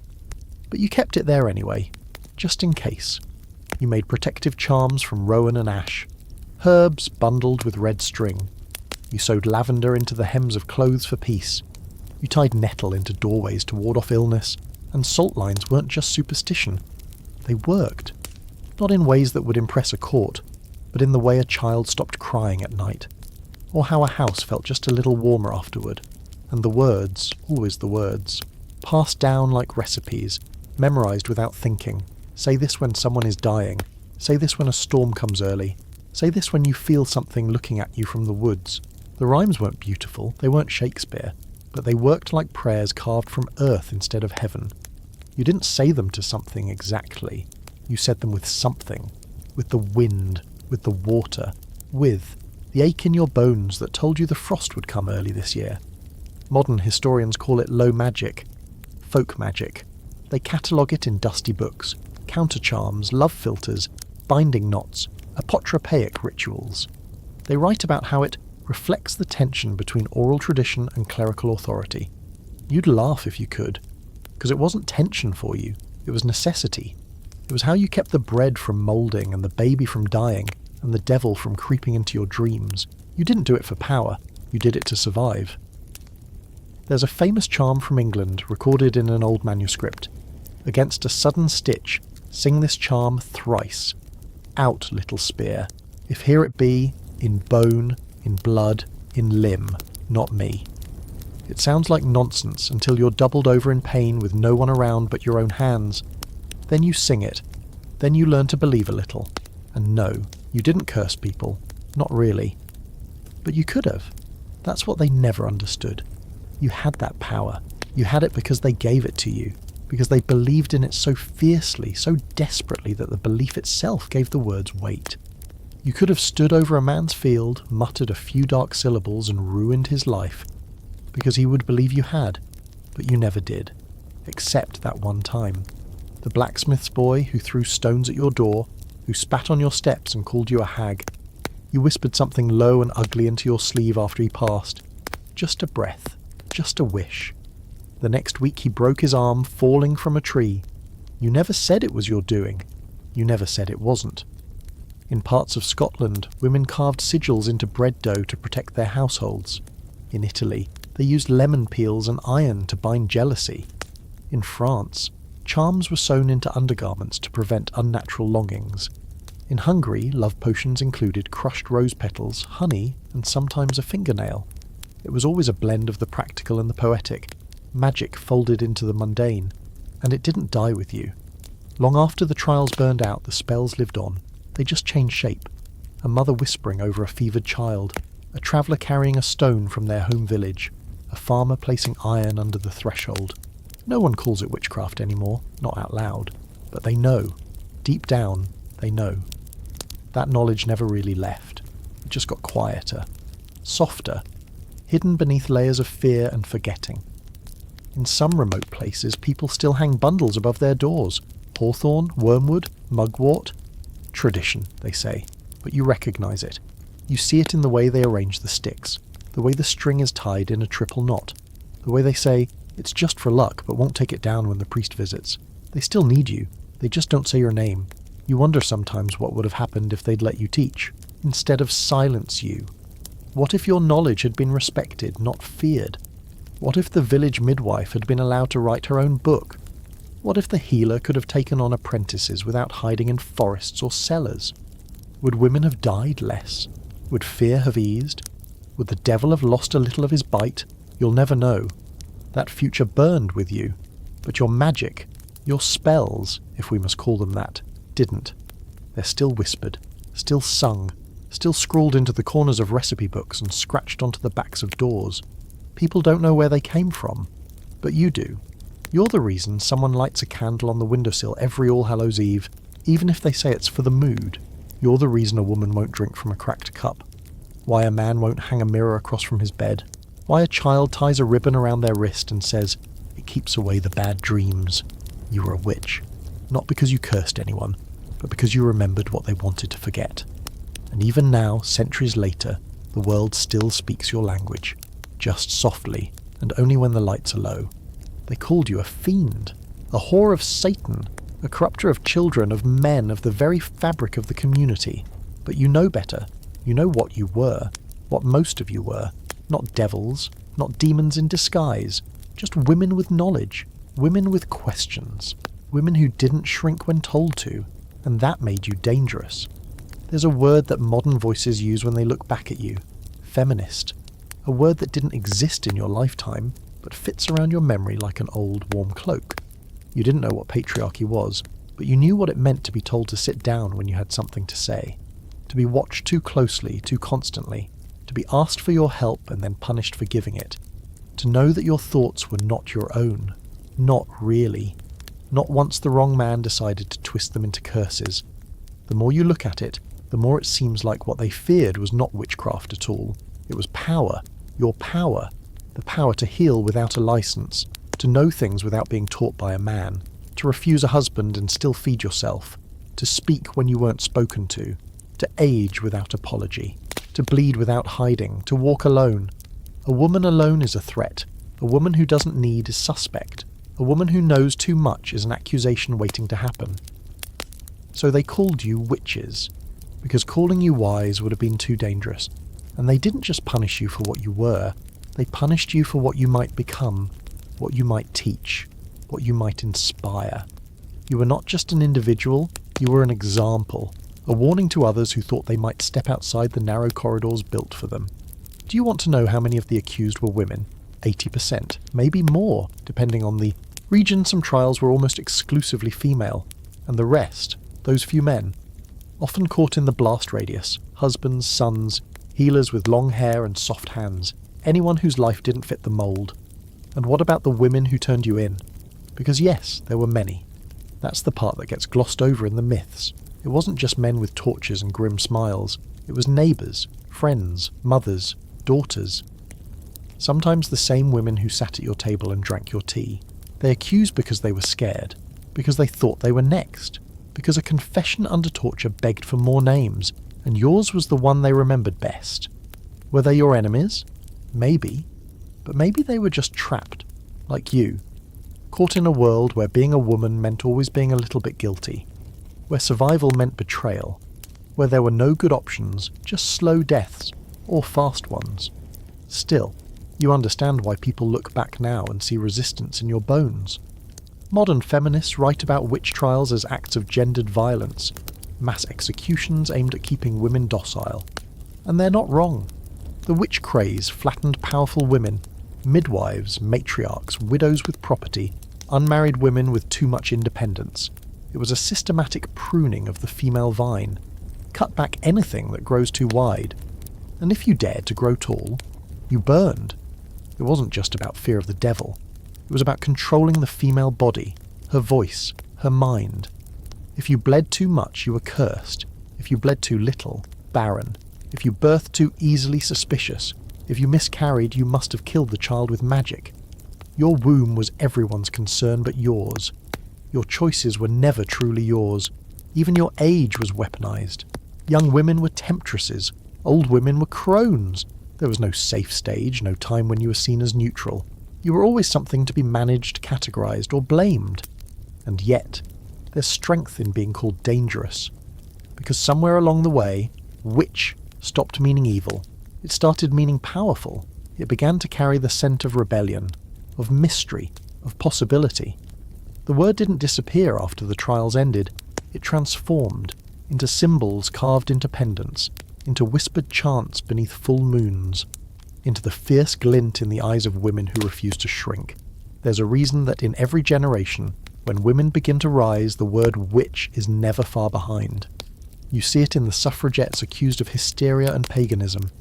But you kept it there anyway, just in case. You made protective charms from rowan and ash. Herbs bundled with red string. You sewed lavender into the hems of clothes for peace. You tied nettle into doorways to ward off illness, and salt lines weren't just superstition. They worked. Not in ways that would impress a court, but in the way a child stopped crying at night, or how a house felt just a little warmer afterward. And the words, always the words, passed down like recipes, memorized without thinking. Say this when someone is dying. Say this when a storm comes early. Say this when you feel something looking at you from the woods. The rhymes weren't beautiful, they weren't Shakespeare, but they worked like prayers carved from earth instead of heaven. You didn't say them to something exactly. You said them with something. With the wind, with the water, with the ache in your bones that told you the frost would come early this year. Modern historians call it low magic, folk magic. They catalogue it in dusty books, counter-charms, love philters, binding knots, apotropaic rituals. They write about how it reflects the tension between oral tradition and clerical authority. You'd laugh if you could, because it wasn't tension for you, it was necessity. It was how you kept the bread from moulding and the baby from dying and the devil from creeping into your dreams. You didn't do it for power, you did it to survive. There's a famous charm from England recorded in an old manuscript. Against a sudden stitch, sing this charm thrice. Out, little spear, if here it be, in bone, in blood, in limb, not me. It sounds like nonsense until you're doubled over in pain with no one around but your own hands. Then you sing it. Then you learn to believe a little. And no, you didn't curse people. Not really. But you could have. That's what they never understood. You had that power. You had it because they gave it to you. Because they believed in it so fiercely, so desperately that the belief itself gave the words weight. You could have stood over a man's field, muttered a few dark syllables and ruined his life. Because he would believe you had. But you never did. Except that one time. The blacksmith's boy who threw stones at your door, who spat on your steps and called you a hag. You whispered something low and ugly into your sleeve after he passed. Just a breath. Just a wish. The next week he broke his arm falling from a tree. You never said it was your doing. You never said it wasn't. In parts of Scotland, women carved sigils into bread dough to protect their households. In Italy, they used lemon peels and iron to bind jealousy. In France, charms were sewn into undergarments to prevent unnatural longings. In Hungary, love potions included crushed rose petals, honey, and sometimes a fingernail. It was always a blend of the practical and the poetic, magic folded into the mundane, and it didn't die with you. Long after the trials burned out, the spells lived on. They just changed shape. A mother whispering over a fevered child, a traveller carrying a stone from their home village, a farmer placing iron under the threshold. No one calls it witchcraft anymore, not out loud, but they know. Deep down, they know. That knowledge never really left. It just got quieter, softer, hidden beneath layers of fear and forgetting. In some remote places, people still hang bundles above their doors. Hawthorn, wormwood, mugwort. Tradition, they say, but you recognise it. You see it in the way they arrange the sticks, the way the string is tied in a triple knot, the way they say, it's just for luck, but won't take it down when the priest visits. They still need you. They just don't say your name. You wonder sometimes what would have happened if they'd let you teach, instead of silence you. What if your knowledge had been respected, not feared? What if the village midwife had been allowed to write her own book? What if the healer could have taken on apprentices without hiding in forests or cellars? Would women have died less? Would fear have eased? Would the devil have lost a little of his bite? You'll never know. That future burned with you, but your magic, your spells, if we must call them that, didn't. They're still whispered, still sung, still scrawled into the corners of recipe books and scratched onto the backs of doors. People don't know where they came from, but you do. You're the reason someone lights a candle on the windowsill every All Hallows Eve, even if they say it's for the mood. You're the reason a woman won't drink from a cracked cup. Why a man won't hang a mirror across from his bed. Why a child ties a ribbon around their wrist and says, it keeps away the bad dreams. You were a witch. Not because you cursed anyone, but because you remembered what they wanted to forget. And even now, centuries later, the world still speaks your language, just softly, and only when the lights are low. They called you a fiend, a whore of Satan, a corrupter of children, of men, of the very fabric of the community. But you know better. You know what you were, what most of you were. Not devils, not demons in disguise, just women with knowledge, women with questions, women who didn't shrink when told to, and that made you dangerous. There's a word that modern voices use when they look back at you. Feminist. A word that didn't exist in your lifetime, but fits around your memory like an old, warm cloak. You didn't know what patriarchy was, but you knew what it meant to be told to sit down when you had something to say. To be watched too closely, too constantly. To be asked for your help and then punished for giving it. To know that your thoughts were not your own. Not really. Not once the wrong man decided to twist them into curses. The more you look at it, the more it seems like what they feared was not witchcraft at all. It was power. Your power. The power to heal without a license. To know things without being taught by a man. To refuse a husband and still feed yourself. To speak when you weren't spoken to. To age without apology. To bleed without hiding. To walk alone. A woman alone is a threat. A woman who doesn't need is suspect. A woman who knows too much is an accusation waiting to happen. So they called you witches, because calling you wise would have been too dangerous. And they didn't just punish you for what you were, they punished you for what you might become, what you might teach, what you might inspire. You were not just an individual, you were an example, a warning to others who thought they might step outside the narrow corridors built for them. Do you want to know how many of the accused were women? 80%, maybe more, depending on the region. Some trials were almost exclusively female, and the rest, those few men, often caught in the blast radius, husbands, sons, healers with long hair and soft hands, anyone whose life didn't fit the mould. And what about the women who turned you in? Because yes, there were many. That's the part that gets glossed over in the myths. It wasn't just men with torches and grim smiles. It was neighbours, friends, mothers, daughters. Sometimes the same women who sat at your table and drank your tea. They accused because they were scared, because they thought they were next, because a confession under torture begged for more names, and yours was the one they remembered best. Were they your enemies? Maybe. But maybe they were just trapped, like you, caught in a world where being a woman meant always being a little bit guilty, where survival meant betrayal, where there were no good options, just slow deaths, or fast ones. Still, you understand why people look back now and see resistance in your bones. Modern feminists write about witch trials as acts of gendered violence, mass executions aimed at keeping women docile. And they're not wrong. The Witch Craze flattened powerful women, midwives, matriarchs, widows with property, unmarried women with too much independence. It was a systematic pruning of the female vine. Cut back anything that grows too wide. And if you dared to grow tall, you burned. It wasn't just about fear of the devil. It was about controlling the female body, her voice, her mind. If you bled too much, you were cursed. If you bled too little, barren. If you birthed too easily, suspicious. If you miscarried, you must have killed the child with magic. Your womb was everyone's concern but yours. Your choices were never truly yours. Even your age was weaponized. Young women were temptresses. Old women were crones. There was no safe stage, no time when you were seen as neutral. You were always something to be managed, categorized, or blamed. And yet, there's strength in being called dangerous. Because somewhere along the way, witch stopped meaning evil. It started meaning powerful. It began to carry the scent of rebellion, of mystery, of possibility. The word didn't disappear after the trials ended. It transformed into symbols carved into pendants, into whispered chants beneath full moons, into the fierce glint in the eyes of women who refuse to shrink. There's a reason that in every generation, when women begin to rise, the word witch is never far behind. You see it in the suffragettes accused of hysteria and paganism,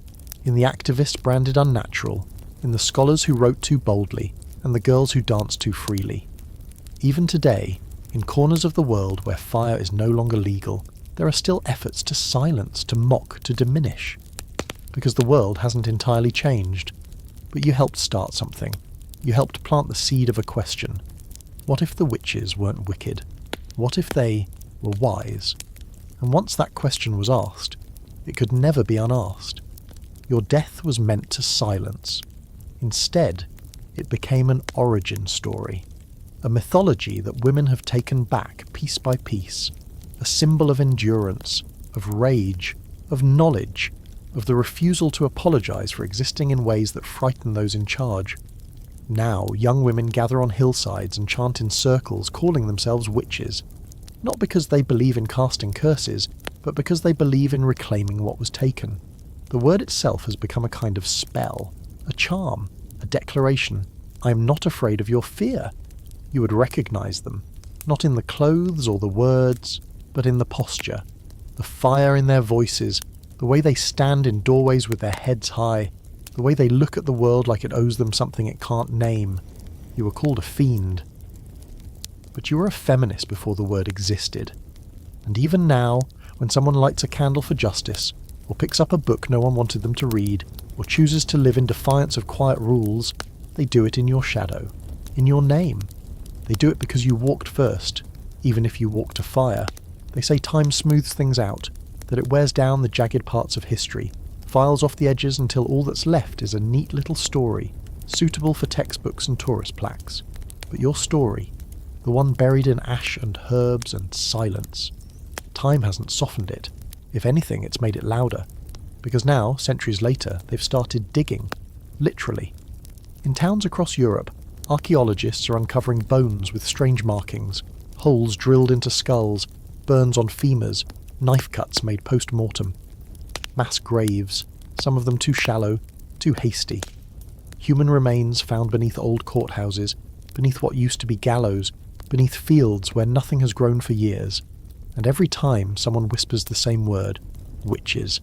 in the activists branded unnatural, in the scholars who wrote too boldly, and the girls who danced too freely. Even today, in corners of the world where fire is no longer legal, there are still efforts to silence, to mock, to diminish. Because the world hasn't entirely changed. But you helped start something. You helped plant the seed of a question. What if the witches weren't wicked? What if they were wise? And once that question was asked, it could never be unasked. Your death was meant to silence. Instead, it became an origin story. A mythology that women have taken back piece by piece. A symbol of endurance, of rage, of knowledge, of the refusal to apologize for existing in ways that frighten those in charge. Now, young women gather on hillsides and chant in circles, calling themselves witches. Not because they believe in casting curses, but because they believe in reclaiming what was taken. The word itself has become a kind of spell, a charm, a declaration. I am not afraid of your fear. You would recognize them, not in the clothes or the words, but in the posture, the fire in their voices, the way they stand in doorways with their heads high, the way they look at the world like it owes them something it can't name. You were called a fiend. But you were a feminist before the word existed. And even now, when someone lights a candle for justice, or picks up a book no one wanted them to read, or chooses to live in defiance of quiet rules, they do it in your shadow, in your name. They do it because you walked first, even if you walked to fire. They say time smooths things out, that it wears down the jagged parts of history, files off the edges until all that's left is a neat little story, suitable for textbooks and tourist plaques. But your story, the one buried in ash and herbs and silence, time hasn't softened it. If anything, it's made it louder. Because now, centuries later, they've started digging. Literally. In towns across Europe, archaeologists are uncovering bones with strange markings, holes drilled into skulls, burns on femurs, knife cuts made post-mortem. Mass graves, some of them too shallow, too hasty. Human remains found beneath old courthouses, beneath what used to be gallows, beneath fields where nothing has grown for years. And every time someone whispers the same word, witches,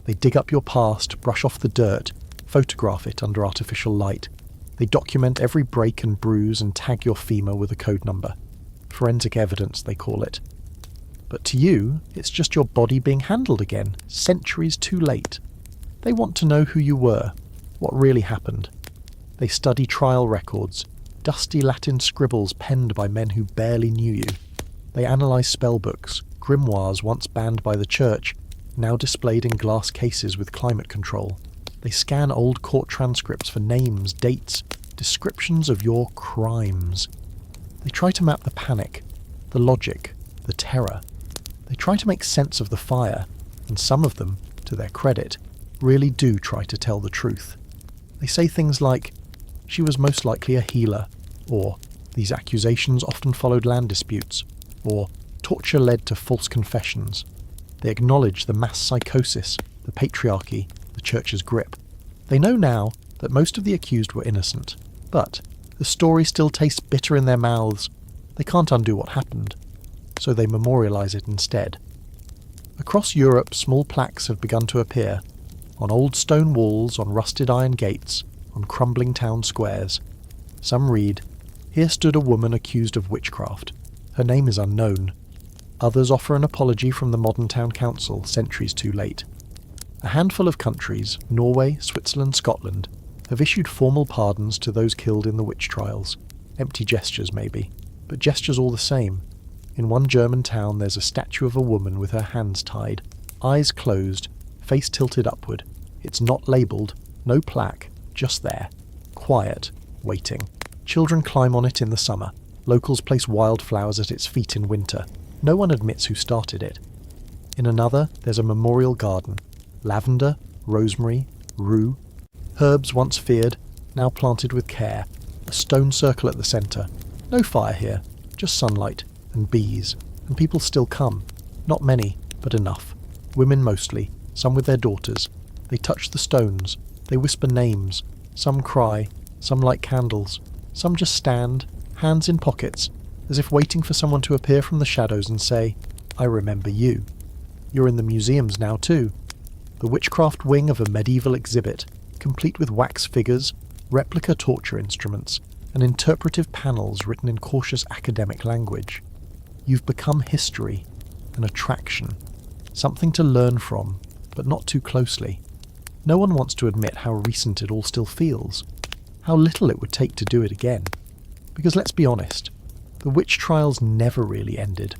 they dig up your past, brush off the dirt, photograph it under artificial light. They document every break and bruise and tag your femur with a code number. Forensic evidence, they call it. But to you, it's just your body being handled again, centuries too late. They want to know who you were, what really happened. They study trial records, dusty Latin scribbles penned by men who barely knew you. They analyse spellbooks, grimoires once banned by the church, now displayed in glass cases with climate control. They scan old court transcripts for names, dates, descriptions of your crimes. They try to map the panic, the logic, the terror. They try to make sense of the fire, and some of them, to their credit, really do try to tell the truth. They say things like, she was most likely a healer, or these accusations often followed land disputes, or torture led to false confessions. They acknowledge the mass psychosis, the patriarchy, the church's grip. They know now that most of the accused were innocent, but the story still tastes bitter in their mouths. They can't undo what happened. so they memorialise it instead. Across Europe, small plaques have begun to appear, on old stone walls, on rusted iron gates, on crumbling town squares. Some read, "Here stood a woman accused of witchcraft. Her name is unknown." Others offer an apology from the modern town council, centuries too late. A handful of countries, Norway, Switzerland, Scotland, have issued formal pardons to those killed in the witch trials. Empty gestures, maybe, but gestures all the same. In one German town there's a statue of a woman with her hands tied, eyes closed, face tilted upward. It's not labelled, no plaque, just there. Quiet, waiting. Children climb on it in the summer. Locals place wildflowers at its feet in winter. No one admits who started it. In another, there's a memorial garden. Lavender, rosemary, rue. Herbs once feared, now planted with care. A stone circle at the centre. No fire here, just sunlight, and bees. And people still come. Not many, but enough. Women mostly, some with their daughters. They touch the stones. They whisper names. Some cry. Some light candles. Some just stand, hands in pockets, as if waiting for someone to appear from the shadows and say, "I remember you." You're in the museums now too. The witchcraft wing of a medieval exhibit, complete with wax figures, replica torture instruments, and interpretive panels written in cautious academic language. You've become history, an attraction, something to learn from, but not too closely. No one wants to admit how recent it all still feels, how little it would take to do it again. Because let's be honest, the witch trials never really ended.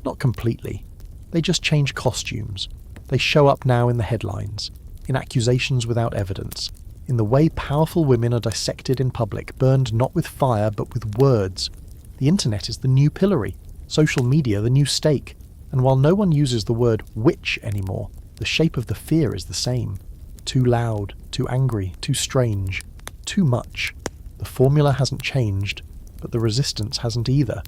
Not completely. They just change costumes. They show up now in the headlines, in accusations without evidence, in the way powerful women are dissected in public, burned not with fire but with words. The internet is the new pillory, social media the new stake, and while no one uses the word witch anymore, the shape of the fear is the same. Too loud, too angry, too strange, too much. The formula hasn't changed, but the resistance hasn't either.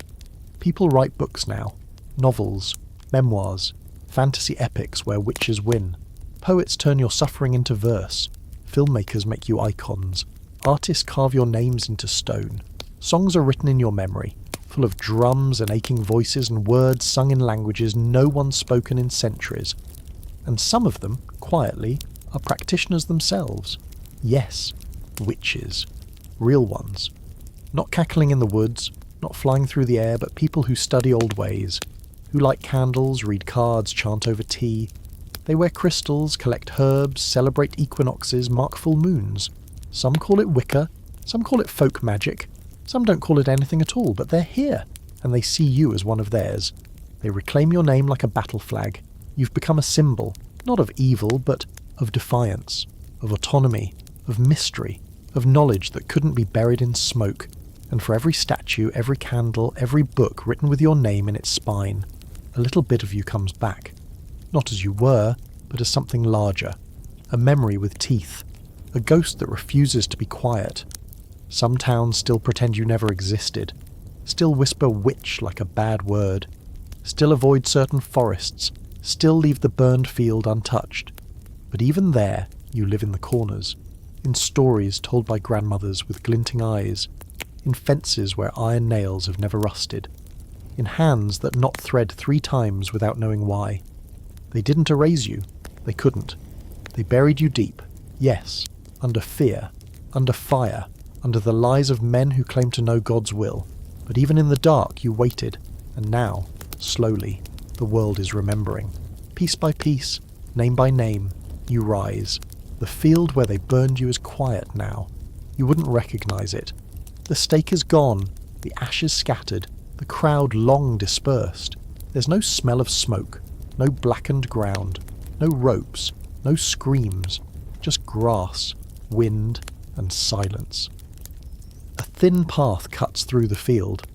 People write books now, novels, memoirs, fantasy epics where witches win. Poets turn your suffering into verse. Filmmakers make you icons. Artists carve your names into stone. Songs are written in your memory, full of drums and aching voices and words sung in languages no one's spoken in centuries. And some of them, quietly, are practitioners themselves. Yes, witches. Real ones. Not cackling in the woods, not flying through the air, but people who study old ways, who light candles, read cards, chant over tea. They wear crystals, collect herbs, celebrate equinoxes, mark full moons. Some call it Wicca, some call it folk magic, some don't call it anything at all, but they're here, and they see you as one of theirs. They reclaim your name like a battle flag. You've become a symbol, not of evil, but of defiance, of autonomy, of mystery, of knowledge that couldn't be buried in smoke. And for every statue, every candle, every book written with your name in its spine, a little bit of you comes back. Not as you were, but as something larger. A memory with teeth. A ghost that refuses to be quiet. Some towns still pretend you never existed. Still whisper witch like a bad word. Still avoid certain forests. Still leave the burned field untouched. But even there, you live in the corners. In stories told by grandmothers with glinting eyes. In fences where iron nails have never rusted. In hands that knot thread 3 times without knowing why. They didn't erase you. They couldn't. They buried you deep. Yes, under fear, under fire, under the lies of men who claim to know God's will. But even in the dark you waited, and now, slowly, the world is remembering. Piece by piece, name by name, you rise. The field where they burned you is quiet now. You wouldn't recognize it. The stake is gone, the ashes scattered, the crowd long dispersed. There's no smell of smoke, no blackened ground, no ropes, no screams, just grass, wind, and silence. A thin path cuts through the field,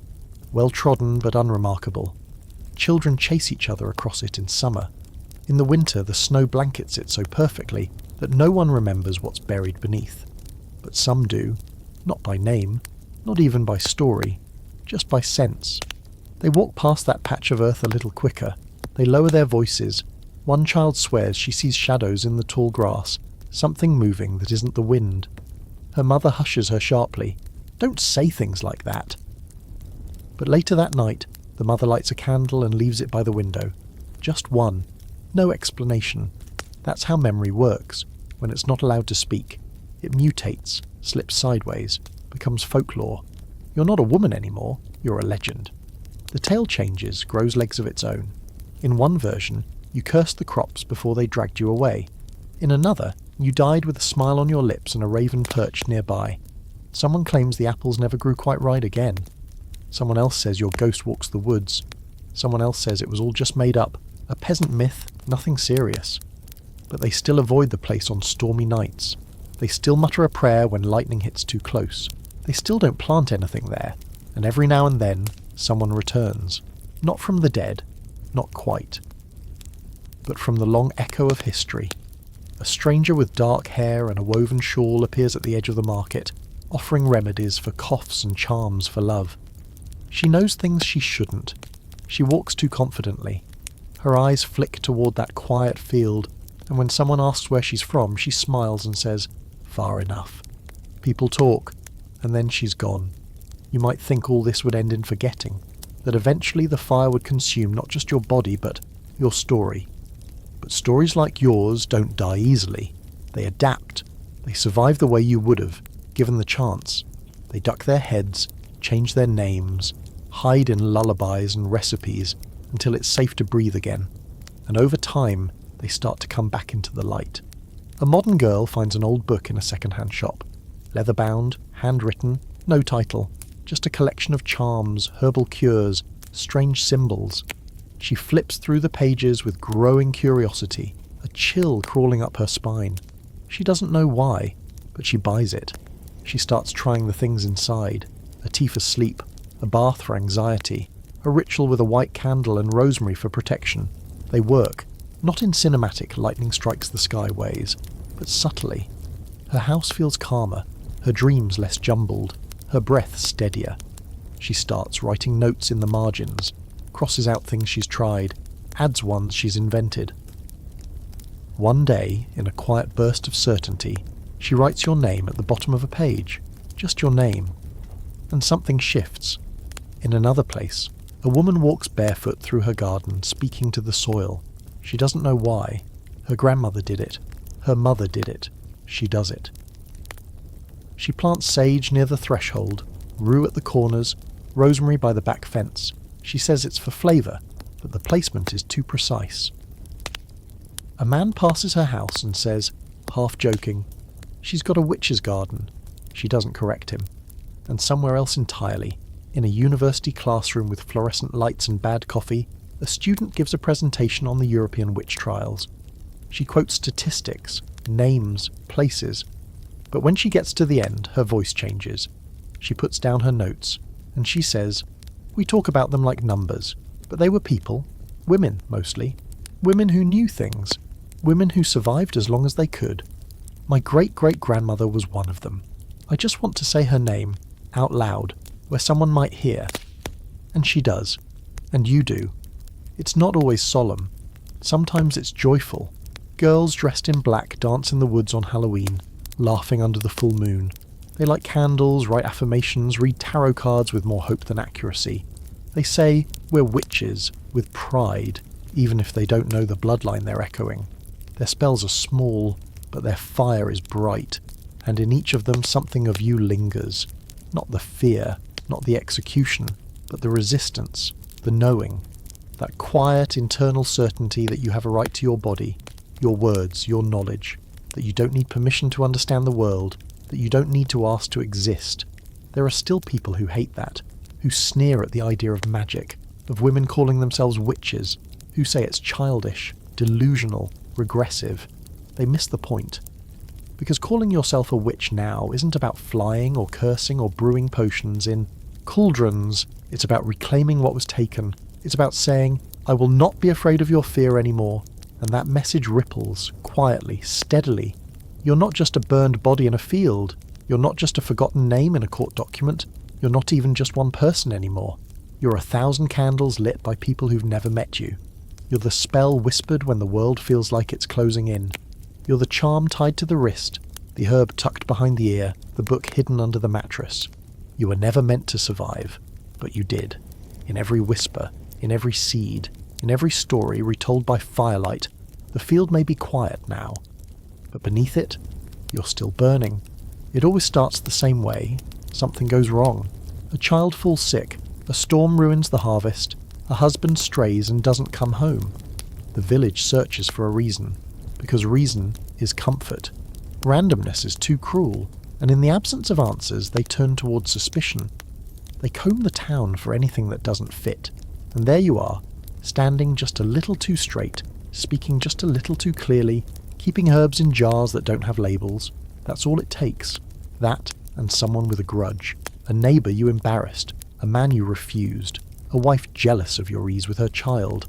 well-trodden but unremarkable. Children chase each other across it in summer. In the winter, the snow blankets it so perfectly that no one remembers what's buried beneath. But some do, not by name, not even by story, just by sense. They walk past that patch of earth a little quicker. They lower their voices. One child swears she sees shadows in the tall grass, something moving that isn't the wind. Her mother hushes her sharply. Don't say things like that. But later that night, The mother lights a candle and leaves it by the window. Just one. No explanation. That's how memory works. When it's not allowed to speak, it mutates, slips sideways, becomes folklore. You're not a woman anymore, you're a legend. The tale changes, grows legs of its own. In one version, you cursed the crops before they dragged you away. In another, you died with a smile on your lips and a raven perched nearby. Someone claims the apples never grew quite right again. Someone else says your ghost walks the woods. Someone else says it was all just made up, a peasant myth, nothing serious. But they still avoid the place on stormy nights. They still mutter a prayer when lightning hits too close. They still don't plant anything there, and every now and then, someone returns. Not from the dead, not quite, but from the long echo of history. A stranger with dark hair and a woven shawl appears at the edge of the market, offering remedies for coughs and charms for love. She knows things she shouldn't. She walks too confidently. Her eyes flick toward that quiet field, and when someone asks where she's from, she smiles and says, "Far enough." People talk, and then she's gone. You might think all this would end in forgetting, that eventually the fire would consume not just your body, but your story. But stories like yours don't die easily. They adapt. They survive the way you would have, given the chance. They duck their heads, change their names, hide in lullabies and recipes until it's safe to breathe again. And over time, they start to come back into the light. A modern girl finds an old book in a second-hand shop. Leather-bound, handwritten, no title, just a collection of charms, herbal cures, strange symbols. She flips through the pages with growing curiosity, a chill crawling up her spine. She doesn't know why, but she buys it. She starts trying the things inside. A tea for sleep, a bath for anxiety, a ritual with a white candle and rosemary for protection. They work, not in cinematic lightning strikes the sky ways, but subtly. Her house feels calmer, her dreams less jumbled, her breath steadier. She starts writing notes in the margins, crosses out things she's tried, adds ones she's invented. One day, in a quiet burst of certainty, she writes your name at the bottom of a page, just your name. And something shifts. In another place, a woman walks barefoot through her garden, speaking to the soil. She doesn't know why. Her grandmother did it. Her mother did it. She does it. She plants sage near the threshold, rue at the corners, rosemary by the back fence. She says it's for flavour, but the placement is too precise. A man passes her house and says, half joking, "She's got a witch's garden." She doesn't correct him. And somewhere else entirely, in a university classroom with fluorescent lights and bad coffee, a student gives a presentation on the European witch trials. She quotes statistics, names, places, but when she gets to the end, her voice changes. She puts down her notes, and she says, "We talk about them like numbers, but they were people, women mostly, women who knew things, women who survived as long as they could. My great-great-grandmother was one of them. I just want to say her name, out loud, where someone might hear." And she does. And you do. It's not always solemn. Sometimes it's joyful. Girls dressed in black dance in the woods on Halloween, laughing under the full moon. They light candles, write affirmations, read tarot cards with more hope than accuracy. They say, "We're witches," with pride, even if they don't know the bloodline they're echoing. Their spells are small, but their fire is bright, and in each of them something of you lingers. Not the fear, not the execution, but the resistance, the knowing. That quiet internal certainty that you have a right to your body, your words, your knowledge, that you don't need permission to understand the world, that you don't need to ask to exist. There are still people who hate that, who sneer at the idea of magic, of women calling themselves witches, who say it's childish, delusional, regressive. They miss the point. Because calling yourself a witch now isn't about flying or cursing or brewing potions in cauldrons. It's about reclaiming what was taken. It's about saying, "I will not be afraid of your fear anymore." And that message ripples, quietly, steadily. You're not just a burned body in a field. You're not just a forgotten name in a court document. You're not even just one person anymore. You're 1,000 candles lit by people who've never met you. You're the spell whispered when the world feels like it's closing in. You're the charm tied to the wrist, the herb tucked behind the ear, the book hidden under the mattress. You were never meant to survive, but you did. In every whisper, in every seed, in every story retold by firelight, the field may be quiet now, but beneath it, you're still burning. It always starts the same way. Something goes wrong. A child falls sick, a storm ruins the harvest, a husband strays and doesn't come home. The village searches for a reason, because reason is comfort. Randomness is too cruel, and in the absence of answers, they turn towards suspicion. They comb the town for anything that doesn't fit, and there you are, standing just a little too straight, speaking just a little too clearly, keeping herbs in jars that don't have labels. That's all it takes. That and someone with a grudge. A neighbour you embarrassed. A man you refused. A wife jealous of your ease with her child.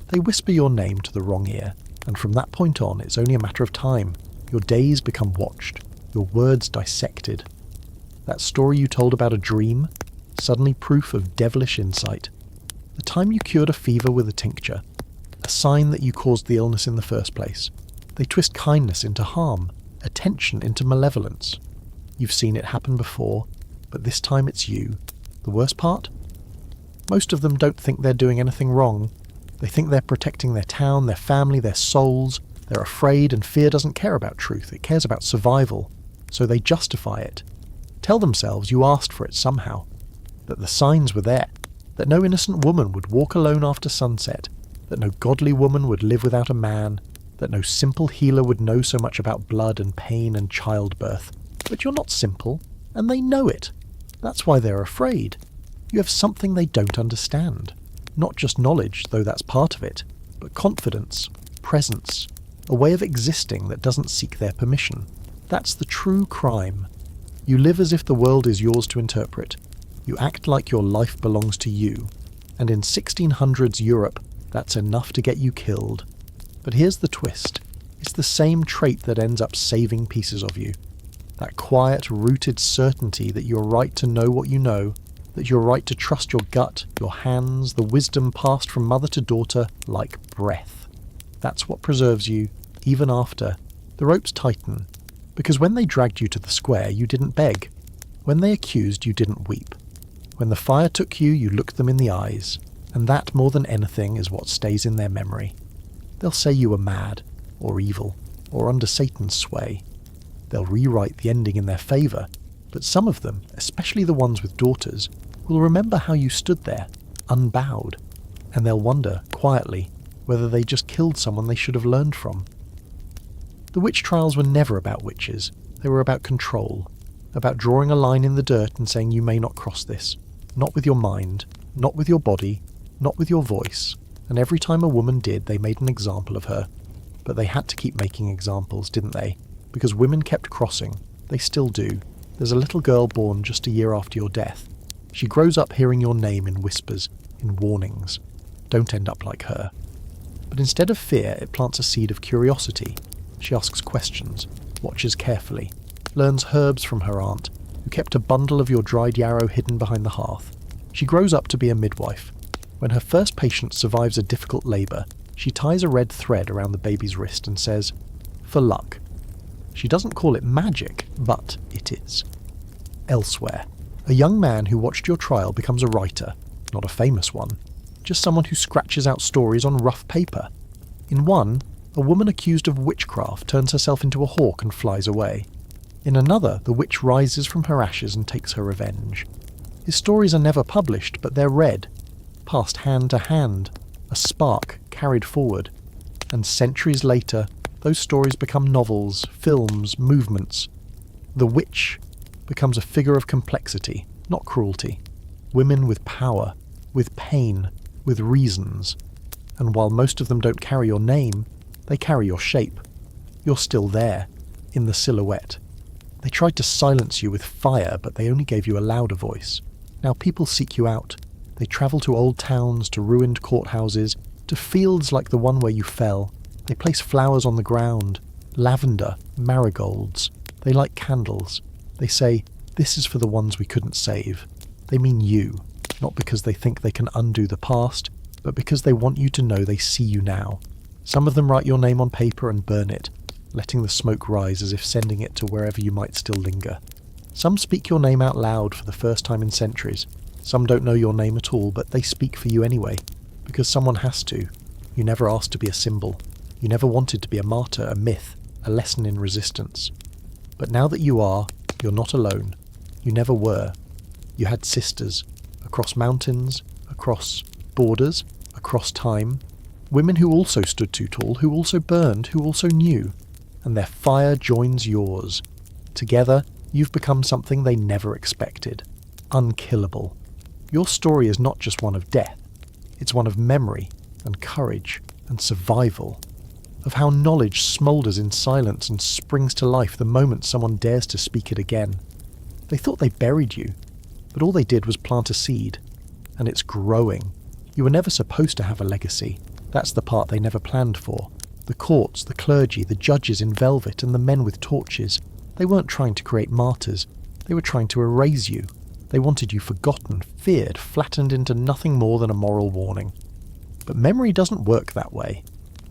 They whisper your name to the wrong ear, and from that point on it's only a matter of time. Your days become watched. Your words dissected. That story you told about a dream? Suddenly proof of devilish insight. The time you cured a fever with a tincture. A sign that you caused the illness in the first place. They twist kindness into harm, attention into malevolence. You've seen it happen before, but this time it's you. The worst part? Most of them don't think they're doing anything wrong. They think they're protecting their town, their family, their souls. They're afraid, and fear doesn't care about truth, it cares about survival. So they justify it. Tell themselves you asked for it somehow. That the signs were there. That no innocent woman would walk alone after sunset. That no godly woman would live without a man. That no simple healer would know so much about blood and pain and childbirth. But you're not simple, and they know it. That's why they're afraid. You have something they don't understand. Not just knowledge, though that's part of it, but confidence, presence, a way of existing that doesn't seek their permission. That's the true crime. You live as if the world is yours to interpret. You act like your life belongs to you. And in 1600s Europe, that's enough to get you killed. But here's the twist. It's the same trait that ends up saving pieces of you. That quiet, rooted certainty that you're right to know what you know, that you're right to trust your gut, your hands, the wisdom passed from mother to daughter like breath. That's what preserves you, even after. The ropes tighten, because when they dragged you to the square, you didn't beg. When they accused, you didn't weep. When the fire took you, you looked them in the eyes, and that more than anything is what stays in their memory. They'll say you were mad, or evil, or under Satan's sway. They'll rewrite the ending in their favour, but some of them, especially the ones with daughters, will remember how you stood there, unbowed, and they'll wonder, quietly, whether they just killed someone they should have learned from. The witch trials were never about witches. They were about control, about drawing a line in the dirt and saying you may not cross this, not with your mind, not with your body, not with your voice, and every time a woman did, they made an example of her. But they had to keep making examples, didn't they? Because women kept crossing. They still do. There's a little girl born just a year after your death. She grows up hearing your name in whispers, in warnings. Don't end up like her. But instead of fear, it plants a seed of curiosity. She asks questions, watches carefully, learns herbs from her aunt, who kept a bundle of your dried yarrow hidden behind the hearth. She grows up to be a midwife. When her first patient survives a difficult labour, she ties a red thread around the baby's wrist and says, "For luck." She doesn't call it magic, but it is. Elsewhere, a young man who watched your trial becomes a writer, not a famous one, just someone who scratches out stories on rough paper. In one, a woman accused of witchcraft turns herself into a hawk and flies away. In another, the witch rises from her ashes and takes her revenge. His stories are never published, but they're read, passed hand to hand, a spark carried forward, and centuries later, those stories become novels, films, movements. The witch becomes a figure of complexity, not cruelty. Women with power, with pain, with reasons. And while most of them don't carry your name, they carry your shape. You're still there, in the silhouette. They tried to silence you with fire, but they only gave you a louder voice. Now people seek you out. They travel to old towns, to ruined courthouses, to fields like the one where you fell. They place flowers on the ground, lavender, marigolds. They light candles. They say, "This is for the ones we couldn't save." They mean you, not because they think they can undo the past, but because they want you to know they see you now. Some of them write your name on paper and burn it, letting the smoke rise as if sending it to wherever you might still linger. Some speak your name out loud for the first time in centuries, Some don't know your name at all, but they speak for you anyway, because someone has to. You never asked to be a symbol. You never wanted to be a martyr, a myth, a lesson in resistance. But now that you are, you're not alone. You never were. You had sisters, across mountains, across borders, across time. Women who also stood too tall, who also burned, who also knew. And their fire joins yours. Together, you've become something they never expected. Unkillable. Your story is not just one of death. It's one of memory and courage and survival. Of how knowledge smoulders in silence and springs to life the moment someone dares to speak it again. They thought they buried you, but all they did was plant a seed. And it's growing. You were never supposed to have a legacy. That's the part they never planned for. The courts, the clergy, the judges in velvet, and the men with torches. They weren't trying to create martyrs. They were trying to erase you. They wanted you forgotten, feared, flattened into nothing more than a moral warning. But memory doesn't work that way.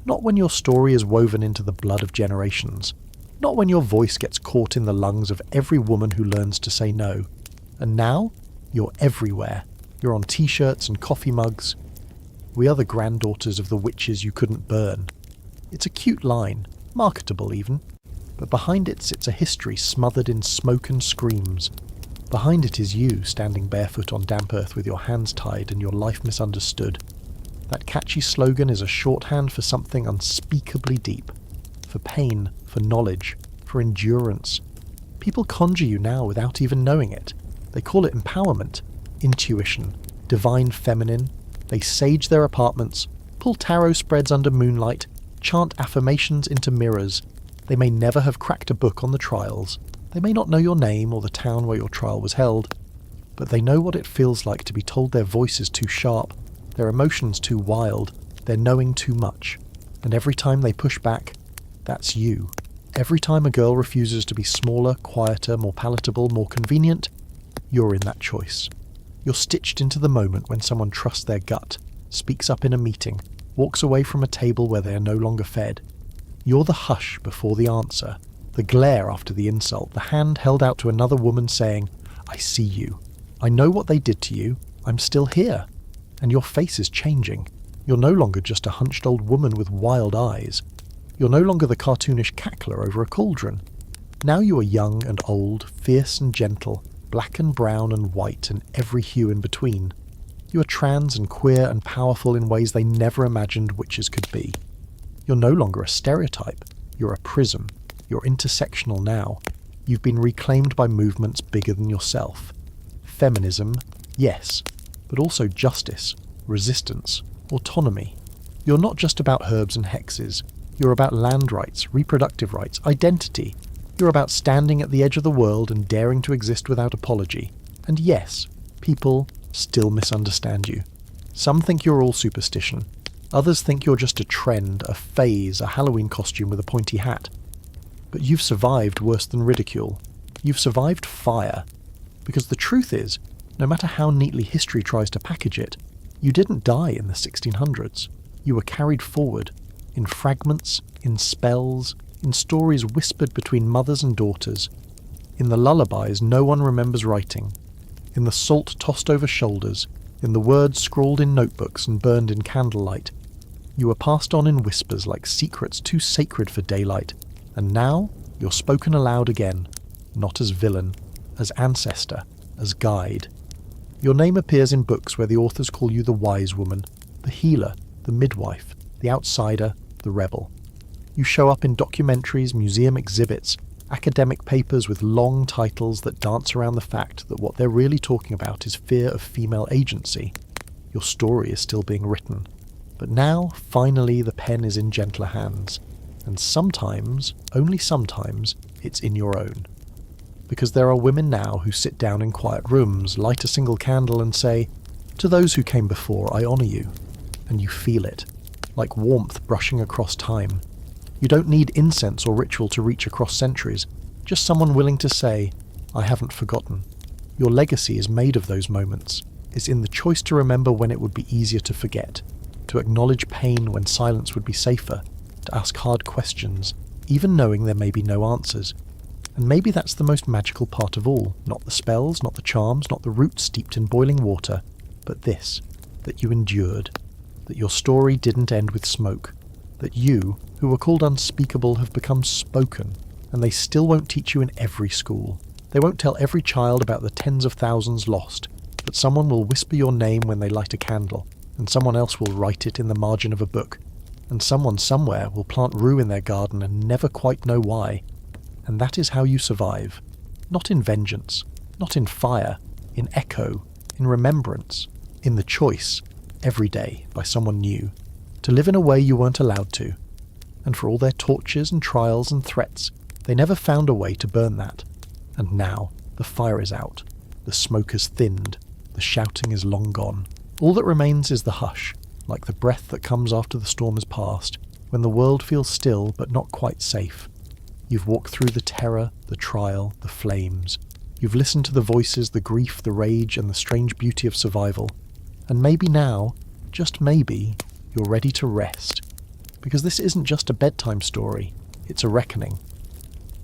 Not when your story is woven into the blood of generations. Not when your voice gets caught in the lungs of every woman who learns to say no. And now, you're everywhere. You're on t-shirts and coffee mugs. We are the granddaughters of the witches you couldn't burn. It's a cute line, marketable even. But behind it sits a history smothered in smoke and screams. Behind it is you, standing barefoot on damp earth with your hands tied and your life misunderstood. That catchy slogan is a shorthand for something unspeakably deep. For pain, for knowledge, for endurance. People conjure you now without even knowing it. They call it empowerment, intuition, divine feminine. They sage their apartments, pull tarot spreads under moonlight, chant affirmations into mirrors. They may never have cracked a book on the trials. They may not know your name or the town where your trial was held. But they know what it feels like to be told their voice is too sharp, their emotions too wild, their knowing too much. And every time they push back, that's you. Every time a girl refuses to be smaller, quieter, more palatable, more convenient, you're in that choice. You're stitched into the moment when someone trusts their gut, speaks up in a meeting, walks away from a table where they are no longer fed. You're the hush before the answer, the glare after the insult, the hand held out to another woman saying, I see you. I know what they did to you. I'm still here. And your face is changing. You're no longer just a hunched old woman with wild eyes. You're no longer the cartoonish cackler over a cauldron. Now you are young and old, fierce and gentle, black and brown and white and every hue in between. You are trans and queer and powerful in ways they never imagined witches could be. You're no longer a stereotype. You're a prism. You're intersectional now. You've been reclaimed by movements bigger than yourself. Feminism, yes, but also justice, resistance, autonomy. You're not just about herbs and hexes. You're about land rights, reproductive rights, identity. You're about standing at the edge of the world and daring to exist without apology. And yes, people still misunderstand you. Some think you're all superstition. Others think you're just a trend, a phase, a Halloween costume with a pointy hat. But you've survived worse than ridicule. You've survived fire. Because the truth is, no matter how neatly history tries to package it, you didn't die in the 1600s. You were carried forward, in fragments, in spells, in stories whispered between mothers and daughters, in the lullabies no one remembers writing, in the salt tossed over shoulders, in the words scrawled in notebooks and burned in candlelight. You were passed on in whispers like secrets too sacred for daylight, and now you're spoken aloud again, not as villain, as ancestor, as guide. Your name appears in books where the authors call you the wise woman, the healer, the midwife, the outsider, the rebel. You show up in documentaries, museum exhibits, academic papers with long titles that dance around the fact that what they're really talking about is fear of female agency. Your story is still being written. But now, finally, the pen is in gentler hands. And sometimes, only sometimes, it's in your own. Because there are women now who sit down in quiet rooms, light a single candle and say, "To those who came before, I honour you." And you feel it, like warmth brushing across time. You don't need incense or ritual to reach across centuries, just someone willing to say, "I haven't forgotten." Your legacy is made of those moments. It's in the choice to remember when it would be easier to forget, to acknowledge pain when silence would be safer, to ask hard questions, even knowing there may be no answers. And maybe that's the most magical part of all. Not the spells, not the charms, not the roots steeped in boiling water, but this, that you endured. That your story didn't end with smoke. That you, who were called unspeakable, have become spoken. And they still won't teach you in every school. They won't tell every child about the tens of thousands lost. But someone will whisper your name when they light a candle. And someone else will write it in the margin of a book. And someone somewhere will plant rue in their garden and never quite know why. And that is how you survive. Not in vengeance, not in fire, in echo, in remembrance, in the choice, every day, by someone new, to live in a way you weren't allowed to. And for all their tortures and trials and threats, they never found a way to burn that. And now, the fire is out, the smoke has thinned, the shouting is long gone. All that remains is the hush, like the breath that comes after the storm has passed, when the world feels still but not quite safe. You've walked through the terror, the trial, the flames. You've listened to the voices, the grief, the rage, and the strange beauty of survival. And maybe now, just maybe, you're ready to rest. Because this isn't just a bedtime story, it's a reckoning.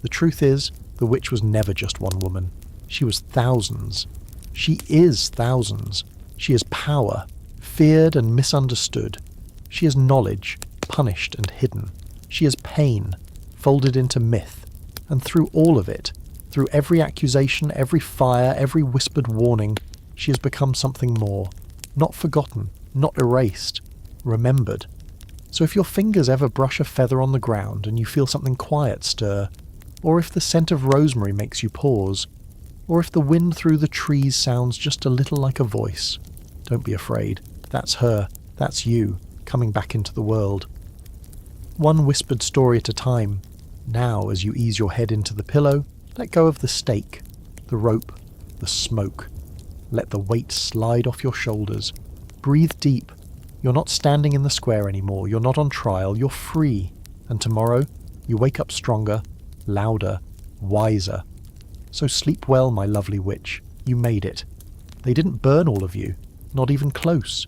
The truth is, the witch was never just one woman. She was thousands. She is thousands. She is power, feared and misunderstood. She is knowledge, punished and hidden. She is pain, folded into myth. And through all of it, through every accusation, every fire, every whispered warning, she has become something more. Not forgotten, not erased, remembered. So if your fingers ever brush a feather on the ground and you feel something quiet stir, or if the scent of rosemary makes you pause, or if the wind through the trees sounds just a little like a voice, don't be afraid. That's her, that's you, coming back into the world. One whispered story at a time. Now, as you ease your head into the pillow, let go of the stake, the rope, the smoke. Let the weight slide off your shoulders. Breathe deep. You're not standing in the square anymore. You're not on trial. You're free. And tomorrow, you wake up stronger, louder, wiser. So sleep well, my lovely witch. You made it. They didn't burn all of you. Not even close.